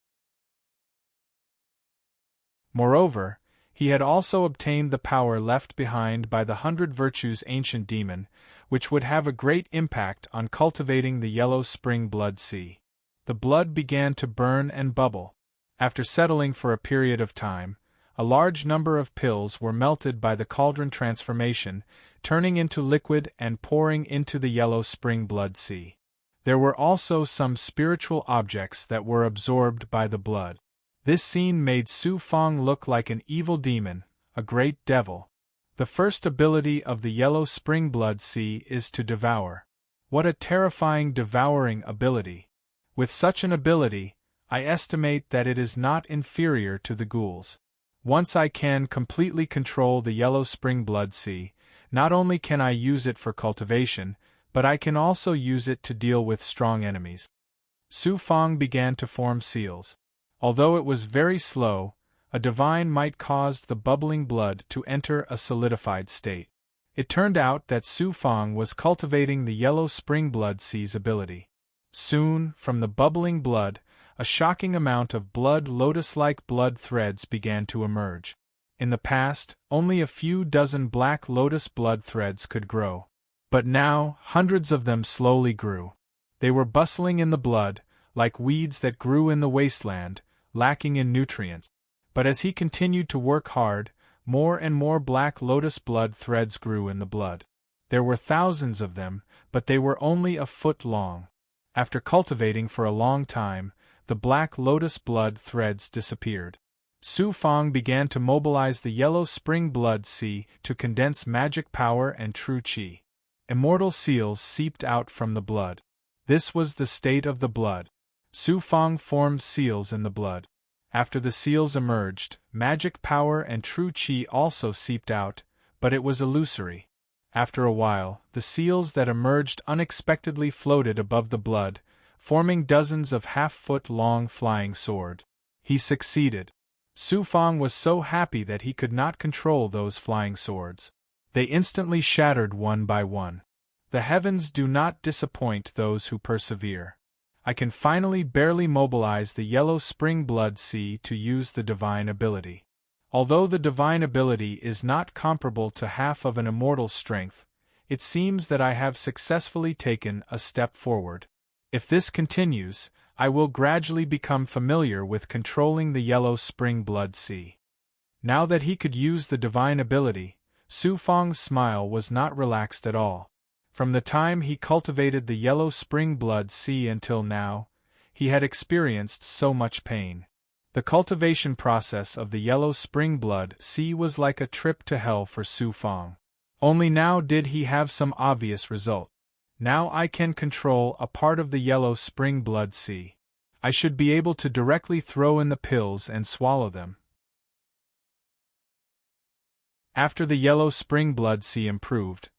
Moreover, he had also obtained the power left behind by the 100 Virtues ancient demon, which would have a great impact on cultivating the Yellow Spring Blood Sea. The blood began to burn and bubble. After settling for a period of time, a large number of pills were melted by the cauldron transformation, turning into liquid and pouring into the Yellow Spring Blood Sea. There were also some spiritual objects that were absorbed by the blood. This scene made Su Fang look like an evil demon, a great devil. The first ability of the Yellow Spring Blood Sea is to devour. What a terrifying devouring ability! With such an ability, I estimate that it is not inferior to the ghouls. Once I can completely control the Yellow Spring Blood Sea, not only can I use it for cultivation, but I can also use it to deal with strong enemies. Su Fang began to form seals. Although it was very slow, a divine might caused the bubbling blood to enter a solidified state. It turned out that Su Fang was cultivating the Yellow Spring Blood Sea's ability. Soon, from the bubbling blood, a shocking amount of blood lotus-like blood threads began to emerge. In the past, only a few dozen black lotus blood threads could grow. But now, hundreds of them slowly grew. They were bustling in the blood, like weeds that grew in the wasteland, lacking in nutrients. But as he continued to work hard, more and more black lotus blood threads grew in the blood. There were thousands of them, but they were only a foot long. After cultivating for a long time, the black lotus blood threads disappeared. Su Fang began to mobilize the Yellow Spring Blood Sea to condense magic power and true qi. Immortal seals seeped out from the blood. This was the state of the blood. Su Fang formed seals in the blood. After the seals emerged, magic power and true qi also seeped out, but it was illusory. After a while, the seals that emerged unexpectedly floated above the blood, forming dozens of half-foot-long flying sword. He succeeded. Su Fang was so happy that he could not control those flying swords. They instantly shattered one by one. The heavens do not disappoint those who persevere. I can finally barely mobilize the Yellow Spring Blood Sea to use the divine ability. Although the divine ability is not comparable to half of an immortal's strength, it seems that I have successfully taken a step forward. If this continues, I will gradually become familiar with controlling the yellow spring blood sea. Now that he could use the divine ability, Su Fang's smile was not relaxed at all. From the time he cultivated the yellow spring blood sea until now, he had experienced so much pain. The cultivation process of the yellow spring blood sea was like a trip to hell for Su Fang. Only now did he have some obvious result. Now I can control a part of the yellow spring blood sea. I should be able to directly throw in the pills and swallow them. After the yellow spring blood sea improved,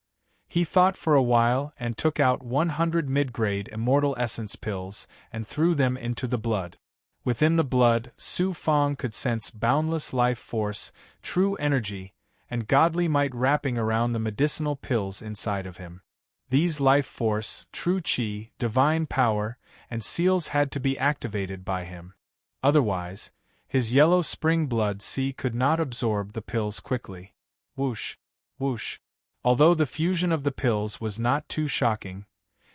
he thought for a while and took out 100 mid-grade immortal essence pills and threw them into the blood. Within the blood, Su Fang could sense boundless life force, true energy, and godly might wrapping around the medicinal pills inside of him. These life force, true qi, divine power, and seals had to be activated by him. Otherwise, his yellow spring blood sea could not absorb the pills quickly. Whoosh, whoosh. Although the fusion of the pills was not too shocking,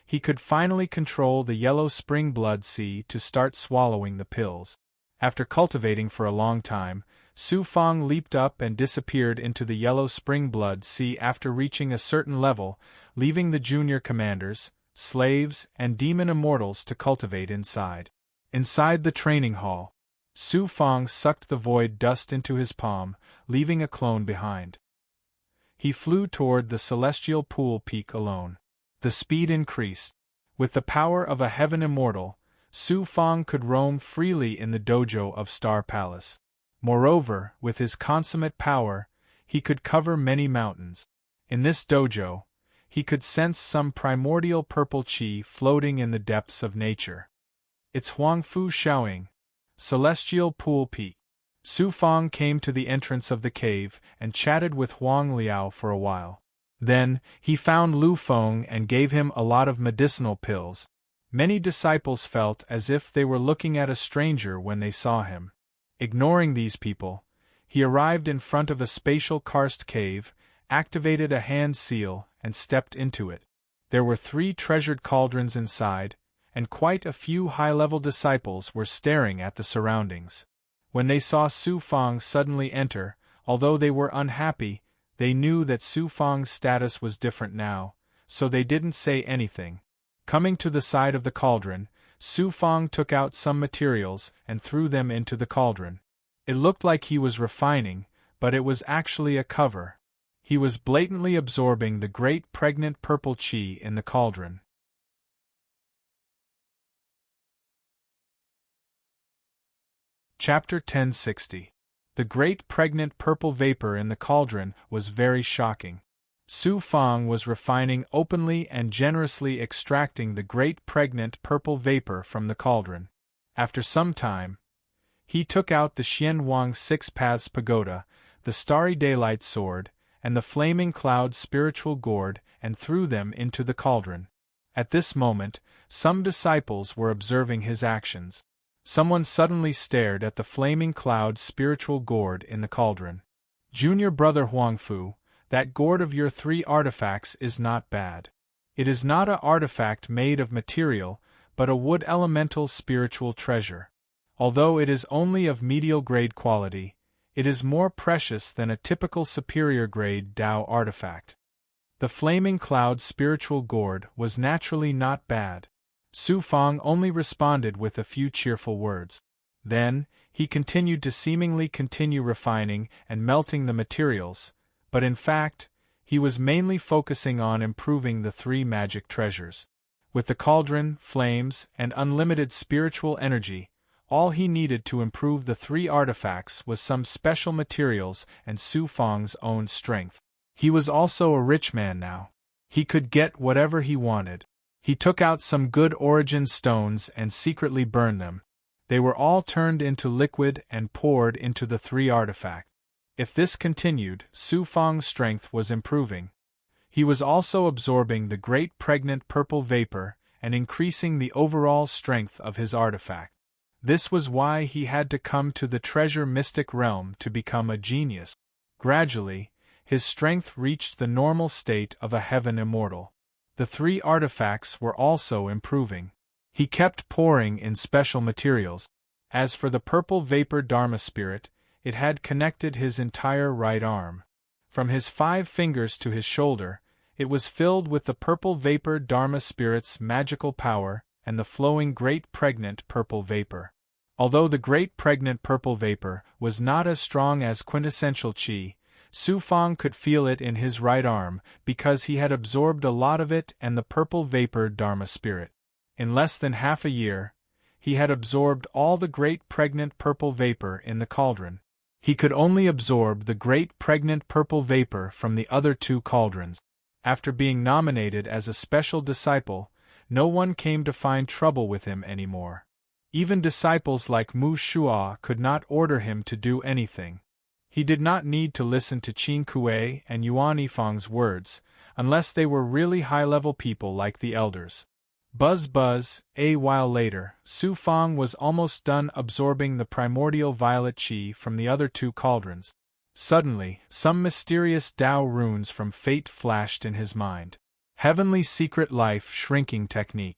he could finally control the yellow spring blood sea to start swallowing the pills. After cultivating for a long time, Su Fang leaped up and disappeared into the yellow spring blood sea after reaching a certain level, leaving the junior commanders, slaves, and demon immortals to cultivate inside. Inside the training hall, Su Fang sucked the void dust into his palm, leaving a clone behind. He flew toward the celestial pool peak alone. The speed increased. With the power of a heaven immortal, Su Fang could roam freely in the dojo of Star Palace. Moreover, with his consummate power, he could cover many mountains. In this dojo, he could sense some primordial purple qi floating in the depths of nature. It's Huangfu Shaoying, Celestial Pool Peak. Su Fang came to the entrance of the cave and chatted with Huang Liao for a while. Then, he found Lu Feng and gave him a lot of medicinal pills. Many disciples felt as if they were looking at a stranger when they saw him. Ignoring these people, he arrived in front of a spatial karst cave, activated a hand seal, and stepped into it. There were 3 treasured cauldrons inside, and quite a few high-level disciples were staring at the surroundings. When they saw Su Fang suddenly enter, although they were unhappy, they knew that Su Fang's status was different now, so they didn't say anything. Coming to the side of the cauldron, Su Fang took out some materials and threw them into the cauldron. It looked like he was refining, but it was actually a cover. He was blatantly absorbing the great pregnant purple qi in the cauldron. Chapter 1060. The great pregnant purple vapor in the cauldron was very shocking. Su Fang was refining openly and generously extracting the great pregnant purple vapor from the cauldron. After some time, he took out the Xianwang 6 Paths Pagoda, the Starry Daylight Sword, and the Flaming Cloud Spiritual Gourd and threw them into the cauldron. At this moment, some disciples were observing his actions. Someone suddenly stared at the Flaming Cloud Spiritual Gourd in the cauldron. Junior brother Huangfu, that gourd of your 3 artifacts is not bad. It is not a artifact made of material, but a wood elemental spiritual treasure. Although it is only of medial grade quality, it is more precious than a typical superior grade Dao artifact. The Flaming Cloud Spiritual Gourd was naturally not bad. Su Fang only responded with a few cheerful words. Then, he continued to seemingly continue refining and melting the materials, but in fact, he was mainly focusing on improving the 3 magic treasures. With the cauldron, flames, and unlimited spiritual energy, all he needed to improve the 3 artifacts was some special materials and Su Fang's own strength. He was also a rich man now. He could get whatever he wanted. He took out some good origin stones and secretly burned them. They were all turned into liquid and poured into the 3 artifacts. If this continued, Su Fang's strength was improving. He was also absorbing the great pregnant purple vapor and increasing the overall strength of his artifact. This was why he had to come to the treasure mystic realm to become a genius. Gradually, his strength reached the normal state of a heaven immortal. The 3 artifacts were also improving. He kept pouring in special materials. As for the purple vapor Dharma spirit, it had connected his entire right arm. From his 5 fingers to his shoulder, it was filled with the purple vapor Dharma spirit's magical power and the flowing great pregnant purple vapor. Although the great pregnant purple vapor was not as strong as quintessential qi, Su Fang could feel it in his right arm because he had absorbed a lot of it and the purple vapor Dharma spirit. In less than half a year, he had absorbed all the great pregnant purple vapor in the cauldron. He could only absorb the great pregnant purple vapor from the other 2 cauldrons. After being nominated as a special disciple, no one came to find trouble with him anymore. Even disciples like Mu Shua could not order him to do anything. He did not need to listen to Qin Kuei and Yuan Yifang's words, unless they were really high-level people like the elders. Buzz. A while later, Su Fang was almost done absorbing the primordial violet qi from the other 2 cauldrons. Suddenly, some mysterious Tao runes from fate flashed in his mind. Heavenly secret life shrinking technique.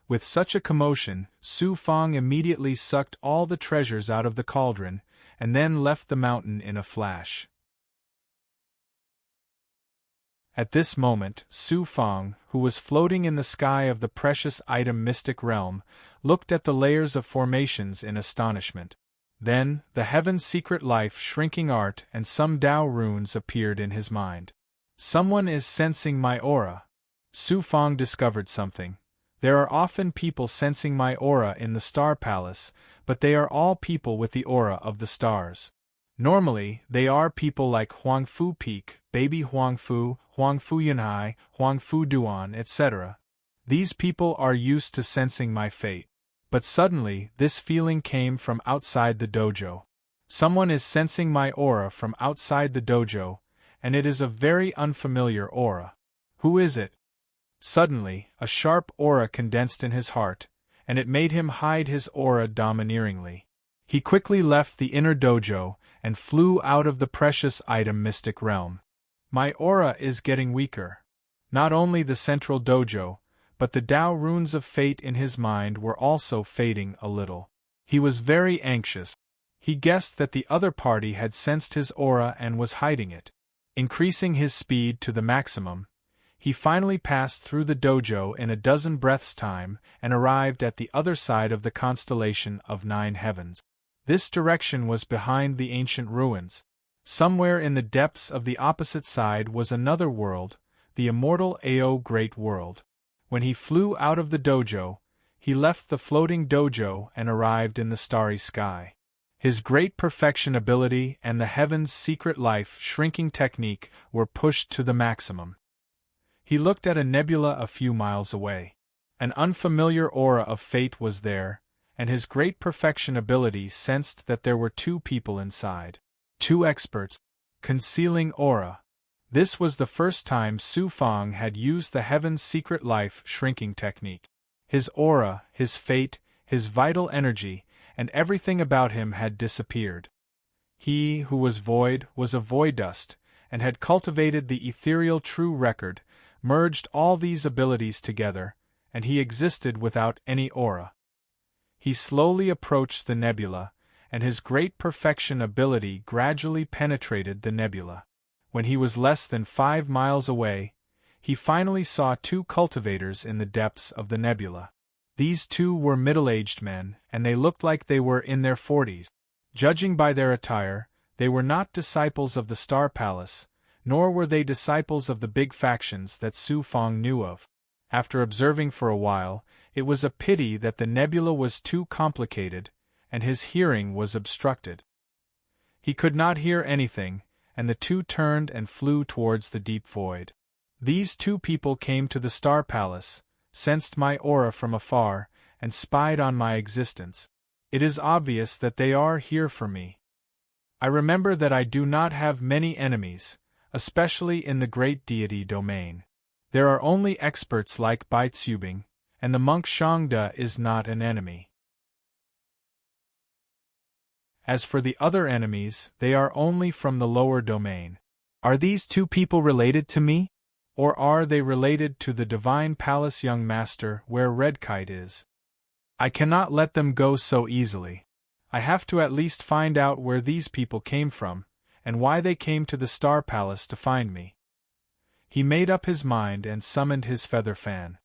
With such a commotion, Su Fang immediately sucked all the treasures out of the cauldron, and then left the mountain in a flash. At this moment, Su Fang, who was floating in the sky of the precious item mystic realm, looked at the layers of formations in astonishment. Then, the heaven's secret life shrinking art and some Tao runes appeared in his mind. Someone is sensing my aura. Su Fang discovered something. There are often people sensing my aura in the Star Palace, but they are all people with the aura of the stars. Normally, they are people like Huangfu Peak, Baby Huangfu, Huangfu Yunhai, Huangfu Duan, etc. These people are used to sensing my fate. But suddenly, this feeling came from outside the dojo. Someone is sensing my aura from outside the dojo, and it is a very unfamiliar aura. Who is it? Suddenly, a sharp aura condensed in his heart, and it made him hide his aura domineeringly. He quickly left the inner dojo and flew out of the precious item mystic realm. My aura is getting weaker. Not only the central dojo, but the Tao runes of fate in his mind were also fading a little. He was very anxious. He guessed that the other party had sensed his aura and was hiding it. Increasing his speed to the maximum, he finally passed through the dojo in a dozen breaths' time and arrived at the other side of the constellation of 9 heavens. This direction was behind the ancient ruins. Somewhere in the depths of the opposite side was another world, the immortal Ao Great World. When he flew out of the dojo, he left the floating dojo and arrived in the starry sky. His great perfection ability and the heaven's secret life shrinking technique were pushed to the maximum. He looked at a nebula a few miles away. An unfamiliar aura of fate was there, and his great perfection ability sensed that there were 2 people inside. 2 experts. Concealing aura. This was the first time Su Fang had used the heaven's secret life shrinking technique. His aura, his fate, his vital energy, and everything about him had disappeared. He who was a void dust, and had cultivated the ethereal true record, merged all these abilities together, and he existed without any aura. He slowly approached the nebula, and his great perfection ability gradually penetrated the nebula. When he was less than 5 miles away, he finally saw 2 cultivators in the depths of the nebula. These 2 were middle-aged men, and they looked like they were in their 40s. Judging by their attire, they were not disciples of the Star Palace, nor were they disciples of the big factions that Su Fang knew of. After observing for a while, it was a pity that the nebula was too complicated, and his hearing was obstructed. He could not hear anything, and the 2 turned and flew towards the deep void. These 2 people came to the Star Palace, sensed my aura from afar, and spied on my existence. It is obvious that they are here for me. I remember that I do not have many enemies, especially in the great deity domain. There are only experts like Bai Tsubing, and the monk Shangda is not an enemy. As for the other enemies, they are only from the lower domain. Are these two people related to me? Or are they related to the divine palace, young master, where Red Kite is? I cannot let them go so easily. I have to at least find out where these people came from, and why they came to the Star Palace to find me. He made up his mind and summoned his feather fan.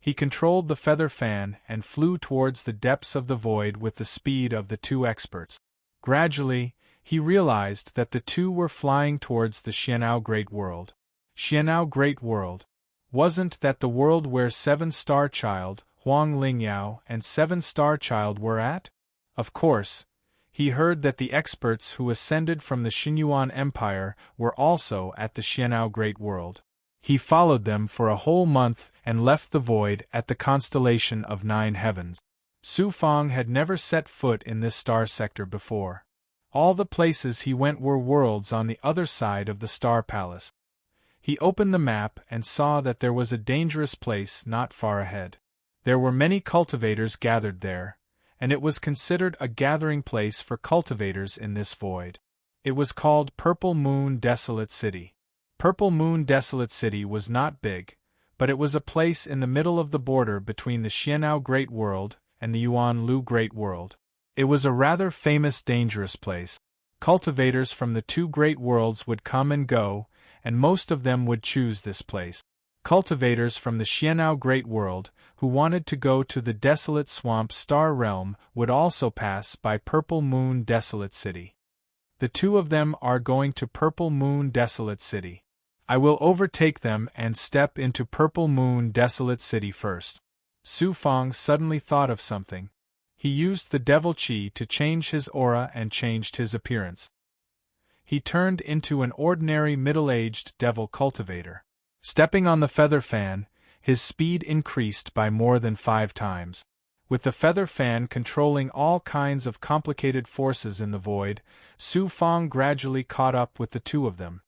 He controlled the feather fan and flew towards the depths of the void with the speed of the two experts. Gradually, he realized that the two were flying towards the Xian'ao Great World. Xian'ao Great World. Wasn't that the world where Seven-Star Child, Huang Lingyao, and Seven-Star Child were at? Of course, he heard that the experts who ascended from the Xinyuan Empire were also at the Xian'ao Great World. He followed them for a whole month and left the void at the constellation of 9 heavens. Su Fang had never set foot in this star sector before. All the places he went were worlds on the other side of the Star Palace. He opened the map and saw that there was a dangerous place not far ahead. There were many cultivators gathered there, and it was considered a gathering place for cultivators in this void. It was called Purple Moon Desolate City. Purple Moon Desolate City was not big, but it was a place in the middle of the border between the Xian'ao Great World and the Yuan Lu Great World. It was a rather famous dangerous place. Cultivators from the two great worlds would come and go, and most of them would choose this place. Cultivators from the Xian'ao Great World, who wanted to go to the Desolate Swamp Star Realm, would also pass by Purple Moon Desolate City. The two of them are going to Purple Moon Desolate City. I will overtake them and step into Purple Moon Desolate City first. Su Fang suddenly thought of something. He used the Devil Chi to change his aura and changed his appearance. He turned into an ordinary middle-aged devil cultivator. Stepping on the feather fan, his speed increased by more than 5 times. With the feather fan controlling all kinds of complicated forces in the void, Su Fang gradually caught up with the two of them.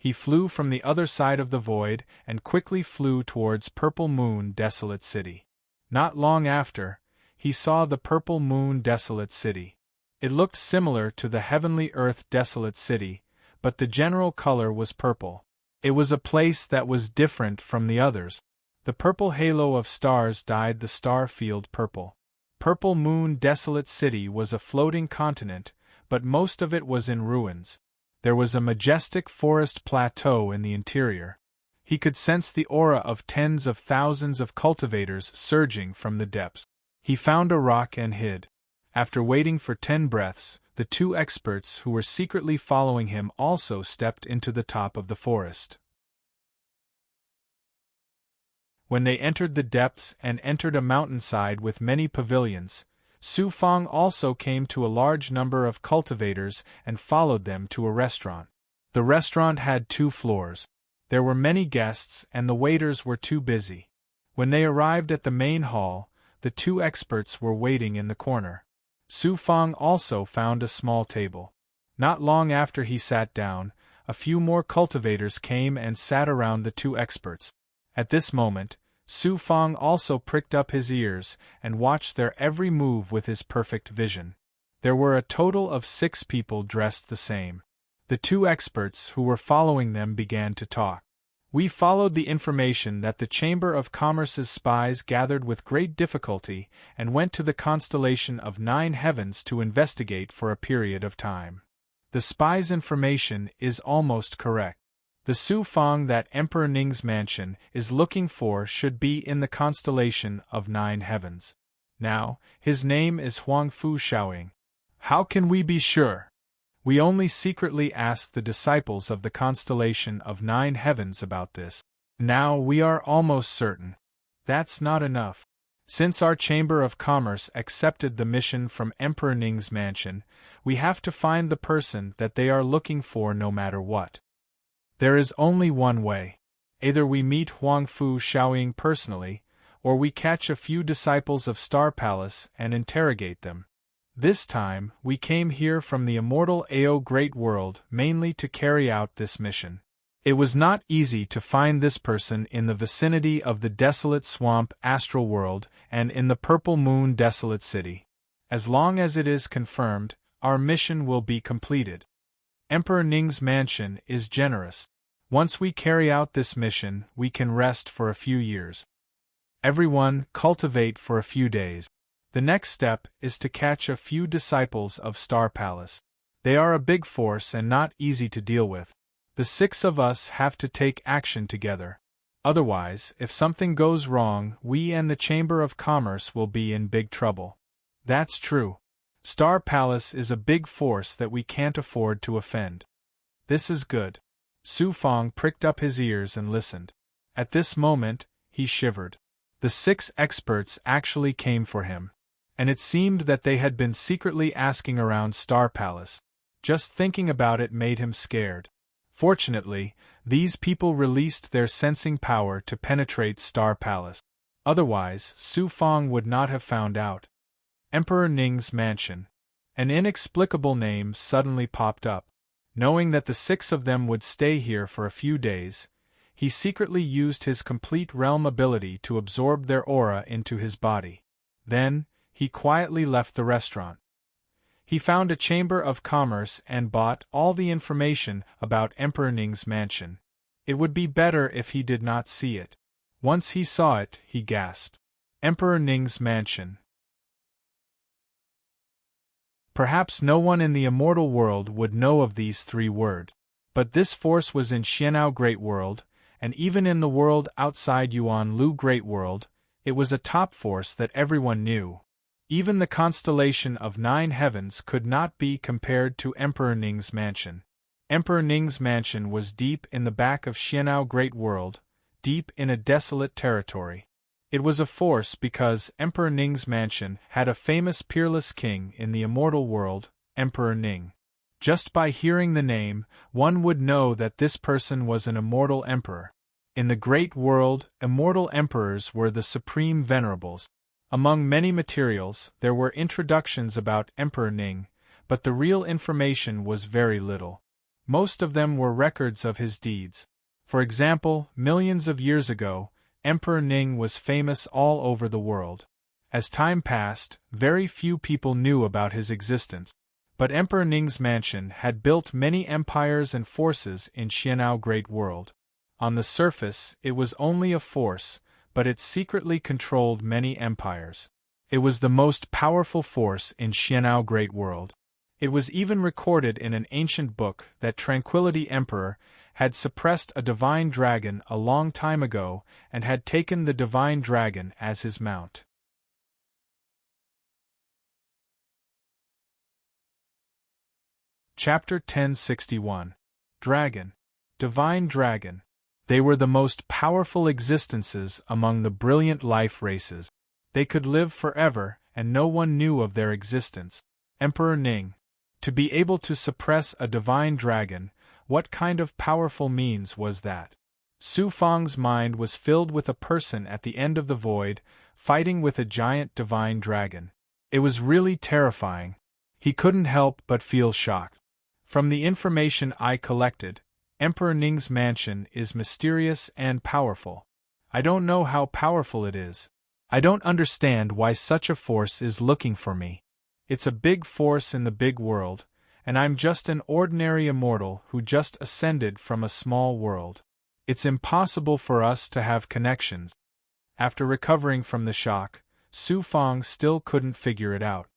He flew from the other side of the void and quickly flew towards Purple Moon Desolate City. Not long after, he saw the Purple Moon Desolate City. It looked similar to the Heavenly Earth Desolate City, but the general color was purple. It was a place that was different from the others. The purple halo of stars dyed the star field purple. Purple Moon Desolate City was a floating continent, but most of it was in ruins. There was a majestic forest plateau in the interior. He could sense the aura of tens of thousands of cultivators surging from the depths. He found a rock and hid. After waiting for 10 breaths, the two experts who were secretly following him also stepped into the top of the forest. When they entered the depths and entered a mountainside with many pavilions, Su Fang also came to a large number of cultivators and followed them to a restaurant. The restaurant had 2 floors. There were many guests and the waiters were too busy. When they arrived at the main hall, the two experts were waiting in the corner. Su Fang also found a small table. Not long after he sat down, a few more cultivators came and sat around the two experts. At this moment, Su Fang also pricked up his ears and watched their every move with his perfect vision. There were a total of 6 people dressed the same. The two experts who were following them began to talk. We followed the information that the Chamber of Commerce's spies gathered with great difficulty and went to the constellation of 9 heavens to investigate for a period of time. The spies' information is almost correct. The Su Fang that Emperor Ning's mansion is looking for should be in the constellation of 9 heavens. Now, his name is Huang Fu Shaoying. How can we be sure? We only secretly asked the disciples of the constellation of 9 heavens about this. Now we are almost certain. That's not enough. Since our Chamber of Commerce accepted the mission from Emperor Ning's mansion, we have to find the person that they are looking for no matter what. There is only one way. Either we meet Huang Fu Shaoying personally, or we catch a few disciples of Star Palace and interrogate them. This time, we came here from the immortal Ao Great World mainly to carry out this mission. It was not easy to find this person in the vicinity of the Desolate Swamp Astral World and in the Purple Moon Desolate City. As long as it is confirmed, our mission will be completed. Emperor Ning's mansion is generous. Once we carry out this mission, we can rest for a few years. Everyone, cultivate for a few days. The next step is to catch a few disciples of Star Palace. They are a big force and not easy to deal with. The 6 of us have to take action together. Otherwise, if something goes wrong, we and the Chamber of Commerce will be in big trouble. That's true. Star Palace is a big force that we can't afford to offend. This is good. Su Fang pricked up his ears and listened. At this moment, he shivered. The 6 experts actually came for him. And it seemed that they had been secretly asking around Star Palace. Just thinking about it made him scared. Fortunately, these people released their sensing power to penetrate Star Palace. Otherwise, Su Fang would not have found out. Emperor Ning's mansion. An inexplicable name suddenly popped up. Knowing that the 6 of them would stay here for a few days, he secretly used his complete realm ability to absorb their aura into his body. Then, he quietly left the restaurant. He found a chamber of commerce and bought all the information about Emperor Ning's mansion. It would be better if he did not see it. Once he saw it, he gasped. Emperor Ning's mansion. Perhaps no one in the immortal world would know of these 3 words. But this force was in Xian'ao Great World, and even in the world outside Yuan Lu Great World, it was a top force that everyone knew. Even the constellation of 9 heavens could not be compared to Emperor Ning's mansion. Emperor Ning's mansion was deep in the back of Xian'ao Great World, deep in a desolate territory. It was a force because Emperor Ning's mansion had a famous peerless king in the immortal world, Emperor Ning. Just by hearing the name, one would know that this person was an immortal emperor. In the great world, immortal emperors were the supreme venerables. Among many materials, there were introductions about Emperor Ning, but the real information was very little. Most of them were records of his deeds. For example, millions of years ago, Emperor Ning was famous all over the world. As time passed, very few people knew about his existence. But Emperor Ning's mansion had built many empires and forces in Xian'ao Great World. On the surface, it was only a force, but it secretly controlled many empires. It was the most powerful force in Xian'ao Great World. It was even recorded in an ancient book that Tranquility Emperor had suppressed a divine dragon a long time ago and had taken the divine dragon as his mount. Chapter 1061. Dragon. Divine Dragon. They were the most powerful existences among the brilliant life races. They could live forever, and no one knew of their existence. Emperor Ning. To be able to suppress a divine dragon, what kind of powerful means was that? Su Fang's mind was filled with a person at the end of the void, fighting with a giant divine dragon. It was really terrifying. He couldn't help but feel shocked. From the information I collected, Emperor Ning's mansion is mysterious and powerful. I don't know how powerful it is. I don't understand why such a force is looking for me. It's a big force in the big world, and I'm just an ordinary immortal who just ascended from a small world. It's impossible for us to have connections. After recovering from the shock, Su Fang still couldn't figure it out.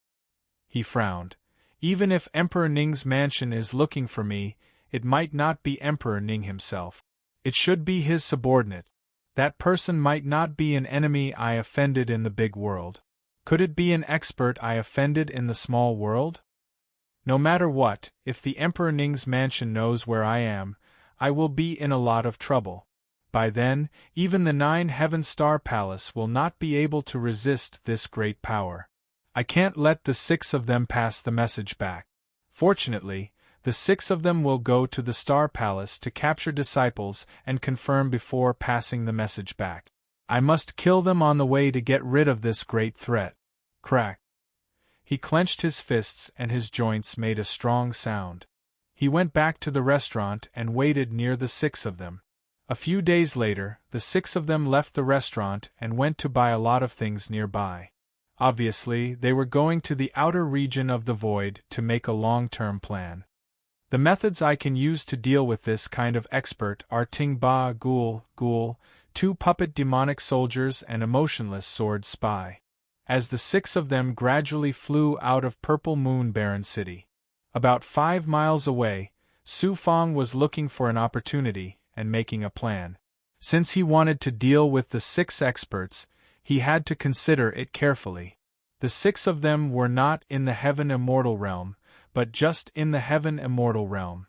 He frowned. Even if Emperor Ning's mansion is looking for me, it might not be Emperor Ning himself. It should be his subordinate. That person might not be an enemy I offended in the big world. Could it be an expert I offended in the small world? No matter what, if the Emperor Ning's mansion knows where I am, I will be in a lot of trouble. By then, even the 9 Heaven Star Palace will not be able to resist this great power. I can't let the 6 of them pass the message back. Fortunately, the 6 of them will go to the Star Palace to capture disciples and confirm before passing the message back. I must kill them on the way to get rid of this great threat. Crack. He clenched his fists and his joints made a strong sound. He went back to the restaurant and waited near the 6 of them. A few days later, the 6 of them left the restaurant and went to buy a lot of things nearby. Obviously, they were going to the outer region of the void to make a long-term plan. The methods I can use to deal with this kind of expert are Ting Ba Ghoul, 2 puppet demonic soldiers and a motionless sword spy. As the 6 of them gradually flew out of Purple Moon Barren City. About 5 miles away, Su Fong was looking for an opportunity and making a plan. Since he wanted to deal with the 6 experts, he had to consider it carefully. The 6 of them were not in the Heaven Immortal realm, but just in the Heaven Immortal realm.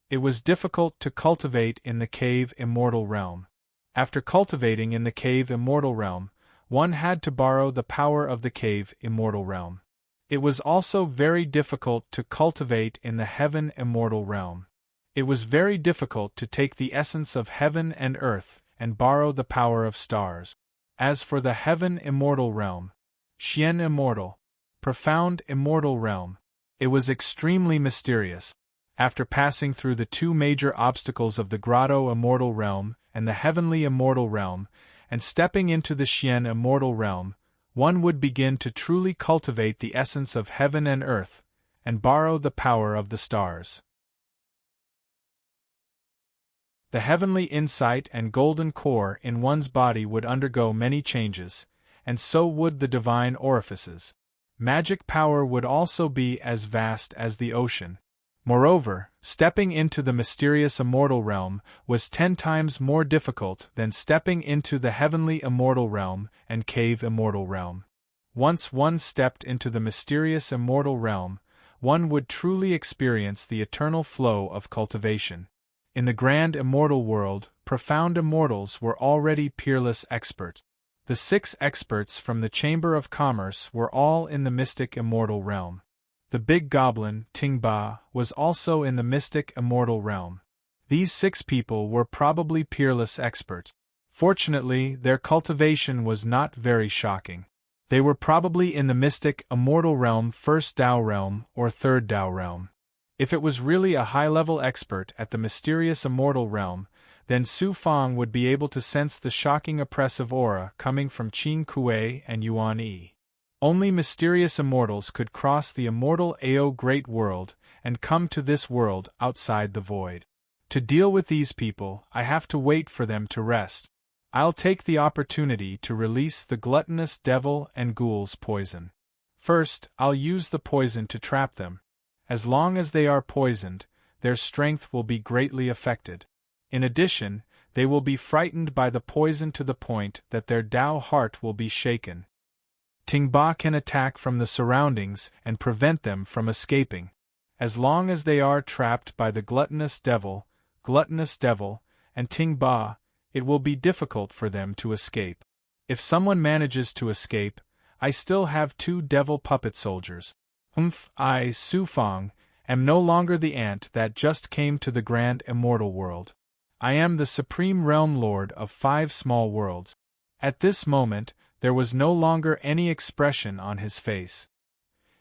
It was difficult to cultivate in the Cave Immortal realm. After cultivating in the Cave Immortal realm, one had to borrow the power of the Cave Immortal realm. It was also very difficult to cultivate in the Heaven Immortal realm. It was very difficult to take the essence of heaven and earth and borrow the power of stars. As for the Heaven Immortal realm, Xian Immortal, Profound Immortal realm, it was extremely mysterious. After passing through the 2 major obstacles of the Grotto Immortal realm and the Heavenly Immortal realm, and stepping into the Xian Immortal realm, one would begin to truly cultivate the essence of heaven and earth, and borrow the power of the stars. The heavenly insight and golden core in one's body would undergo many changes, and so would the divine orifices. Magic power would also be as vast as the ocean. Moreover, stepping into the mysterious immortal realm was 10 times more difficult than stepping into the heavenly immortal realm and cave immortal realm. Once one stepped into the mysterious immortal realm, one would truly experience the eternal flow of cultivation. In the grand immortal world, profound immortals were already peerless experts. The 6 experts from the Chamber of Commerce were all in the mystic immortal realm. The big goblin, Ting Ba, was also in the mystic immortal realm. These 6 people were probably peerless experts. Fortunately, their cultivation was not very shocking. They were probably in the mystic immortal realm, 1st Dao realm or 3rd Dao realm. If it was really a high-level expert at the mysterious immortal realm, then Su Fong would be able to sense the shocking oppressive aura coming from Qin Kuei and Yuan Yi. Only mysterious immortals could cross the immortal Ao Great World and come to this world outside the void. To deal with these people, I have to wait for them to rest. I'll take the opportunity to release the gluttonous devil and ghoul's poison. First, I'll use the poison to trap them. As long as they are poisoned, their strength will be greatly affected. In addition, they will be frightened by the poison to the point that their Dao heart will be shaken. Ting Ba can attack from the surroundings and prevent them from escaping. As long as they are trapped by the gluttonous devil, and Ting Ba, it will be difficult for them to escape. If someone manages to escape, I still have 2 devil puppet soldiers. I, Su Fong, am no longer the ant that just came to the grand immortal world. I am the supreme realm lord of 5 small worlds. At this moment, there was no longer any expression on his face.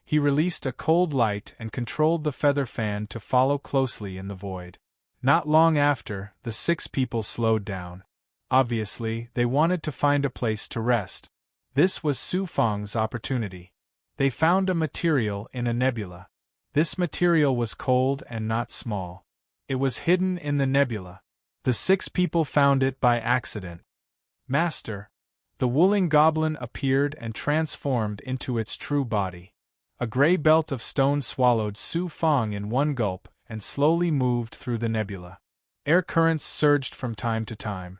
He released a cold light and controlled the feather fan to follow closely in the void. Not long after, the 6 people slowed down. Obviously, they wanted to find a place to rest. This was Su Fong's opportunity. They found a material in a nebula. This material was cold and not small. It was hidden in the nebula. The 6 people found it by accident. Master! The Wooling Goblin appeared and transformed into its true body. A gray belt of stone swallowed Su Fong in one gulp and slowly moved through the nebula. Air currents surged from time to time.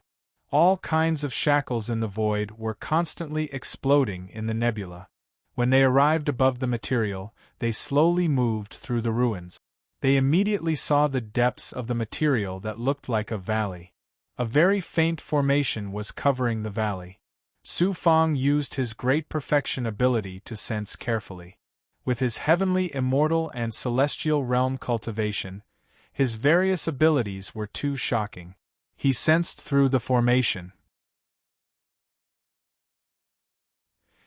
All kinds of shackles in the void were constantly exploding in the nebula. When they arrived above the material, they slowly moved through the ruins. They immediately saw the depths of the material that looked like a valley. A very faint formation was covering the valley. Su Fong used his great perfection ability to sense carefully. With his heavenly, immortal, and celestial realm cultivation, his various abilities were too shocking. He sensed through the formation.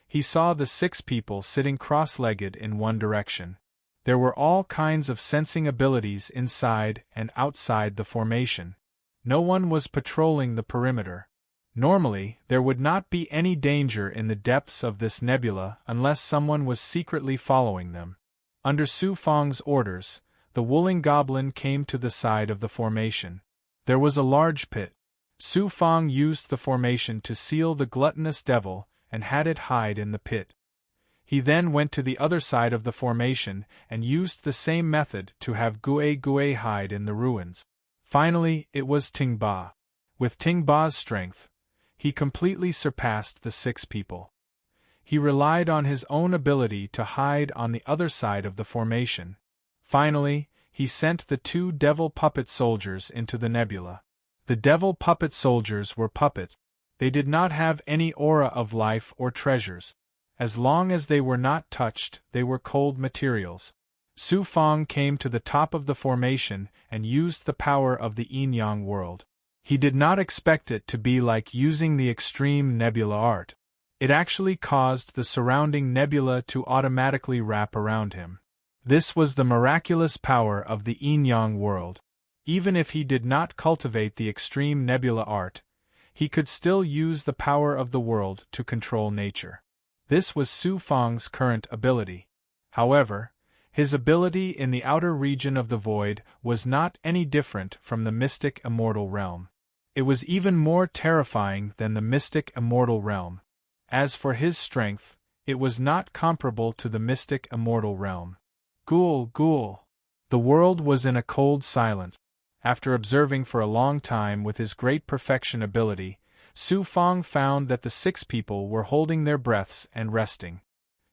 He saw the 6 people sitting cross-legged in one direction. There were all kinds of sensing abilities inside and outside the formation. No one was patrolling the perimeter. Normally, there would not be any danger in the depths of this nebula unless someone was secretly following them. Under Su Fang's orders, the Wooling Goblin came to the side of the formation. There was a large pit. Su Fang used the formation to seal the gluttonous devil and had it hide in the pit. He then went to the other side of the formation and used the same method to have Gue Gue hide in the ruins. Finally, it was Ting Ba. With Ting Ba's strength, he completely surpassed the 6 people. He relied on his own ability to hide on the other side of the formation. Finally, he sent the 2 devil puppet soldiers into the nebula. The devil puppet soldiers were puppets. They did not have any aura of life or treasures. As long as they were not touched, they were cold materials. Su Fang came to the top of the formation and used the power of the yin-yang world. He did not expect it to be like using the extreme nebula art. It actually caused the surrounding nebula to automatically wrap around him. This was the miraculous power of the yin-yang world. Even if he did not cultivate the extreme nebula art, he could still use the power of the world to control nature. This was Su Fang's current ability. However, his ability in the outer region of the void was not any different from the mystic immortal realm. It was even more terrifying than the mystic immortal realm. As for his strength, it was not comparable to the mystic immortal realm. Ghoul, ghoul! The world was in a cold silence. After observing for a long time with his great perfection ability, Su Fang found that the 6 people were holding their breaths and resting.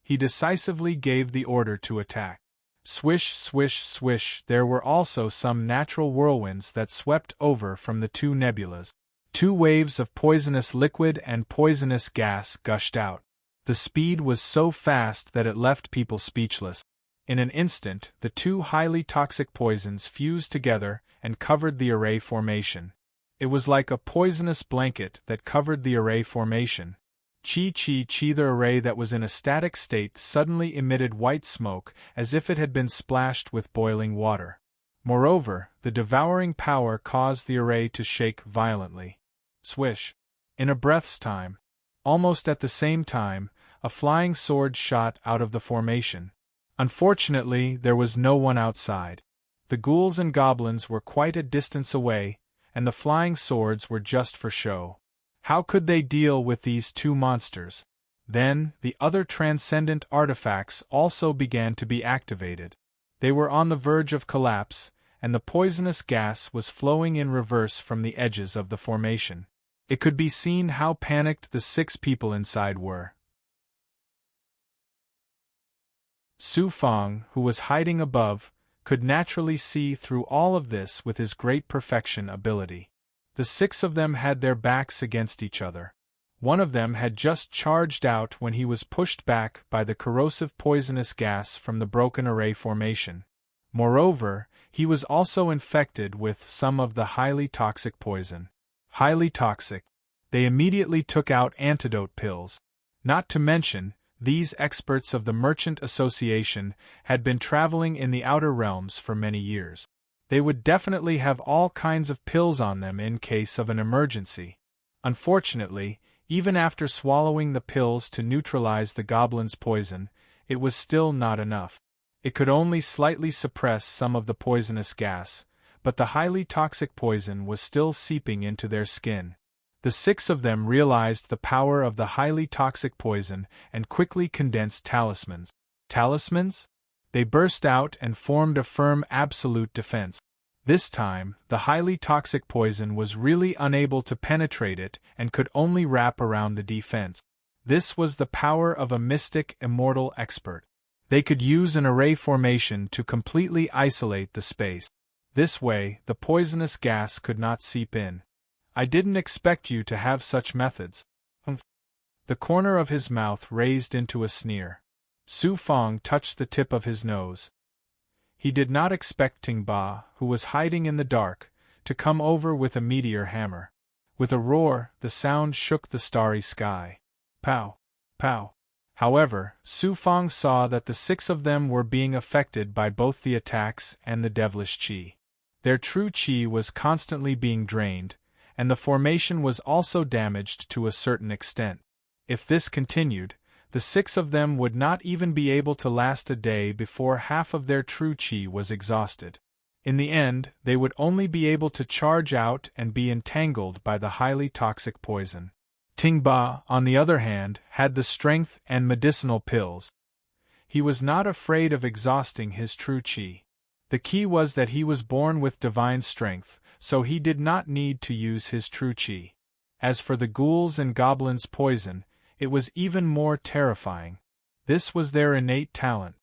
He decisively gave the order to attack. Swish, swish, swish. There were also some natural whirlwinds that swept over from the 2 nebulas. 2 waves of poisonous liquid and poisonous gas gushed out. The speed was so fast that it left people speechless. In an instant, the 2 highly toxic poisons fused together and covered the array formation. It was like a poisonous blanket that covered the array formation. Chi, the array that was in a static state suddenly emitted white smoke as if it had been splashed with boiling water. Moreover, the devouring power caused the array to shake violently. Swish! In a breath's time, almost at the same time, a flying sword shot out of the formation. Unfortunately, there was no one outside. The ghouls and goblins were quite a distance away, and the flying swords were just for show. How could they deal with these 2 monsters? Then, the other transcendent artifacts also began to be activated. They were on the verge of collapse, and the poisonous gas was flowing in reverse from the edges of the formation. It could be seen how panicked the 6 people inside were. Su Fang, who was hiding above, could naturally see through all of this with his great perfection ability. The 6 of them had their backs against each other. One of them had just charged out when he was pushed back by the corrosive poisonous gas from the broken array formation. Moreover, he was also infected with some of the highly toxic poison. Highly toxic. They immediately took out antidote pills. Not to mention, these experts of the Merchant Association had been traveling in the outer realms for many years. They would definitely have all kinds of pills on them in case of an emergency. Unfortunately, even after swallowing the pills to neutralize the goblin's poison, it was still not enough. It could only slightly suppress some of the poisonous gas, but the highly toxic poison was still seeping into their skin. The 6 of them realized the power of the highly toxic poison and quickly condensed talismans. Talismans? They burst out and formed a firm absolute defense. This time, the highly toxic poison was really unable to penetrate it and could only wrap around the defense. This was the power of a mystic immortal expert. They could use an array formation to completely isolate the space. This way, the poisonous gas could not seep in. I didn't expect you to have such methods. The corner of his mouth raised into a sneer. Su Fang touched the tip of his nose. He did not expect Ting Ba, who was hiding in the dark, to come over with a meteor hammer. With a roar, the sound shook the starry sky. Pow! Pow! However, Su Fang saw that the 6 of them were being affected by both the attacks and the devilish qi. Their true qi was constantly being drained, and the formation was also damaged to a certain extent. If this continued, the 6 of them would not even be able to last a day before half of their true chi was exhausted. In the end, they would only be able to charge out and be entangled by the highly toxic poison. Tingba, on the other hand, had the strength and medicinal pills. He was not afraid of exhausting his true chi. The key was that he was born with divine strength, so he did not need to use his true chi. As for the ghouls and goblins' poison, it was even more terrifying. This was their innate talent.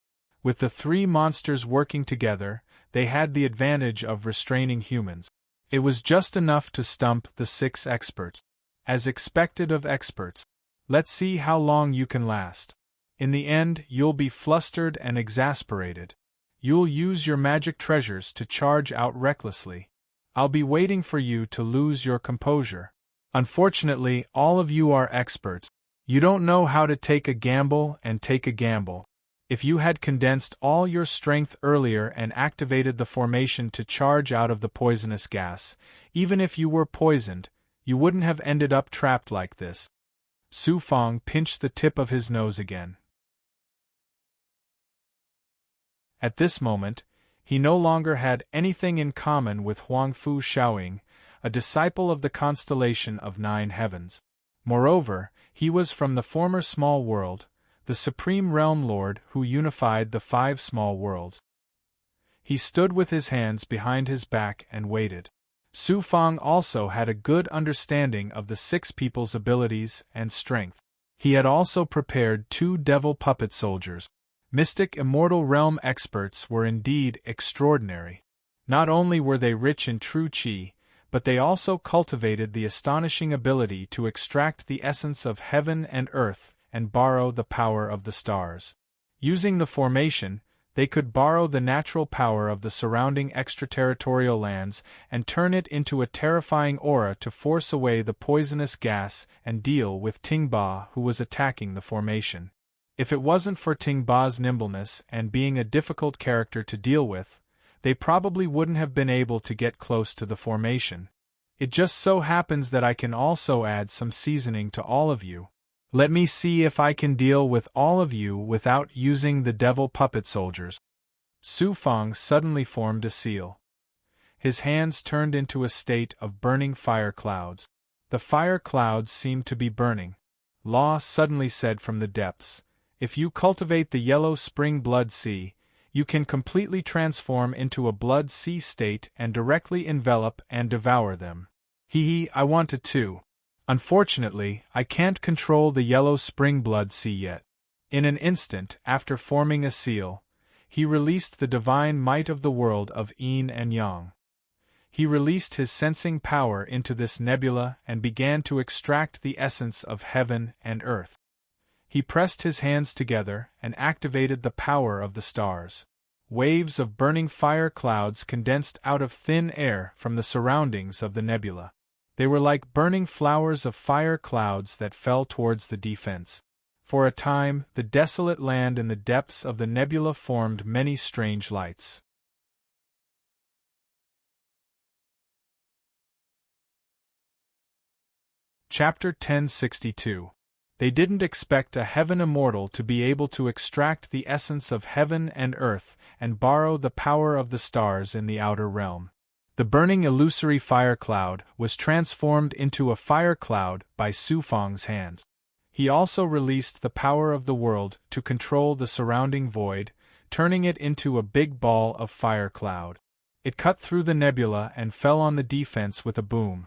With the 3 monsters working together, they had the advantage of restraining humans. It was just enough to stump the 6 experts. As expected of experts. Let's see how long you can last. In the end, you'll be flustered and exasperated. You'll use your magic treasures to charge out recklessly. I'll be waiting for you to lose your composure. Unfortunately, all of you are experts. You don't know how to take a gamble and take a gamble. If you had condensed all your strength earlier and activated the formation to charge out of the poisonous gas, even if you were poisoned, you wouldn't have ended up trapped like this. Su Fang pinched the tip of his nose again. At this moment, he no longer had anything in common with Huangfu Shaoying, a disciple of the constellation of 9 heavens. Moreover, he was from the former small world, the supreme realm lord who unified the 5 small worlds. He stood with his hands behind his back and waited. Su Fang also had a good understanding of the 6 people's abilities and strength. He had also prepared 2 devil puppet soldiers. Mystic Immortal Realm experts were indeed extraordinary. Not only were they rich in true chi, but they also cultivated the astonishing ability to extract the essence of heaven and earth and borrow the power of the stars. Using the formation, they could borrow the natural power of the surrounding extraterritorial lands and turn it into a terrifying aura to force away the poisonous gas and deal with Tingba, who was attacking the formation. If it wasn't for Tingba's nimbleness and being a difficult character to deal with, they probably wouldn't have been able to get close to the formation. It just so happens that I can also add some seasoning to all of you. Let me see if I can deal with all of you without using the devil puppet soldiers. Su Fang suddenly formed a seal. His hands turned into a state of burning fire clouds. The fire clouds seemed to be burning. Law suddenly said from the depths, "If you cultivate the yellow spring blood sea, you can completely transform into a blood sea state and directly envelop and devour them." I want to too. Unfortunately, I can't control the yellow spring blood sea yet. In an instant, after forming a seal, he released the divine might of the world of yin and yang. He released his sensing power into this nebula and began to extract the essence of heaven and earth. He pressed his hands together and activated the power of the stars. Waves of burning fire clouds condensed out of thin air from the surroundings of the nebula. They were like burning flowers of fire clouds that fell towards the defense. For a time, the desolate land in the depths of the nebula formed many strange lights. Chapter 1062. They didn't expect a heaven immortal to be able to extract the essence of heaven and earth and borrow the power of the stars in the outer realm. The burning illusory fire cloud was transformed into a fire cloud by Su Fang's hands. He also released the power of the world to control the surrounding void, turning it into a big ball of fire cloud. It cut through the nebula and fell on the defense with a boom.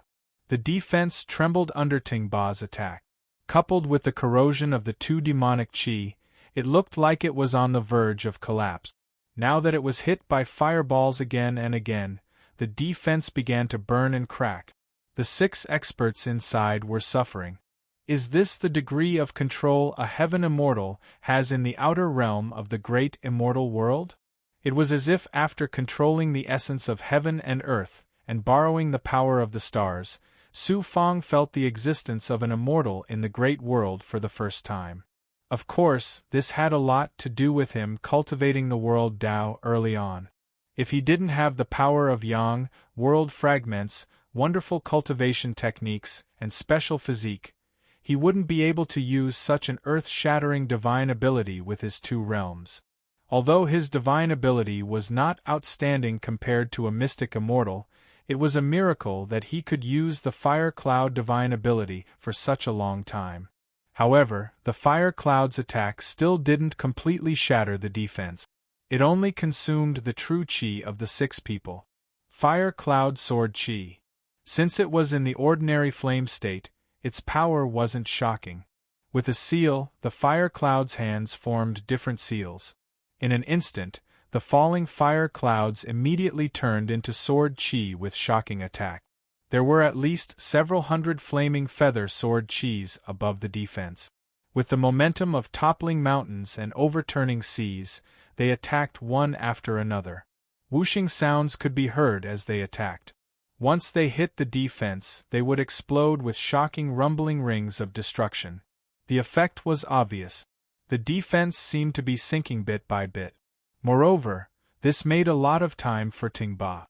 The defense trembled under Tingba's attack. Coupled with the corrosion of the 2 demonic chi, it looked like it was on the verge of collapse. Now that it was hit by fireballs again and again, the defense began to burn and crack. The 6 experts inside were suffering. Is this the degree of control a heaven immortal has in the outer realm of the great immortal world? It was as if after controlling the essence of heaven and earth, and borrowing the power of the stars, Su Fang felt the existence of an immortal in the great world for the first time. Of course, this had a lot to do with him cultivating the world Tao early on. If he didn't have the power of yang, world fragments, wonderful cultivation techniques, and special physique, he wouldn't be able to use such an earth-shattering divine ability with his two realms. Although his divine ability was not outstanding compared to a mystic immortal, it was a miracle that he could use the fire cloud divine ability for such a long time. However, the fire cloud's attack still didn't completely shatter the defense. It only consumed the true chi of the 6 people. Fire cloud sword chi. Since it was in the ordinary flame state, its power wasn't shocking. With a seal, the fire cloud's hands formed different seals. In an instant, the falling fire clouds immediately turned into sword chi with shocking attack. There were at least several hundred flaming feather sword chis above the defense. With the momentum of toppling mountains and overturning seas, they attacked one after another. Whooshing sounds could be heard as they attacked. Once they hit the defense, they would explode with shocking rumbling rings of destruction. The effect was obvious. The defense seemed to be sinking bit by bit. Moreover, this made a lot of time for Ting Ba.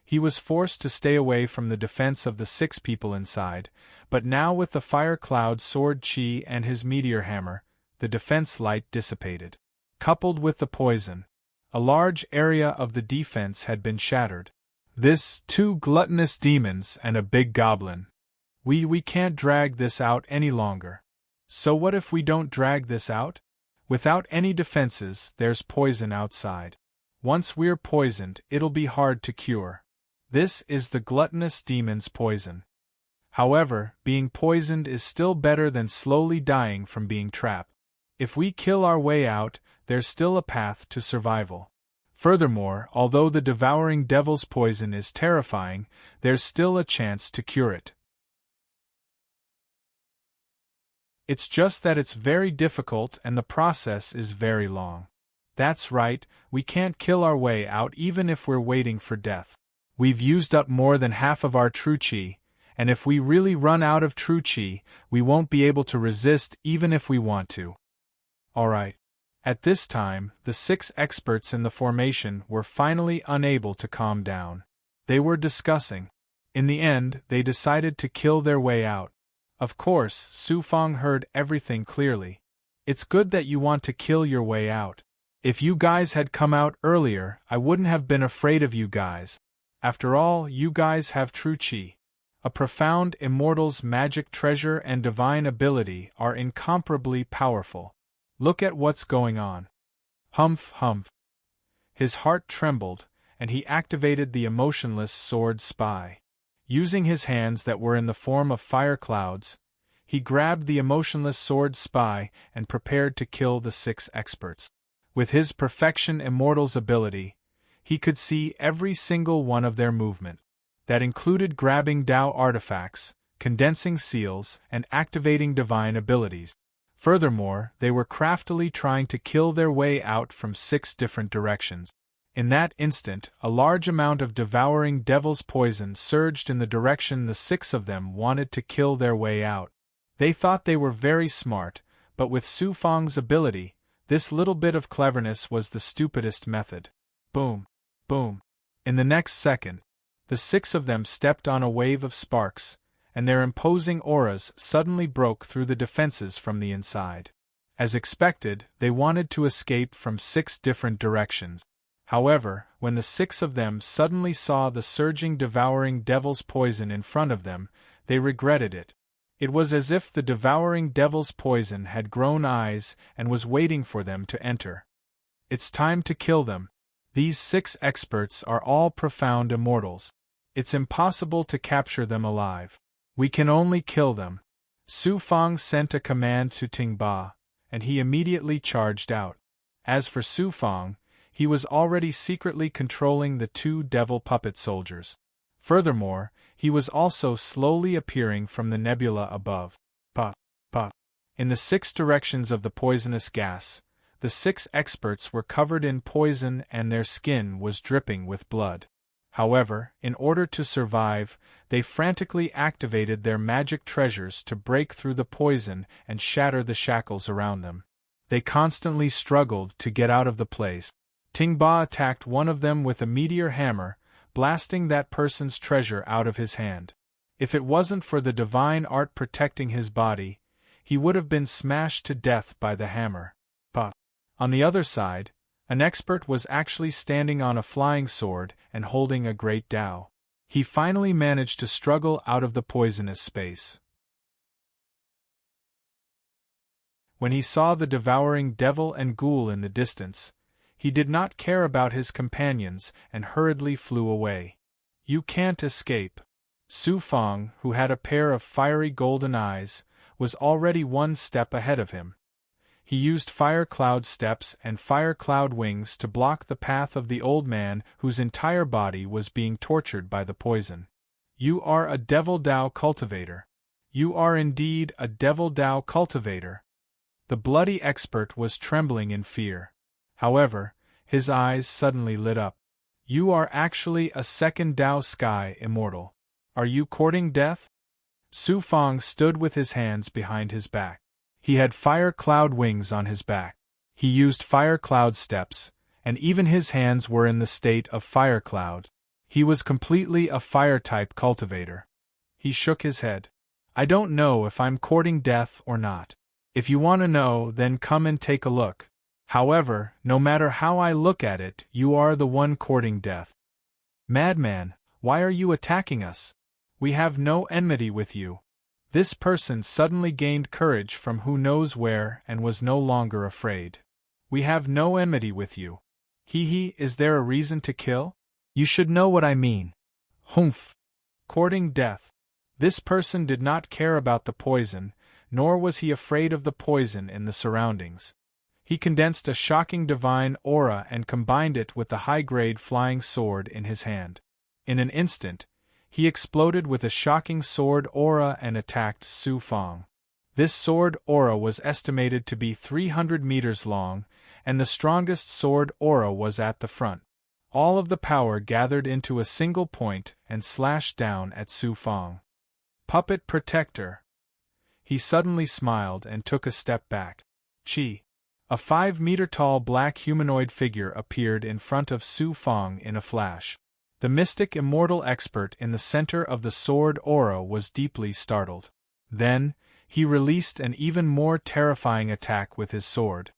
He was forced to stay away from the defense of the 6 people inside, but now with the fire cloud sword chi and his meteor hammer, the defense light dissipated. Coupled with the poison, a large area of the defense had been shattered. This, 2 gluttonous demons and a big goblin. We can't drag this out any longer. So what if we don't drag this out? Without any defenses, there's poison outside. Once we're poisoned, it'll be hard to cure. This is the gluttonous demon's poison. However, being poisoned is still better than slowly dying from being trapped. If we kill our way out, there's still a path to survival. Furthermore, although the devouring devil's poison is terrifying, there's still a chance to cure it. It's just that it's very difficult and the process is very long. That's right, we can't kill our way out even if we're waiting for death. We've used up more than half of our true chi, and if we really run out of true chi, we won't be able to resist even if we want to. Alright. At this time, the 6 experts in the formation were finally unable to calm down. They were discussing. In the end, they decided to kill their way out. Of course, Su Fang heard everything clearly. It's good that you want to kill your way out. If you guys had come out earlier, I wouldn't have been afraid of you guys. After all, you guys have true chi. A profound immortal's magic treasure and divine ability are incomparably powerful. Look at what's going on. Humph, humph. His heart trembled, and he activated the emotionless sword spy. Using his hands that were in the form of fire clouds, he grabbed the emotionless sword spy and prepared to kill the 6 experts. With his perfection immortal's ability, he could see every single one of their movement. That included grabbing Dao artifacts, condensing seals, and activating divine abilities. Furthermore, they were craftily trying to kill their way out from 6 different directions. In that instant, a large amount of devouring devil's poison surged in the direction the 6 of them wanted to kill their way out. They thought they were very smart, but with Su Fang's ability, this little bit of cleverness was the stupidest method. Boom. Boom. In the next second, the 6 of them stepped on a wave of sparks, and their imposing auras suddenly broke through the defenses from the inside. As expected, they wanted to escape from 6 different directions. However, when the 6 of them suddenly saw the surging devouring devil's poison in front of them, they regretted it. It was as if the devouring devil's poison had grown eyes and was waiting for them to enter. It's time to kill them. These 6 experts are all profound immortals. It's impossible to capture them alive. We can only kill them. Su Fang sent a command to Ting Ba, and he immediately charged out. As for Su Fang, he was already secretly controlling the 2 devil puppet soldiers. Furthermore, he was also slowly appearing from the nebula above. Pa. In the 6 directions of the poisonous gas, the 6 experts were covered in poison and their skin was dripping with blood. However, in order to survive, they frantically activated their magic treasures to break through the poison and shatter the shackles around them. They constantly struggled to get out of the place. Ting Ba attacked one of them with a meteor hammer, blasting that person's treasure out of his hand. If it wasn't for the divine art protecting his body, he would have been smashed to death by the hammer. But on the other side, an expert was actually standing on a flying sword and holding a great dao. He finally managed to struggle out of the poisonous space. When he saw the devouring devil and ghoul in the distance, he did not care about his companions and hurriedly flew away. You can't escape. Su Fong, who had a pair of fiery golden eyes, was already one step ahead of him. He used fire cloud steps and fire cloud wings to block the path of the old man whose entire body was being tortured by the poison. You are a devil Dao cultivator. You are indeed a devil Dao cultivator. The bloody expert was trembling in fear. However, his eyes suddenly lit up. You are actually a second Dao Sky Immortal. Are you courting death? Su Fong stood with his hands behind his back. He had fire cloud wings on his back. He used fire cloud steps, and even his hands were in the state of fire cloud. He was completely a fire-type cultivator. He shook his head. I don't know if I'm courting death or not. If you want to know, then come and take a look. However, no matter how I look at it, you are the one courting death. Madman, why are you attacking us? We have no enmity with you. This person suddenly gained courage from who knows where and was no longer afraid. We have no enmity with you. Is there a reason to kill? You should know what I mean. Humph. Courting death. This person did not care about the poison, nor was he afraid of the poison in the surroundings. He condensed a shocking divine aura and combined it with the high-grade flying sword in his hand. In an instant, he exploded with a shocking sword aura and attacked Su Fong. This sword aura was estimated to be 300 meters long, and the strongest sword aura was at the front. All of the power gathered into a single point and slashed down at Su Fong. Puppet Protector. He suddenly smiled and took a step back. Chi. A 5-meter-tall black humanoid figure appeared in front of Su Fong in a flash. The mystic immortal expert in the center of the sword aura was deeply startled. Then, he released an even more terrifying attack with his sword.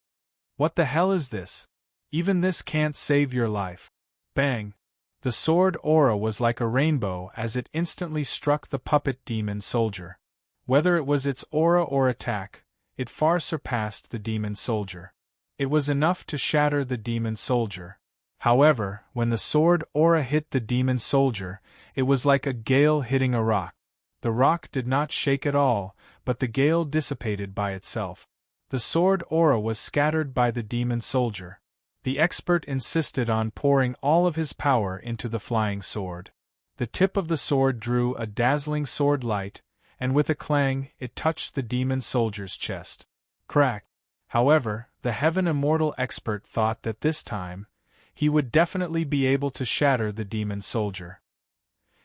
What the hell is this? Even this can't save your life. Bang! The sword aura was like a rainbow as it instantly struck the puppet demon soldier. Whether it was its aura or attack, it far surpassed the demon soldier. It was enough to shatter the demon soldier. However, when the sword aura hit the demon soldier, it was like a gale hitting a rock. The rock did not shake at all, but the gale dissipated by itself. The sword aura was scattered by the demon soldier. The expert insisted on pouring all of his power into the flying sword. The tip of the sword drew a dazzling sword light, and with a clang, it touched the demon soldier's chest. Crack! However, the heaven immortal expert thought that this time, he would definitely be able to shatter the demon soldier.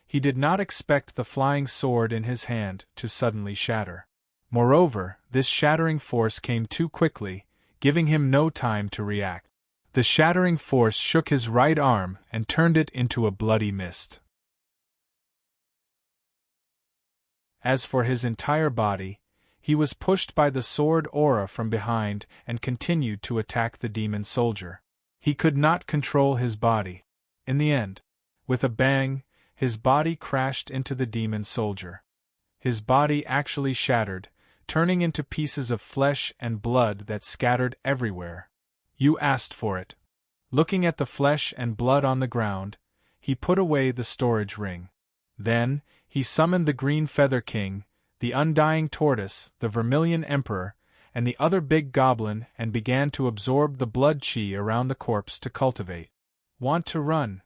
He did not expect the flying sword in his hand to suddenly shatter. Moreover, this shattering force came too quickly, giving him no time to react. The shattering force shook his right arm and turned it into a bloody mist. As for his entire body, he was pushed by the sword aura from behind and continued to attack the demon soldier. He could not control his body. In the end, with a bang, his body crashed into the demon soldier. His body actually shattered, turning into pieces of flesh and blood that scattered everywhere. You asked for it. Looking at the flesh and blood on the ground, he put away the storage ring. Then, he summoned the Green Feather King, the Undying Tortoise, the Vermilion Emperor, and the other big goblin and began to absorb the blood chi around the corpse to cultivate. Want to run?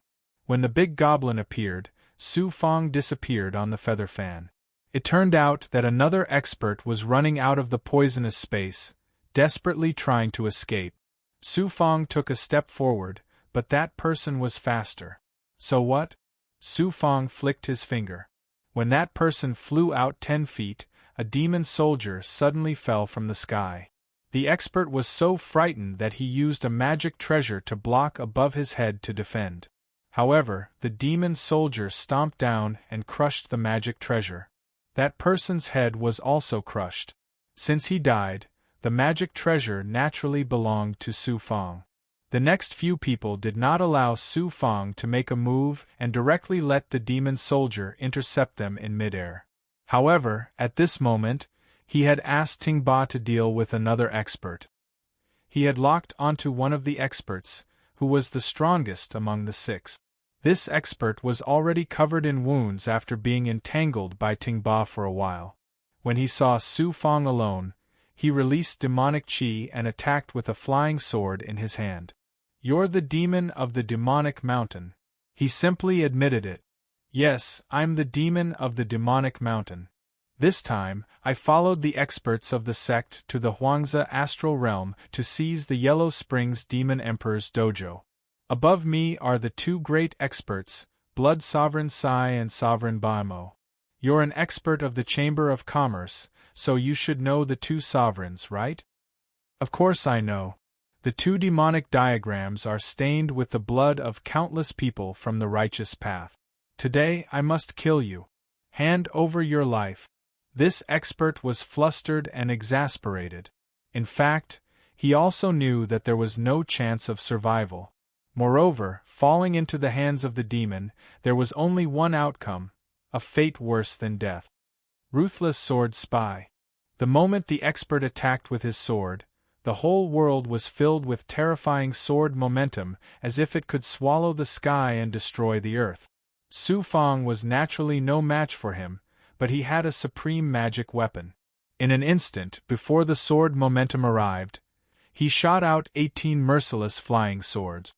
When the big goblin appeared, Su Fong disappeared on the feather fan. It turned out that another expert was running out of the poisonous space, desperately trying to escape. Su Fong took a step forward, but that person was faster. So what? Su Fong flicked his finger. When that person flew out 10 feet, a demon soldier suddenly fell from the sky. The expert was so frightened that he used a magic treasure to block above his head to defend. However, the demon soldier stomped down and crushed the magic treasure. That person's head was also crushed. Since he died, the magic treasure naturally belonged to Su Fang. The next few people did not allow Su Fang to make a move and directly let the demon soldier intercept them in midair. However, at this moment, he had asked Ting Ba to deal with another expert. He had locked onto one of the experts, who was the strongest among the six. This expert was already covered in wounds after being entangled by Ting Ba for a while. When he saw Su Fang alone, he released demonic chi and attacked with a flying sword in his hand. "You're the demon of the demonic mountain." He simply admitted it. "Yes, I'm the demon of the demonic mountain. This time, I followed the experts of the sect to the Huangzi astral realm to seize the Yellow Springs Demon Emperor's dojo. Above me are the two great experts, Blood Sovereign Sai and Sovereign Baimo. You're an expert of the Chamber of Commerce, so you should know the two sovereigns, right?" "Of course I know. The two demonic diagrams are stained with the blood of countless people from the righteous path. Today I must kill you. Hand over your life." This expert was flustered and exasperated. In fact, he also knew that there was no chance of survival. Moreover, falling into the hands of the demon, there was only one outcome, a fate worse than death. Ruthless sword spy. The moment the expert attacked with his sword, the whole world was filled with terrifying sword momentum, as if it could swallow the sky and destroy the earth. Su Fang was naturally no match for him, but he had a supreme magic weapon. In an instant, before the sword momentum arrived, he shot out 18 merciless flying swords.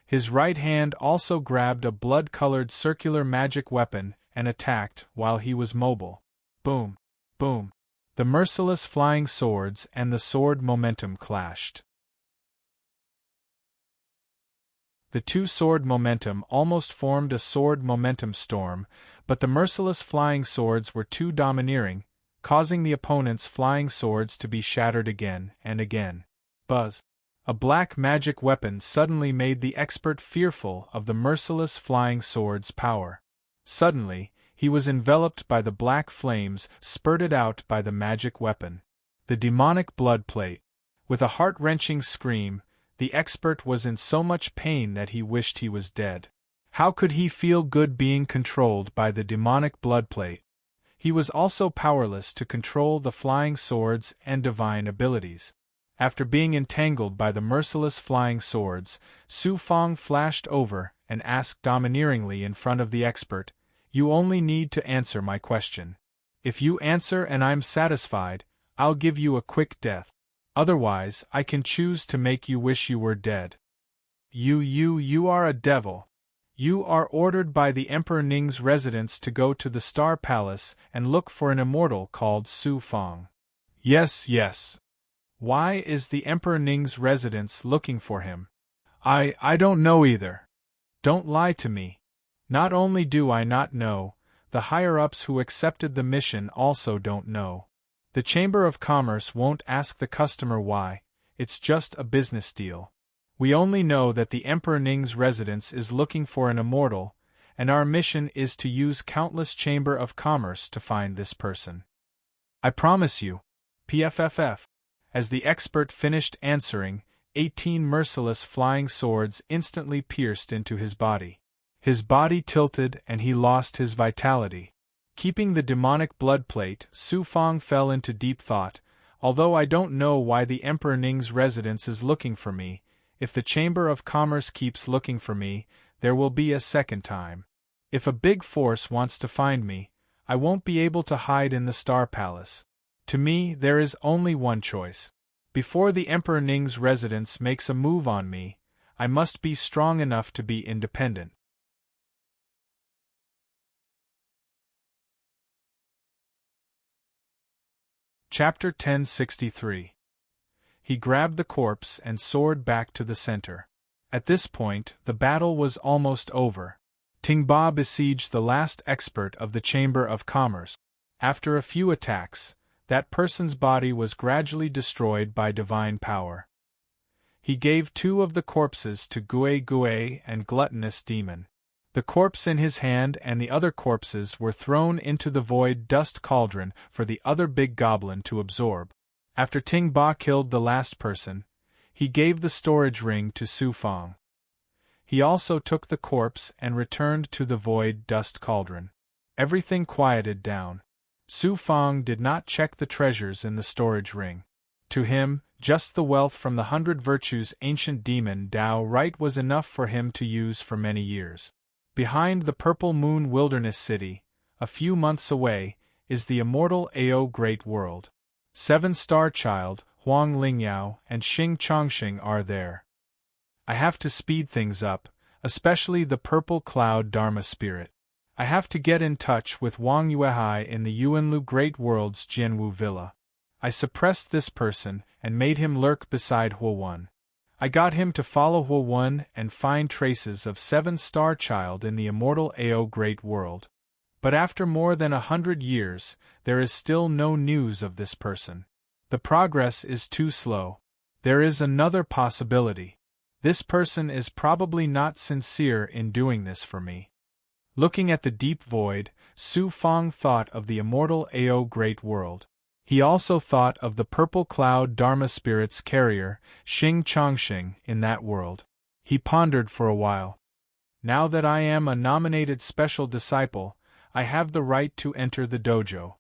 His right hand also grabbed a blood-colored circular magic weapon and attacked while he was mobile. Boom! Boom! The merciless flying swords and the sword momentum clashed. The two sword momentum almost formed a sword momentum storm, but the merciless flying swords were too domineering, causing the opponent's flying swords to be shattered again and again. Buzz! A black magic weapon suddenly made the expert fearful of the merciless flying sword's power. Suddenly, he was enveloped by the black flames spurted out by the magic weapon. The demonic blood plate. With a heart-wrenching scream, the expert was in so much pain that he wished he was dead. How could he feel good being controlled by the demonic blood plate? He was also powerless to control the flying swords and divine abilities. After being entangled by the merciless flying swords, Su Fang flashed over and asked domineeringly in front of the expert, "You only need to answer my question. If you answer and I'm satisfied, I'll give you a quick death. Otherwise, I can choose to make you wish you were dead." You are a devil. You are ordered by the Emperor Ning's residence to go to the Star Palace and look for an immortal called Su Fang. Yes. Why is the Emperor Ning's residence looking for him? I don't know either. Don't lie to me. Not only do I not know, the higher-ups who accepted the mission also don't know. The Chamber of Commerce won't ask the customer why, it's just a business deal. We only know that the Emperor Ning's residence is looking for an immortal, and our mission is to use countless Chamber of Commerce to find this person. I promise you. PFFF. As the expert finished answering, 18 merciless flying swords instantly pierced into his body. His body tilted and he lost his vitality. Keeping the demonic blood plate, Su Fang fell into deep thought. Although I don't know why the Emperor Ning's residence is looking for me, if the Chamber of Commerce keeps looking for me, there will be a second time. If a big force wants to find me, I won't be able to hide in the Star Palace. To me, there is only one choice. Before the Emperor Ning's residence makes a move on me, I must be strong enough to be independent. Chapter 1063. He grabbed the corpse and soared back to the center. At this point, the battle was almost over. Ting Ba besieged the last expert of the Chamber of Commerce. After a few attacks, that person's body was gradually destroyed by divine power. He gave 2 of the corpses to Gue Gue and Gluttonous Demon. The corpse in his hand and the other corpses were thrown into the void dust cauldron for the other big goblin to absorb. After Ting Ba killed the last person, he gave the storage ring to Su Fang. He also took the corpse and returned to the void dust cauldron. Everything quieted down. Su Fang did not check the treasures in the storage ring. To him, just the wealth from the 100 virtues ancient demon Dao Right was enough for him to use for many years. Behind the Purple Moon Wilderness City, a few months away, is the immortal Ao Great World. 7-Star Child, Huang Lingyao, and Xing Chongxing are there. I have to speed things up, especially the Purple Cloud Dharma Spirit. I have to get in touch with Wang Yuehai in the Yuanlu Great World's Jianwu Villa. I suppressed this person and made him lurk beside Huo-Wen. I got him to follow Huo-Wen and find traces of 7-Star Child in the immortal Ao Great World. But after more than 100 years, there is still no news of this person. The progress is too slow. There is another possibility. This person is probably not sincere in doing this for me. Looking at the deep void, Su Fang thought of the immortal Ao Great World. He also thought of the Purple Cloud Dharma Spirit's carrier, Xing Chongxing, in that world. He pondered for a while. Now that I am a nominated special disciple, I have the right to enter the dojo.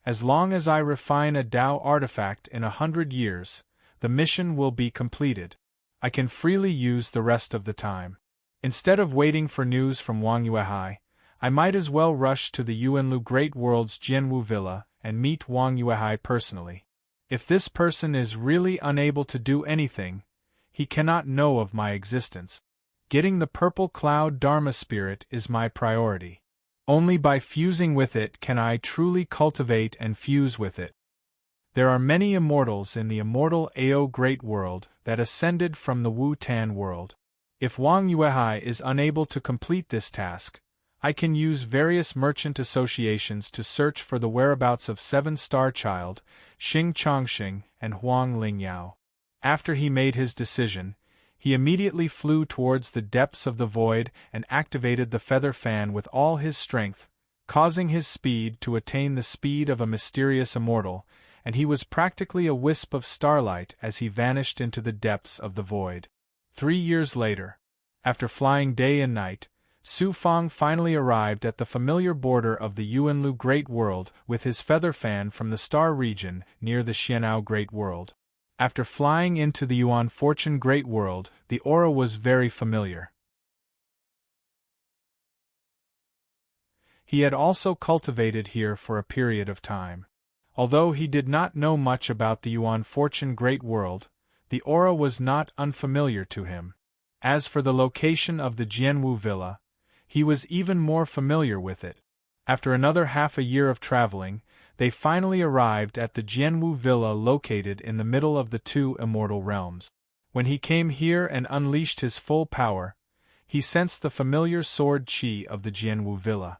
As long as I refine a Dao artifact in 100 years, the mission will be completed. I can freely use the rest of the time. Instead of waiting for news from Wang Yuehai, I might as well rush to the Yuanlu Great World's Jianwu Villa and meet Wang Yuehai personally. If this person is really unable to do anything, he cannot know of my existence. Getting the Purple Cloud Dharma Spirit is my priority. Only by fusing with it can I truly cultivate and fuse with it. There are many immortals in the immortal Ao Great World that ascended from the Wu Tan world. If Wang Yuehai is unable to complete this task, I can use various merchant associations to search for the whereabouts of 7-Star Child, Xing Chongxing, and Huang Lingyao. After he made his decision, he immediately flew towards the depths of the void and activated the feather fan with all his strength, causing his speed to attain the speed of a mysterious immortal, and he was practically a wisp of starlight as he vanished into the depths of the void. 3 years later, after flying day and night, Su Fang finally arrived at the familiar border of the Yuanlu Great World with his feather fan from the star region near the Xian'ao Great World. After flying into the Yuan Fortune Great World, the aura was very familiar. He had also cultivated here for a period of time. Although he did not know much about the Yuan Fortune Great World, the aura was not unfamiliar to him. As for the location of the Jianwu Villa, he was even more familiar with it. After another half a year of traveling, they finally arrived at the Jianwu Villa located in the middle of the two immortal realms. When he came here and unleashed his full power, he sensed the familiar sword chi of the Jianwu Villa.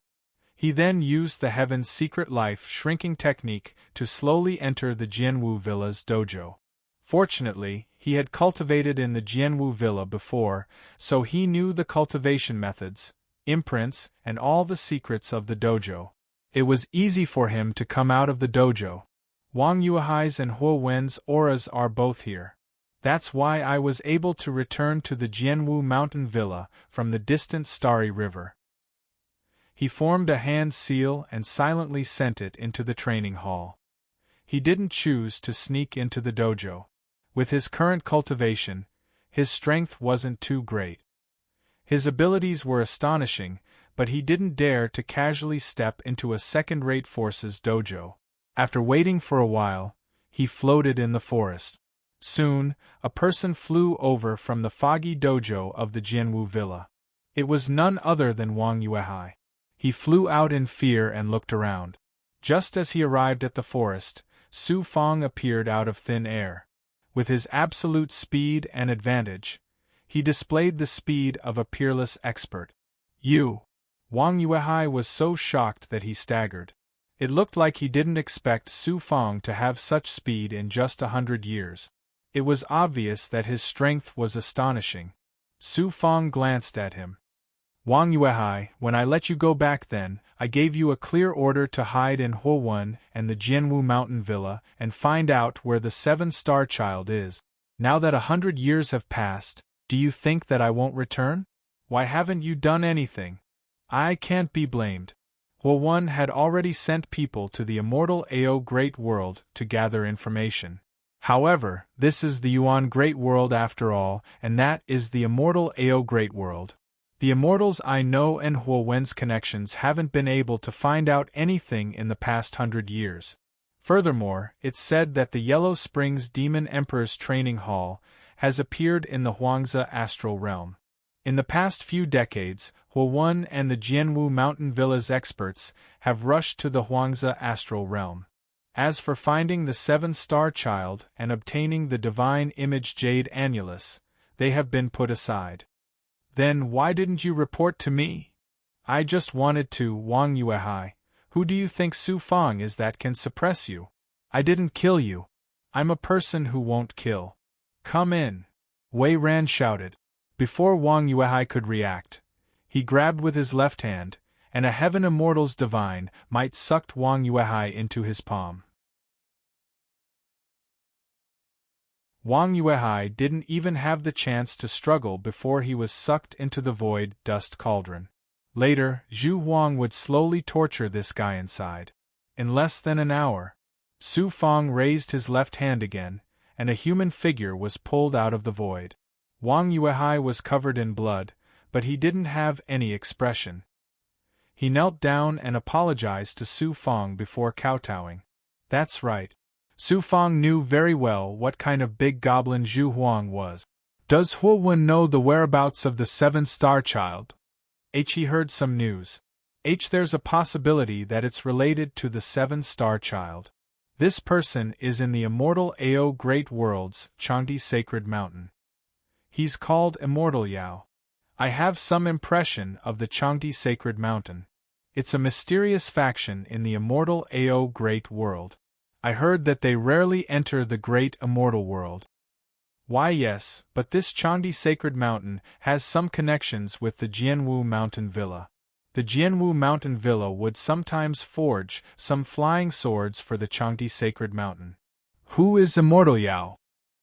He then used the Heaven's Secret Life shrinking technique to slowly enter the Jianwu Villa's dojo. Fortunately, he had cultivated in the Jianwu Villa before, so he knew the cultivation methods, imprints, and all the secrets of the dojo. It was easy for him to come out of the dojo. Wang Yuehai's and Huo-Wen's auras are both here. That's why I was able to return to the Jianwu Mountain Villa from the distant Starry River. He formed a hand seal and silently sent it into the training hall. He didn't choose to sneak into the dojo. With his current cultivation, his strength wasn't too great. His abilities were astonishing, but he didn't dare to casually step into a second-rate forces dojo. After waiting for a while, he floated in the forest. Soon, a person flew over from the foggy dojo of the Jianwu Villa. It was none other than Wang Yuehai. He flew out in fear and looked around. Just as he arrived at the forest, Su Fang appeared out of thin air. With his absolute speed and advantage, he displayed the speed of a peerless expert. "You!" Wang Yuehai was so shocked that he staggered. It looked like he didn't expect Su Fang to have such speed in just 100 years. It was obvious that his strength was astonishing. Su Fang glanced at him. Wang Yuehai, when I let you go back then, I gave you a clear order to hide in Huowen and the Jianwu mountain villa and find out where the 7-star child is. Now that 100 years have passed, do you think that I won't return? Why haven't you done anything? I can't be blamed. Huowen had already sent people to the immortal Ao Great World to gather information. However, this is the Yuan Great World after all, and that is the immortal Ao Great World. The immortals I know and Huowen's connections haven't been able to find out anything in the past 100 years. Furthermore, it's said that the Yellow Springs Demon Emperor's training hall has appeared in the Huangzi astral realm. In the past few decades, Huowen and the Jianwu Mountain Villa's experts have rushed to the Huangzi astral realm. As for finding the 7-star child and obtaining the divine image jade annulus, they have been put aside. Then why didn't you report to me? I just wanted to, Wang Yuehai. Who do you think Su Fang is that can suppress you? I didn't kill you. I'm a person who won't kill. Come in. Wei Ran shouted. Before Wang Yuehai could react, he grabbed with his left hand, and a Heaven Immortal's divine might sucked Wang Yuehai into his palm. Wang Yuehai didn't even have the chance to struggle before he was sucked into the void dust cauldron. Later, Zhu Huang would slowly torture this guy inside. In less than an hour, Su Fang raised his left hand again, and a human figure was pulled out of the void. Wang Yuehai was covered in blood, but he didn't have any expression. He knelt down and apologized to Su Fang before kowtowing. That's right. Su Fang knew very well what kind of big goblin Zhu Huang was. Does Huowen know the whereabouts of the 7-star child? He heard some news. There's a possibility that it's related to the 7-star child. This person is in the immortal Ao Great World's Changdi Sacred Mountain. He's called Immortal Yao. I have some impression of the Changdi Sacred Mountain. It's a mysterious faction in the immortal Ao Great World. I heard that they rarely enter the great immortal world. Why yes, but this Changdi Sacred Mountain has some connections with the Jianwu Mountain Villa. The Jianwu Mountain Villa would sometimes forge some flying swords for the Changdi Sacred Mountain. Who is Immortal Yao?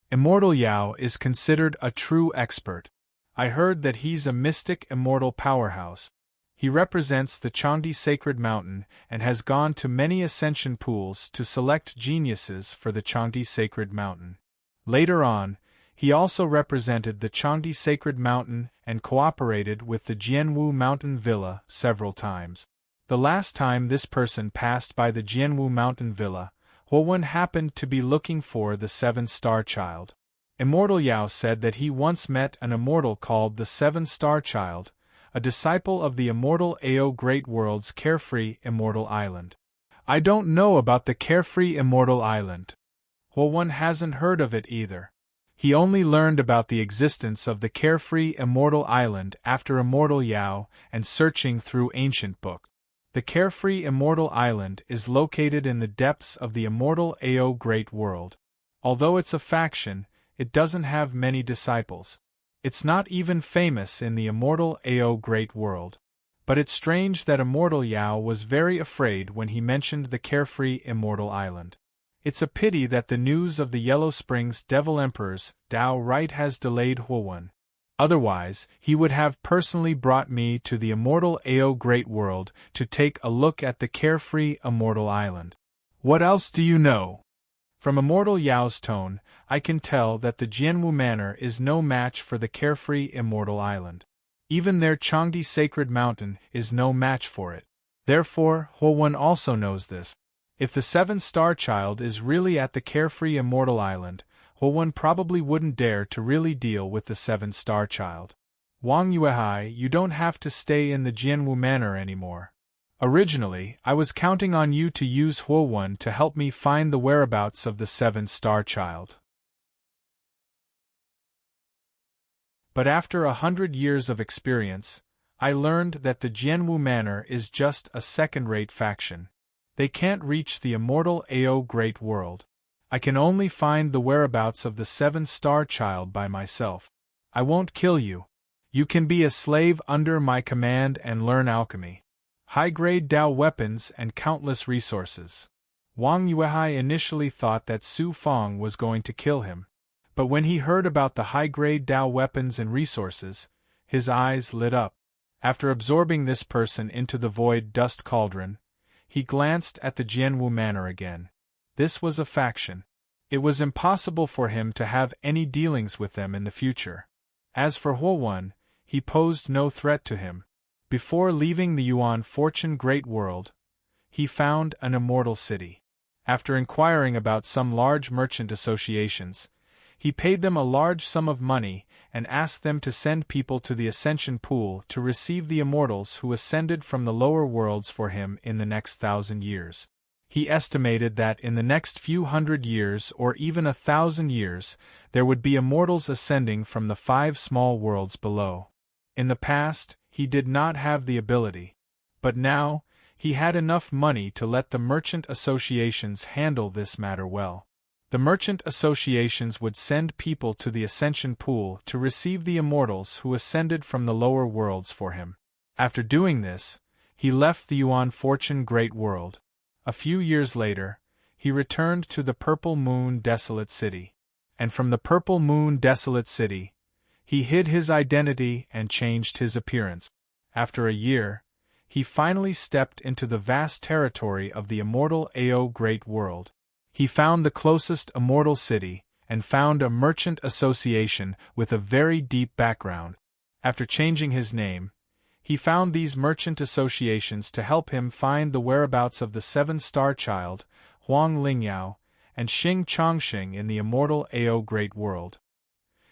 Immortal Yao is considered a true expert. I heard that he's a mystic immortal powerhouse. He represents the Changdi Sacred Mountain and has gone to many ascension pools to select geniuses for the Changdi Sacred Mountain. Later on, he also represented the Changdi Sacred Mountain and cooperated with the Jianwu Mountain Villa several times. The last time this person passed by the Jianwu Mountain Villa, Huowen happened to be looking for the 7-star child. Immortal Yao said that he once met an immortal called the 7-star child, a disciple of the immortal Ao Great World's Carefree Immortal Island. I don't know about the Carefree Immortal Island. Huowen hasn't heard of it either. He only learned about the existence of the Carefree Immortal Island after Immortal Yao and searching through ancient book. The Carefree Immortal Island is located in the depths of the immortal Ao Great World. Although it's a faction, it doesn't have many disciples. It's not even famous in the immortal Ao Great World. But it's strange that Immortal Yao was very afraid when he mentioned the Carefree Immortal Island. It's a pity that the news of the Yellow Springs Devil Emperor's Dao Right has delayed Huowen. Otherwise, he would have personally brought me to the immortal Ao Great World to take a look at the Carefree Immortal Island. What else do you know? From Immortal Yao's tone, I can tell that the Jianwu Manor is no match for the Carefree Immortal Island. Even their Changdi Sacred Mountain is no match for it. Therefore, Huowen also knows this. If the 7-star child is really at the Carefree Immortal Island, Huowen probably wouldn't dare to really deal with the 7-star child. Wang Yuehai, you don't have to stay in the Jianwu Manor anymore. Originally, I was counting on you to use Huowen to help me find the whereabouts of the 7-star child. But after 100 years of experience, I learned that the Jianwu Manor is just a second-rate faction. They can't reach the immortal Ao Great World. I can only find the whereabouts of the 7-star child by myself. I won't kill you. You can be a slave under my command and learn alchemy, high-grade Dao weapons and countless resources. Wang Yuehai initially thought that Su Fong was going to kill him, but when he heard about the high-grade Dao weapons and resources, his eyes lit up. After absorbing this person into the void dust cauldron, he glanced at the Jianwu Manor again. This was a faction. It was impossible for him to have any dealings with them in the future. As for Huowen, he posed no threat to him. Before leaving the Yuan Fortune Great World, he found an immortal city. After inquiring about some large merchant associations, he paid them a large sum of money and asked them to send people to the Ascension Pool to receive the immortals who ascended from the lower worlds for him in the next 1,000 years. He estimated that in the next few hundred years or even 1,000 years, there would be immortals ascending from the 5 small worlds below. In the past, he did not have the ability, but now, he had enough money to let the merchant associations handle this matter well. The merchant associations would send people to the Ascension Pool to receive the immortals who ascended from the lower worlds for him. After doing this, he left the Yuan Fortune Great World. A few years later, he returned to the Purple Moon Desolate City. And from the Purple Moon Desolate City, he hid his identity and changed his appearance. After a year, he finally stepped into the vast territory of the immortal Ao Great World. He found the closest immortal city, and found a merchant association with a very deep background. After changing his name, he found these merchant associations to help him find the whereabouts of the 7-star child, Huang Lingyao, and Xing Chongxing in the immortal Ao Great World.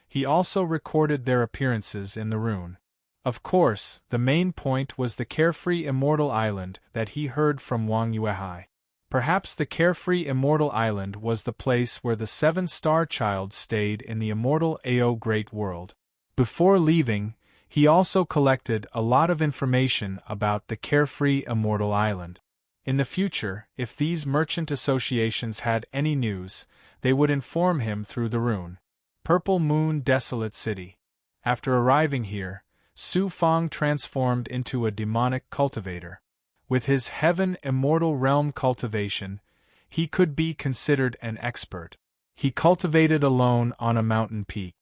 He also recorded their appearances in the rune. Of course, the main point was the carefree immortal island that he heard from Wang Yuehai. Perhaps the carefree immortal island was the place where the 7-star child stayed in the immortal Ao Great World. Before leaving, he also collected a lot of information about the carefree immortal island. In the future, if these merchant associations had any news, they would inform him through the rune. Purple Moon Desolate City. After arriving here, Su Fong transformed into a demonic cultivator. With his Heaven Immortal Realm cultivation, he could be considered an expert. He cultivated alone on a mountain peak.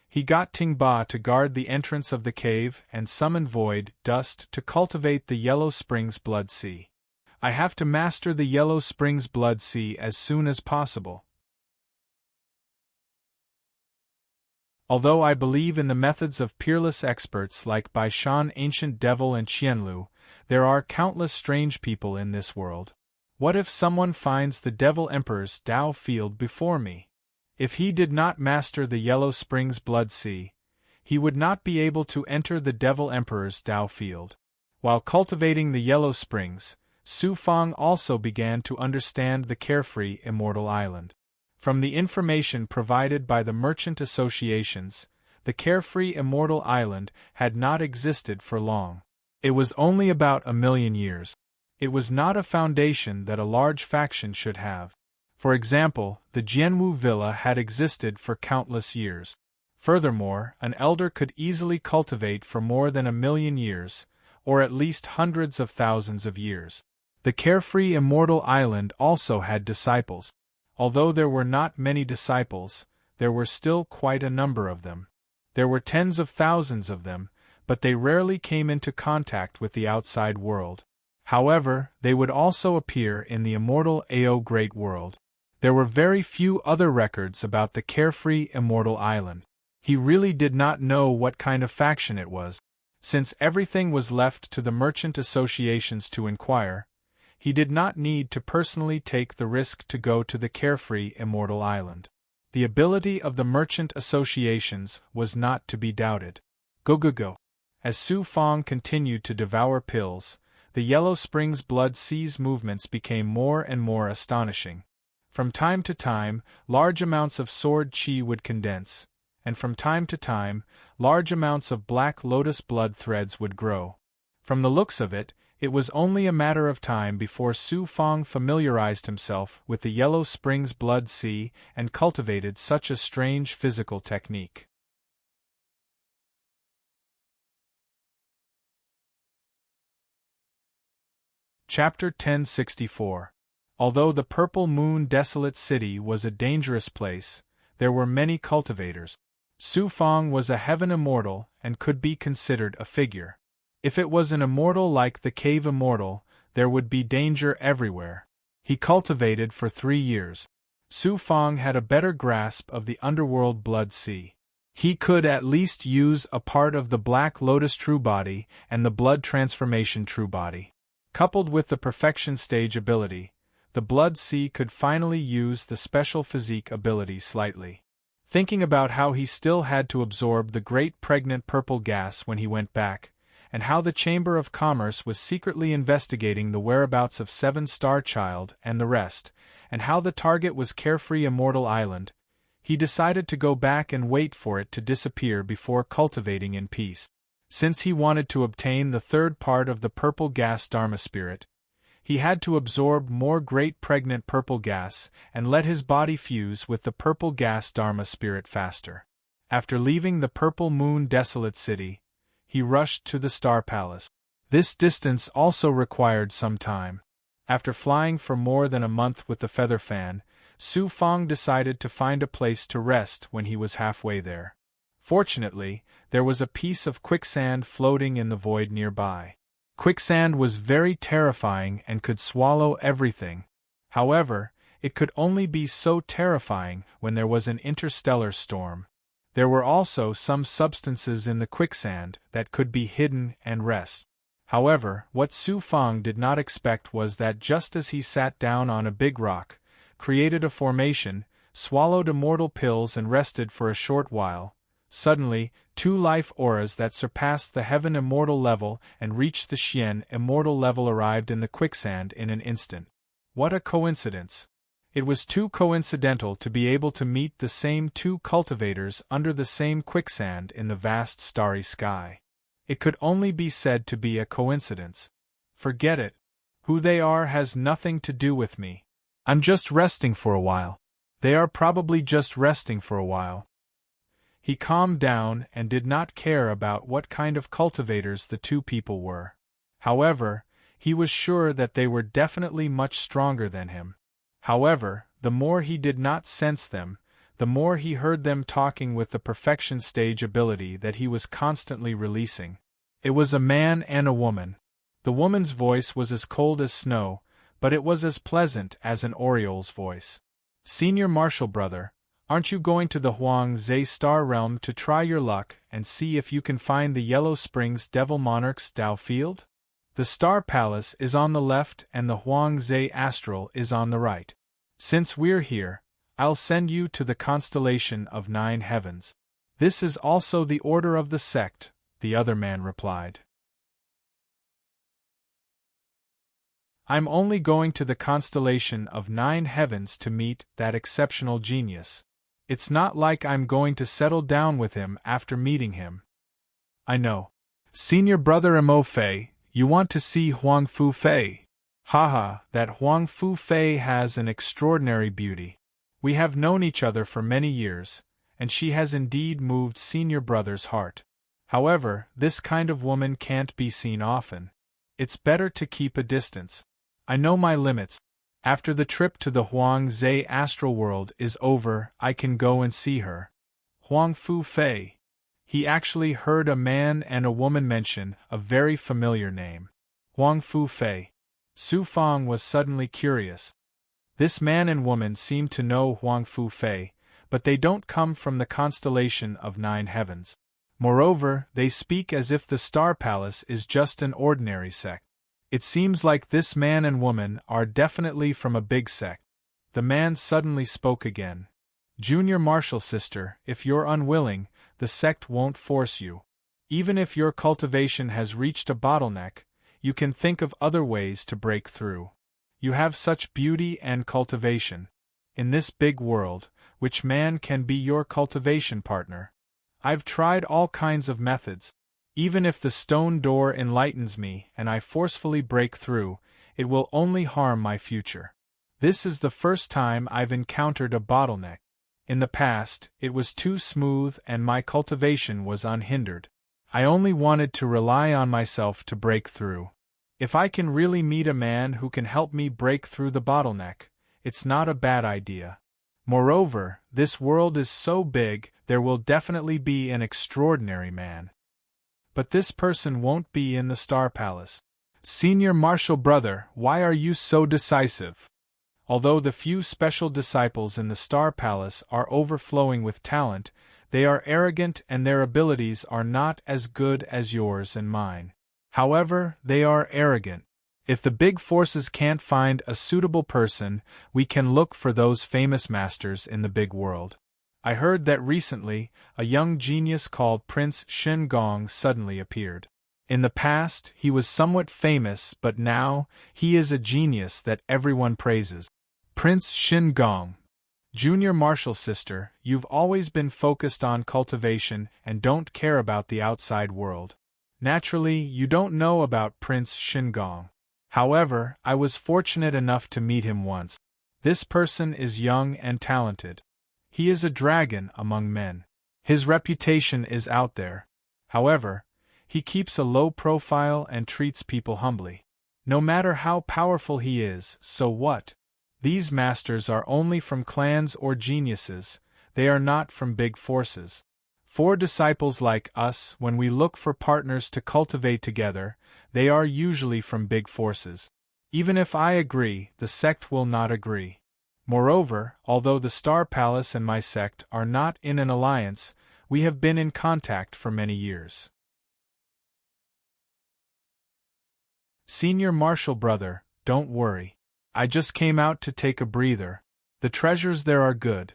He got Tingba to guard the entrance of the cave and summoned Void Dust to cultivate the Yellow Springs Blood Sea. I have to master the Yellow Springs Blood Sea as soon as possible. Although I believe in the methods of peerless experts like Bai Shan, Ancient Devil and Qianlu, there are countless strange people in this world. What if someone finds the Devil Emperor's Dao field before me? If he did not master the Yellow Springs Blood Sea, he would not be able to enter the Devil Emperor's Dao field. While cultivating the Yellow Springs, Su Fong also began to understand the carefree immortal island. From the information provided by the merchant associations, the carefree immortal island had not existed for long. It was only about 1,000,000 years. It was not a foundation that a large faction should have. For example, the Jianwu Villa had existed for countless years. Furthermore, an elder could easily cultivate for more than 1,000,000 years, or at least hundreds of thousands of years. The carefree immortal island also had disciples. Although there were not many disciples, there were still quite a number of them. There were tens of thousands of them, but they rarely came into contact with the outside world. However, they would also appear in the immortal Ao Great World. There were very few other records about the carefree immortal island. He really did not know what kind of faction it was. Since everything was left to the merchant associations to inquire, he did not need to personally take the risk to go to the carefree immortal island. The ability of the merchant associations was not to be doubted. Go. As Su Fong continued to devour pills, the Yellow Springs Blood Sea's movements became more and more astonishing. From time to time, large amounts of sword qi would condense, and from time to time, large amounts of black lotus blood threads would grow. From the looks of it, it was only a matter of time before Su Fong familiarized himself with the Yellow Springs Blood Sea and cultivated such a strange physical technique. Chapter 1064. Although the Purple Moon desolate city was a dangerous place, there were many cultivators. Su Fang was a heaven immortal and could be considered a figure. If it was an immortal like the cave immortal, there would be danger everywhere. He cultivated for 3 years. Su Fang had a better grasp of the underworld blood sea. He could at least use a part of the Black Lotus true body and the blood transformation true body. Coupled with the perfection stage ability, the blood sea could finally use the special physique ability slightly. Thinking about how he still had to absorb the great pregnant purple gas when he went back, and how the Chamber of Commerce was secretly investigating the whereabouts of 7-Star Child and the rest, and how the target was Carefree Immortal Island, he decided to go back and wait for it to disappear before cultivating in peace. Since he wanted to obtain the third part of the purple gas Dharma spirit, he had to absorb more great pregnant purple gas and let his body fuse with the purple gas Dharma spirit faster. After leaving the Purple Moon desolate city, he rushed to the Star Palace. This distance also required some time. After flying for more than a month with the feather fan, Su Fang decided to find a place to rest when he was halfway there. Fortunately, there was a piece of quicksand floating in the void nearby. Quicksand was very terrifying and could swallow everything. However, it could only be so terrifying when there was an interstellar storm. There were also some substances in the quicksand that could be hidden and rest. However, what Su Fang did not expect was that just as he sat down on a big rock, created a formation, swallowed immortal pills and rested for a short while, suddenly, 2 life auras that surpassed the heaven immortal level and reached the Xian immortal level arrived in the quicksand in an instant. What a coincidence! It was too coincidental to be able to meet the same 2 cultivators under the same quicksand in the vast starry sky. It could only be said to be a coincidence. Forget it. Who they are has nothing to do with me. I'm just resting for a while. They are probably just resting for a while. He calmed down and did not care about what kind of cultivators the 2 people were. However, he was sure that they were definitely much stronger than him. However, the more he did not sense them, the more he heard them talking with the perfection stage ability that he was constantly releasing. It was a man and a woman. The woman's voice was as cold as snow, but it was as pleasant as an oriole's voice. Senior Marshal Brother, aren't you going to the Huang Zhe Star Realm to try your luck and see if you can find the Yellow Springs Devil Monarch's Dao Field? The Star Palace is on the left and the Huang Zhe Astral is on the right. Since we're here, I'll send you to the constellation of 9 heavens. This is also the order of the sect, the other man replied. I'm only going to the constellation of 9 heavens to meet that exceptional genius. It's not like I'm going to settle down with him after meeting him. I know. Senior Brother Mo Fei, you want to see Huang Fu Fei? Haha, that Huang Fu Fei has an extraordinary beauty. We have known each other for many years, and she has indeed moved Senior Brother's heart. However, this kind of woman can't be seen often. It's better to keep a distance. I know my limits. After the trip to the Huang Zhe astral world is over, I can go and see her. Huang Fu Fei. He actually heard a man and a woman mention a very familiar name. Huang Fu Fei. Su Fang was suddenly curious. This man and woman seem to know Huang Fu Fei, but they don't come from the constellation of 9 heavens. Moreover, they speak as if the Star Palace is just an ordinary sect. It seems like this man and woman are definitely from a big sect. The man suddenly spoke again. Junior Marshal Sister, if you're unwilling, the sect won't force you. Even if your cultivation has reached a bottleneck, you can think of other ways to break through. You have such beauty and cultivation. In this big world, which man can be your cultivation partner? I've tried all kinds of methods. Even if the stone door enlightens me and I forcefully break through, it will only harm my future. This is the first time I've encountered a bottleneck. In the past, it was too smooth and my cultivation was unhindered. I only wanted to rely on myself to break through. If I can really meet a man who can help me break through the bottleneck, it's not a bad idea. Moreover, this world is so big, there will definitely be an extraordinary man. But this person won't be in the Star Palace. Senior Marshal Brother, why are you so decisive? Although the few special disciples in the Star Palace are overflowing with talent, they are arrogant and their abilities are not as good as yours and mine. However, they are arrogant. If the big forces can't find a suitable person, we can look for those famous masters in the big world. I heard that recently, a young genius called Prince Shingong suddenly appeared. In the past, he was somewhat famous, but now, he is a genius that everyone praises. Prince Shingong. Junior Marshal Sister, you've always been focused on cultivation and don't care about the outside world. Naturally, you don't know about Prince Shingong. However, I was fortunate enough to meet him once. This person is young and talented. He is a dragon among men. His reputation is out there. However, he keeps a low profile and treats people humbly. No matter how powerful he is, so what? These masters are only from clans or geniuses, they are not from big forces. For disciples like us, when we look for partners to cultivate together, they are usually from big forces. Even if I agree, the sect will not agree. Moreover, although the Star Palace and my sect are not in an alliance, we have been in contact for many years. Senior Marshal Brother, don't worry. I just came out to take a breather. The treasures there are good.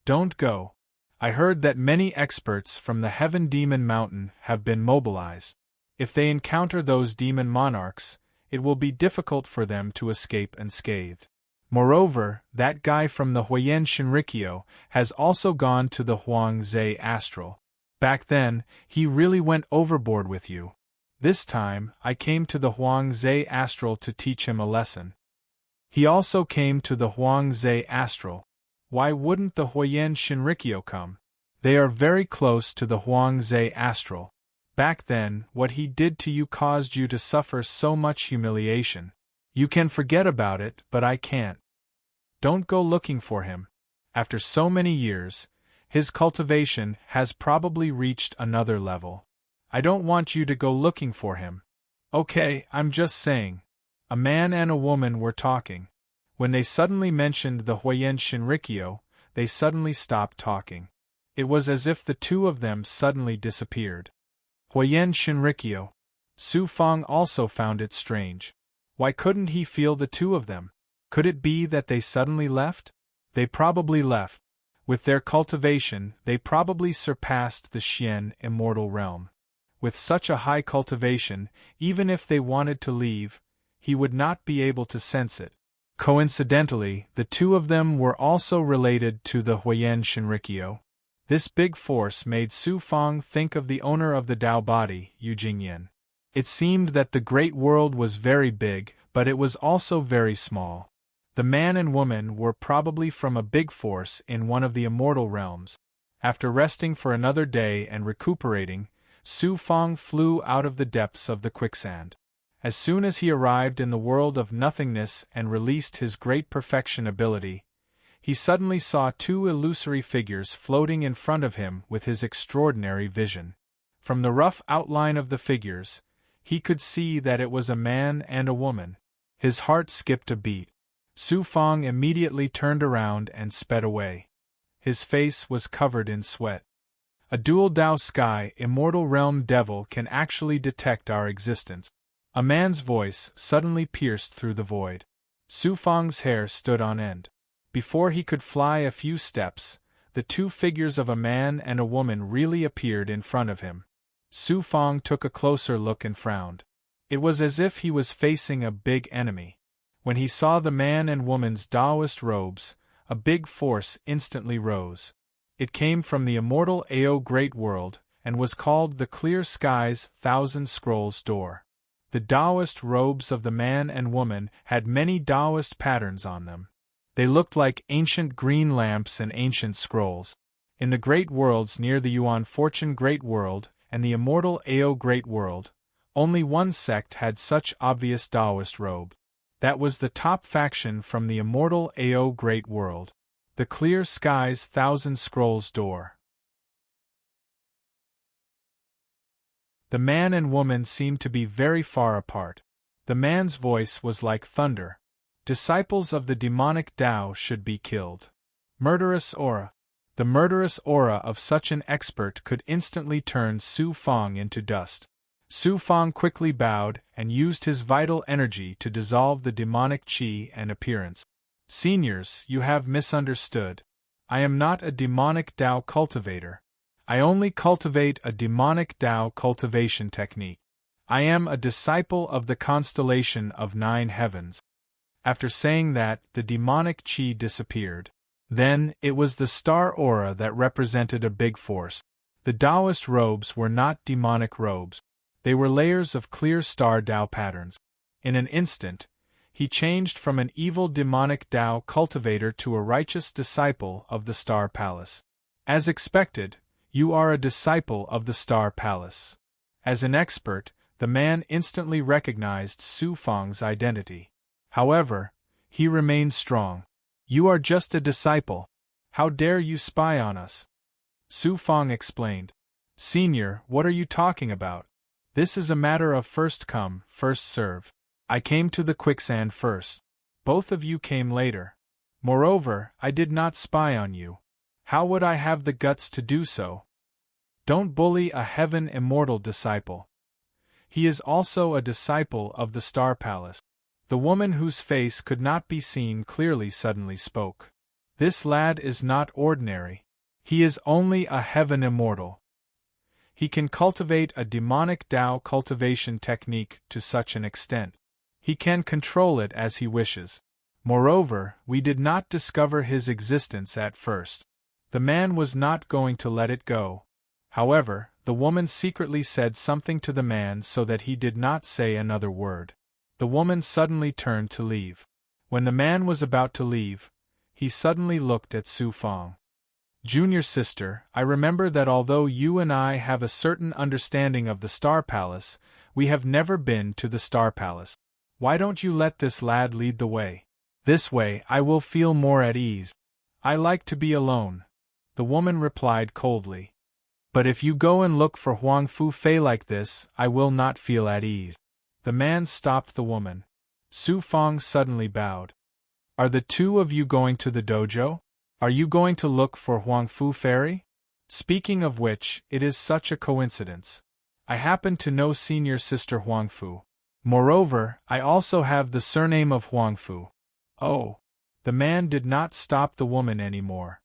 Don't go. I heard that many experts from the Heaven Demon Mountain have been mobilized. If they encounter those demon monarchs, it will be difficult for them to escape unscathed. Moreover, that guy from the Huayan Shinrikyo has also gone to the Huangze Astral. Back then, he really went overboard with you. This time, I came to the Huangze Astral to teach him a lesson. He also came to the Huangze Astral. Why wouldn't the Huayan Shinrikyo come? They are very close to the Huangze Astral. Back then, what he did to you caused you to suffer so much humiliation. You can forget about it, but I can't. Don't go looking for him. After so many years, his cultivation has probably reached another level. I don't want you to go looking for him. Okay, I'm just saying. A man and a woman were talking. When they suddenly mentioned the Huayan Shinrikyo, they suddenly stopped talking. It was as if the two of them suddenly disappeared. Huayan Shinrikyo. Su Fang also found it strange. Why couldn't he feel the two of them? Could it be that they suddenly left? They probably left. With their cultivation, they probably surpassed the Xian immortal realm. With such a high cultivation, even if they wanted to leave, he would not be able to sense it. Coincidentally, the two of them were also related to the Huayan Shinrikyo. This big force made Su Fang think of the owner of the Tao body, Yu Jingyan. It seemed that the great world was very big, but it was also very small. The man and woman were probably from a big force in one of the immortal realms. After resting for another day and recuperating, Su Fang flew out of the depths of the quicksand. As soon as he arrived in the world of nothingness and released his great perfection ability, he suddenly saw two illusory figures floating in front of him with his extraordinary vision. From the rough outline of the figures, he could see that it was a man and a woman. His heart skipped a beat. Su Fang immediately turned around and sped away. His face was covered in sweat. A dual Tao Sky immortal realm devil can actually detect our existence. A man's voice suddenly pierced through the void. Su Fang's hair stood on end. Before he could fly a few steps, the two figures of a man and a woman really appeared in front of him. Su Fang took a closer look and frowned. It was as if he was facing a big enemy. When he saw the man and woman's Taoist robes, a big force instantly rose. It came from the immortal Ao Great World, and was called the Clear Skies Thousand Scrolls Door. The Taoist robes of the man and woman had many Taoist patterns on them. They looked like ancient green lamps and ancient scrolls. In the great worlds near the Yuan Fortune Great World and the immortal Ao Great World, Only one sect had such obvious Taoist robe. That was the top faction from the immortal Ao Great World, the Clear Skies Thousand Scrolls door. The man and woman seemed to be very far apart. The man's voice was like thunder. Disciples of the demonic Tao should be killed. Murderous aura. The murderous aura of such an expert could instantly turn Su Fong into dust. Su Fong quickly bowed and used his vital energy to dissolve the demonic qi and appearance. Seniors, you have misunderstood. I am not a demonic Tao cultivator. I only cultivate a demonic Tao cultivation technique. I am a disciple of the constellation of 9 heavens. After saying that, the demonic qi disappeared. Then, it was the star aura that represented a big force. The Taoist robes were not demonic robes. They were layers of clear star Tao patterns. In an instant, he changed from an evil demonic Tao cultivator to a righteous disciple of the Star Palace. As expected, you are a disciple of the Star Palace. As an expert, the man instantly recognized Su Fong's identity. However, he remained strong. You are just a disciple. How dare you spy on us? Su Fong explained. Senior, what are you talking about? This is a matter of first come, first serve. I came to the quicksand first. Both of you came later. Moreover, I did not spy on you. How would I have the guts to do so? Don't bully a heaven immortal disciple. He is also a disciple of the Star Palace. The woman whose face could not be seen clearly suddenly spoke. This lad is not ordinary. He is only a heaven immortal. He can cultivate a demonic Tao cultivation technique to such an extent. He can control it as he wishes. Moreover, we did not discover his existence at first. The man was not going to let it go. However, the woman secretly said something to the man so that he did not say another word. The woman suddenly turned to leave. When the man was about to leave, he suddenly looked at Su Fong. Junior sister, I remember that although you and I have a certain understanding of the Star Palace, we have never been to the Star Palace. Why don't you let this lad lead the way? This way I will feel more at ease. I like to be alone. The woman replied coldly. But if you go and look for Huang Fu Fei like this, I will not feel at ease. The man stopped the woman. Su Fong suddenly bowed. Are the two of you going to the dojo? Are you going to look for Huang Fu Fei? Speaking of which, it is such a coincidence. I happen to know senior sister Huang Fu. Moreover, I also have the surname of Huang Fu. Oh. The man did not stop the woman anymore.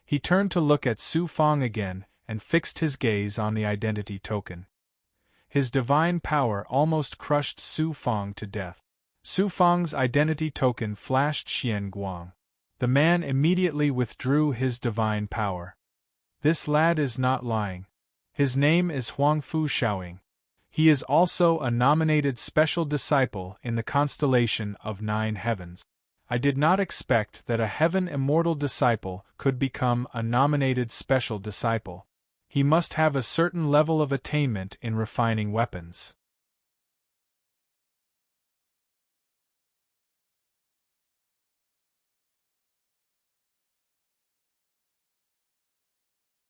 He turned to look at Su Fong again and fixed his gaze on the identity token. His divine power almost crushed Su Fong to death. Su Fong's identity token flashed Xian Guang. The man immediately withdrew his divine power. This lad is not lying. His name is Huang Fu Shaoying. He is also a nominated special disciple in the constellation of 9 heavens. I did not expect that a heaven immortal disciple could become a nominated special disciple. He must have a certain level of attainment in refining weapons.